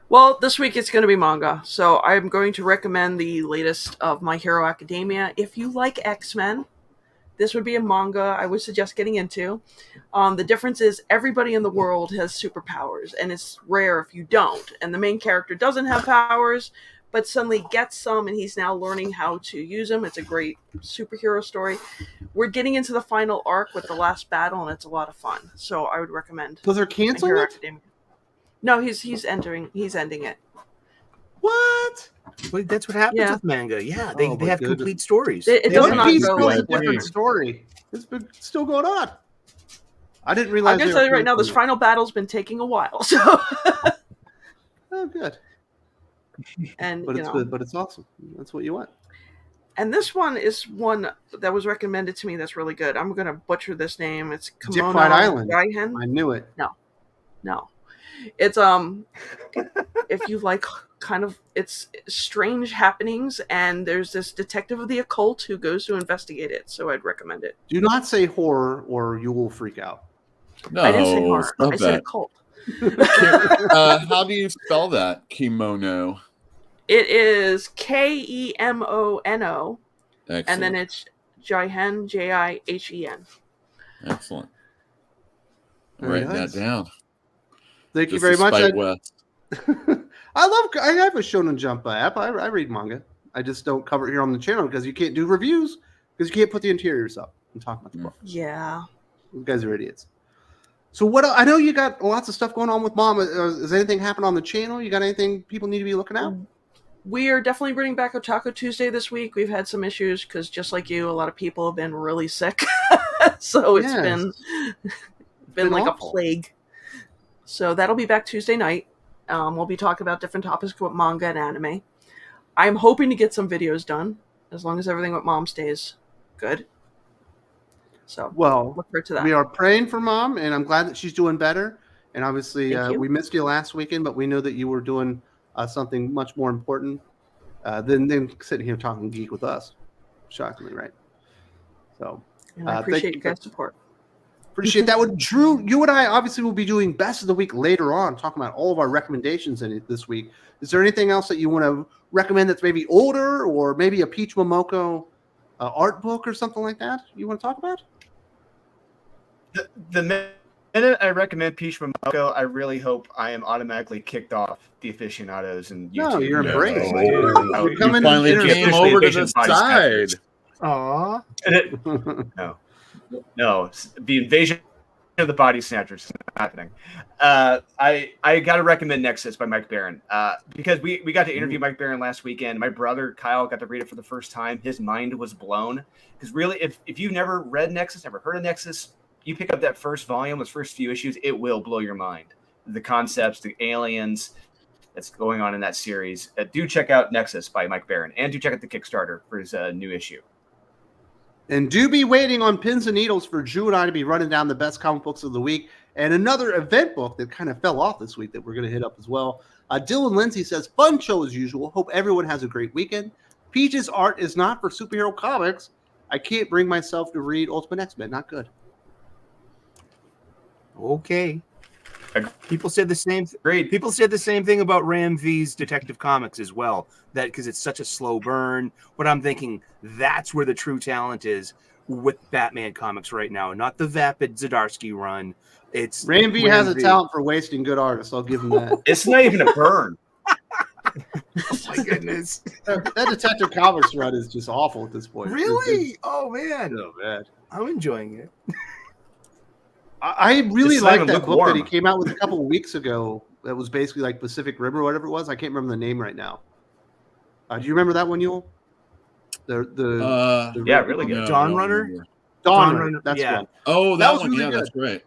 Well, this week it's going to be manga. So I'm going to recommend the latest of My Hero Academia. If you like X-Men, this would be a manga I would suggest getting into. The difference is everybody in the world has superpowers, and it's rare if you don't. And the main character doesn't have powers, but suddenly gets some, and he's now learning how to use them. It's a great superhero story. We're getting into the final arc with the last battle, and it's a lot of fun. So I would recommend. So they're My canceling Hero it? Academia. No, he's ending it. What? Well, that's what happens with manga. Yeah, they Oh, my have goodness. complete stories. It doesn't One not Piece go is a like different story. It's been still going on. I didn't realize. I'm going to tell you right now, this final battle's been taking a while. So, Oh, good. and But it's good. But it's awesome. That's what you want. And this one is one that was recommended to me that's really good. I'm going to butcher this name. It's Kimono Dipwide Island. Gaihen. I knew it. No. It's if you like kind of it's strange happenings, and there's this detective of the occult who goes to investigate it. So I'd recommend it. Do not say horror or you will freak out. No, I didn't say horror. stop I said that. occult. How do you spell that? Kimono. It is Kemono, Excellent. and then it's Jihen, Jihen. Excellent. I'm Very writing nice. that down. Thank you Just very to much. spite Wes. I have a Shonen Jump app. I read manga. I just don't cover it here on the channel because you can't do reviews because you can't put the interiors up and talk about the book. Yeah. You guys are idiots. So what? I know you got lots of stuff going on with Mom. Has anything happened on the channel? You got anything people need to be looking at? We are definitely bringing back Otaku Tuesday this week. We've had some issues because, just like you, a lot of people have been really sick. So it's been like awful. a plague. So that'll be back Tuesday night. We'll be talking about different topics with manga and anime. I'm hoping to get some videos done, as long as everything with Mom stays good. So Well, look forward to that. we are praying for Mom, and I'm glad that she's doing better. And obviously, Thank you. we missed you last weekend, but we know that you were doing something much more important than sitting here talking geek with us. Shockingly, right? So And I thank appreciate you you guys' support. appreciate that one. Drew, you and I obviously will be doing Best of the Week later on, talking about all of our recommendations in it this week. Is there anything else that you want to recommend that's maybe older, or maybe a Peach Momoko art book or something like that you want to talk about? The minute I recommend Peach Momoko, I really hope I am automatically kicked off the aficionados and YouTube. No, you're embraced. Oh, You're You coming finally in came officially over to Asian the body side. Aw. No, the invasion of the body snatchers is not happening. I got to recommend Nexus by Mike Barron because we got to interview Mike Barron last weekend. My brother Kyle got to read it for the first time. His mind was blown because really, if you've never read Nexus, never heard of Nexus, you pick up that first volume, those first few issues, it will blow your mind. The concepts, the aliens that's going on in that series. Do check out Nexus by Mike Barron, and do check out the Kickstarter for his new issue. And do be waiting on pins and needles for Drew and I to be running down the best comic books of the week, and another event book that kind of fell off this week that we're going to hit up as well. Dylan Lindsay says, fun show as usual. Hope everyone has a great weekend. Peach's art is not for superhero comics. I can't bring myself to read Ultimate X-Men. Not good. Okay. People said the same. Great. People said the same thing about Ram V's Detective Comics as well. That because it's such a slow burn. But I'm thinking that's where the true talent is with Batman comics right now, not the vapid Zdarsky run. It's Ram V has a talent for wasting good artists. I'll give him that. It's not even a burn. Oh my goodness! That Detective Comics run is just awful at this point. Really? Oh man! So bad. I'm enjoying it. I really It's not like even that book lukewarm. that he came out with a couple of weeks ago. That was basically like Pacific Rim or whatever it was. I can't remember the name right now. Do you remember that one, Yul? Yeah, really good. No, Dawn I don't Runner? remember. Dawn Runner. That's yeah. one. Oh, That that was one. really Yeah, good. that's right.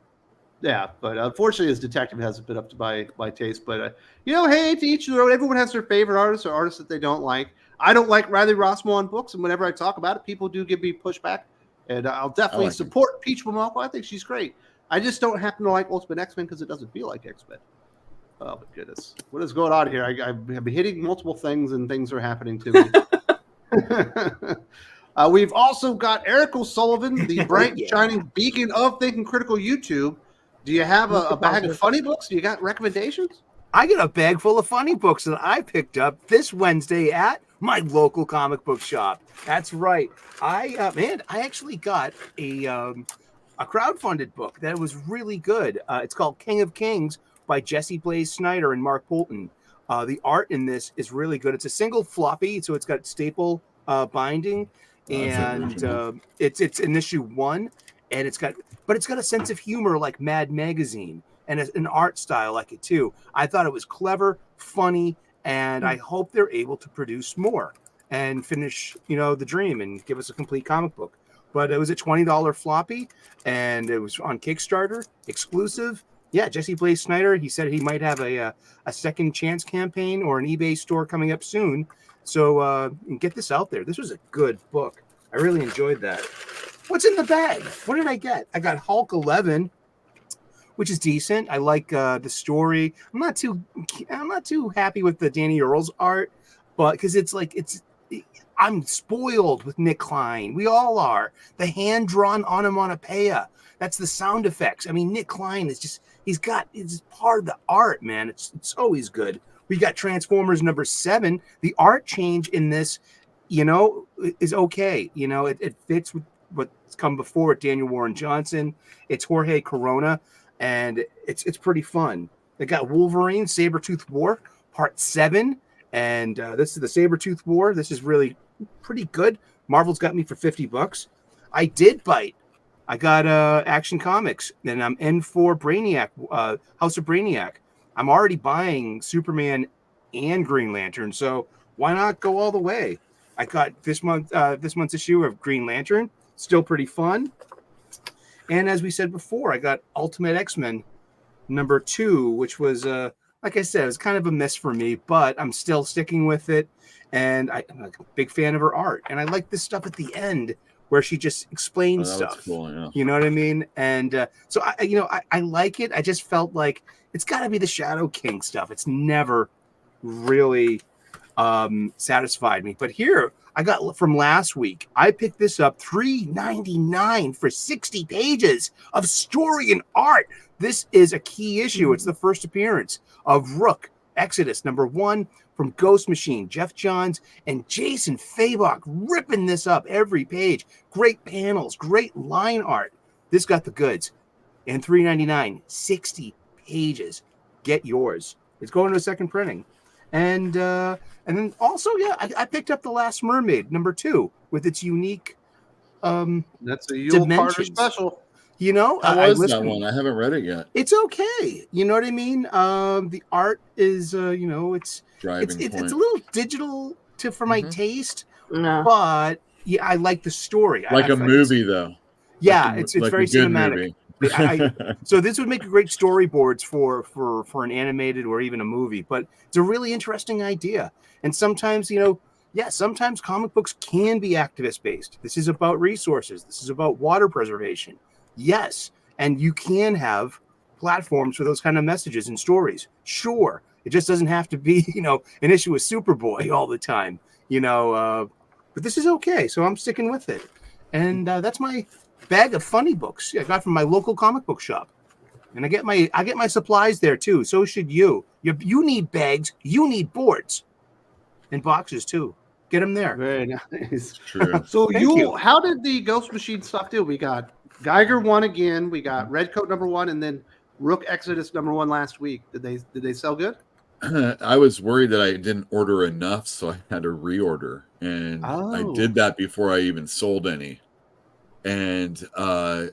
Yeah, but unfortunately, his detective hasn't been up to my taste. But hey, to each their own. Everyone has their favorite artists or artists that they don't like. I don't like Riley Rossmo on books, and whenever I talk about it, people do give me pushback, and I'll definitely like support Peach Momoko. I think she's great. I just don't happen to like Ultimate X-Men because it doesn't feel like X-Men. Oh my goodness, what is going on here? I've been hitting multiple things, and things are happening to me. We've also got Eric O'Sullivan, the bright, shining beacon of Thinking Critical YouTube. Do you have a bag of funny books? Do you got recommendations? I got a bag full of funny books that I picked up this Wednesday at my local comic book shop. That's right. I actually got a crowdfunded book that was really good. It's called King of Kings by Jesse Blaze Snyder and Mark Poulton. The art in this is really good. It's a single floppy, so it's got staple binding, and it's in issue 1, and it's got a sense of humor like Mad Magazine and an art style like it too. I thought it was clever, funny, and I hope they're able to produce more and finish, the dream and give us a complete comic book. But it was a $20 floppy, and it was on Kickstarter, exclusive. Yeah, Jesse Blaze Snyder, he said he might have a second chance campaign or an eBay store coming up soon. So get this out there. This was a good book. I really enjoyed that. What's in the bag? What did I get? I got Hulk 11, which is decent. I like the story. I'm not too happy with the Danny Earls art, but because I'm spoiled with Nick Klein. We all are. The hand-drawn onomatopoeia. That's the sound effects. I mean, Nick Klein is just, it's part of the art, man. It's always good. We got Transformers number 7. The art change in this, is okay. It fits with what's come before with Daniel Warren Johnson. It's Jorge Corona, and it's pretty fun. They got Wolverine, Sabretooth War, Part 7. And this is the Sabretooth War. This is really pretty good. Marvel's got me for $50. I did bite. I got Action Comics, and I'm in for Brainiac, House of Brainiac. I'm already buying Superman and Green Lantern, so why not go all the way? I got this month's issue of Green Lantern, still pretty fun. And as we said before, I got Ultimate X-Men number 2, which was like I said, it was kind of a miss for me, but I'm still sticking with it. And I'm a big fan of her art. And I like this stuff at the end where she just explains stuff. Cool, yeah. You know what I mean? And so I like it. I just felt like it's got to be the Shadow King stuff. It's never really satisfied me. But here, I got from last week, I picked this up $3.99 for 60 pages of story and art. This is a key issue. It's the first appearance of Rook, Exodus number 1 from Ghost Machine, Jeff Johns and Jason Fabok ripping this up every page. Great panels, great line art. This got the goods. And $3.99, 60 pages. Get yours. It's going to a second printing. And then also, I picked up The Last Mermaid number 2 with its unique that's a Yule Carter special. How was that one? I haven't read it yet. It's okay. You know what I mean? The art is, it's a little digital for my taste. No. But yeah, I like the story. Like a movie, though. Yeah, it's very cinematic. So this would make great storyboards for an animated or even a movie. But it's a really interesting idea. And sometimes, sometimes comic books can be activist based. This is about resources. This is about water preservation. Yes, and you can have platforms for those kind of messages and stories. Sure, It just doesn't have to be, an issue of Superboy all the time, but this is okay. So I'm sticking with it. And that's my bag of funny books I got from my local comic book shop. And I get my supplies there too. So should you. You need bags, you need boards and boxes too. Get them there. Very nice. True. So Thank you. how did the Ghost Machine stuff do? We got Geiger 1 again. We got Redcoat #1, and then Rook Exodus #1 last week. Did they sell good? I was worried that I didn't order enough, so I had to reorder, and I did that before I even sold any. And I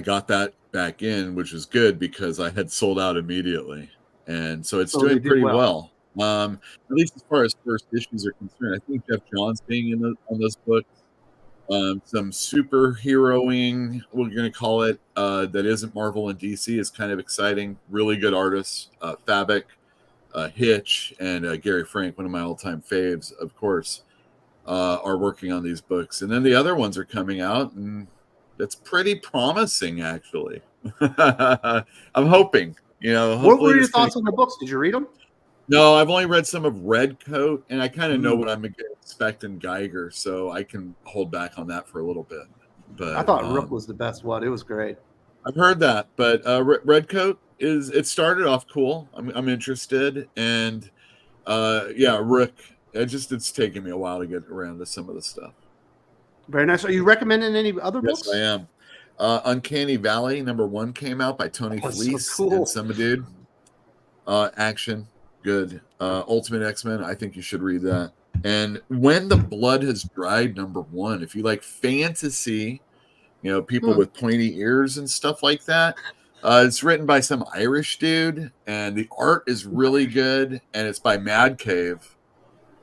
got that back in, which is good because I had sold out immediately, and so it's doing pretty well. At least as far as first issues are concerned. I think Jeff Johns being on those books, some superheroing, we're going to call it, that isn't Marvel and DC is kind of exciting. Really good artists, Fabic, Hitch, and Gary Frank, one of my all-time faves, of course, are working on these books. And then the other ones are coming out, and that's pretty promising, actually. I'm hoping, What were your thoughts on the books? Did you read them? No, I've only read some of Redcoat, and I kind of know what I'm going to expect in Geiger, so I can hold back on that for a little bit. But I thought Rook was the best one. It was great. I've heard that, but Redcoat it started off cool. I'm interested, and Rook. It's taking me a while to get around to some of the stuff. Very nice. Are you recommending any other books? Yes, I am. Uncanny Valley #1 came out by Tony Fleece and some dude. Action. Good. Ultimate X-Men. I think you should read that. And When the Blood Has Dried #1. If you like fantasy, people with pointy ears and stuff like that. It's written by some Irish dude, and the art is really good, and it's by Mad Cave.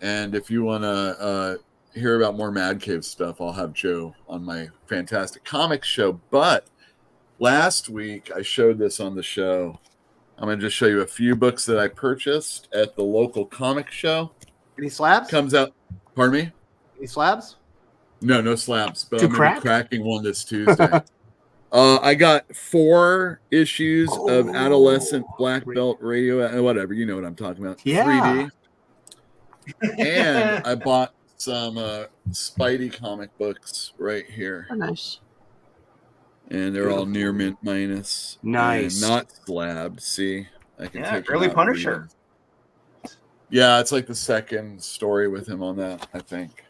And if you want to hear about more Mad Cave stuff, I'll have Joe on my Fantastic Comics show. But last week, I showed this on the show. I'm going to just show you a few books that I purchased at the local comic show. Any slabs? Comes out. Pardon me? Any slabs? No slabs. But To I'm going to be cracking one this Tuesday. I got 4 issues of Adolescent Black Belt Radio, whatever. You know what I'm talking about. Yeah. 3D. And I bought some Spidey comic books right here. Oh, nice. And they're all near mint minus. Nice. And not slabs. See? I can take early them out Punisher. Yeah, it's like the second story with him on that, I think.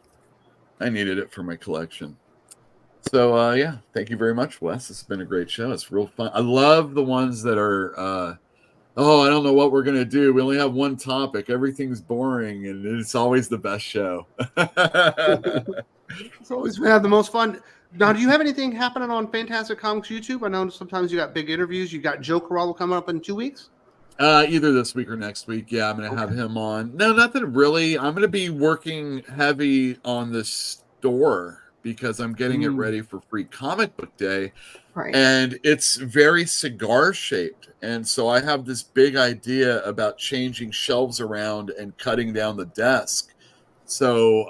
I needed it for my collection. So, thank you very much, Wes. It's been a great show. It's real fun. I love the ones that are, I don't know what we're going to do. We only have one topic. Everything's boring, and it's always the best show. It's always have the most fun. Now, do you have anything happening on Fantastic Comics YouTube? I know sometimes you got big interviews. You got Joe Corallo coming up in 2 weeks. Either this week or next week. Yeah, I'm going to have him on. No, nothing really. I'm going to be working heavy on the store because I'm getting it ready for Free Comic Book Day. Right. And it's very cigar shaped. And so I have this big idea about changing shelves around and cutting down the desk. So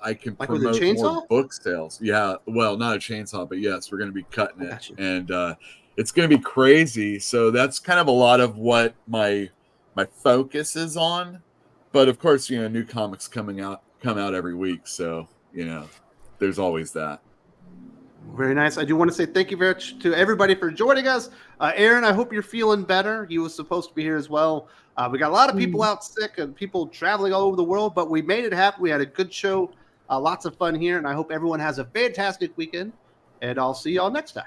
I can Like with a promote chainsaw? more book sales. Yeah, well, not a chainsaw, but yes, we're going to be cutting it. And it's going to be crazy. So that's kind of a lot of what my focus is on. But of course, new comics come out every week. So, there's always that. Very nice. I do want to say thank you very much to everybody for joining us. Aaron, I hope you're feeling better. You were supposed to be here as well. We got a lot of people out sick and people traveling all over the world, but we made it happen. We had a good show, lots of fun here, and I hope everyone has a fantastic weekend, and I'll see y'all next time.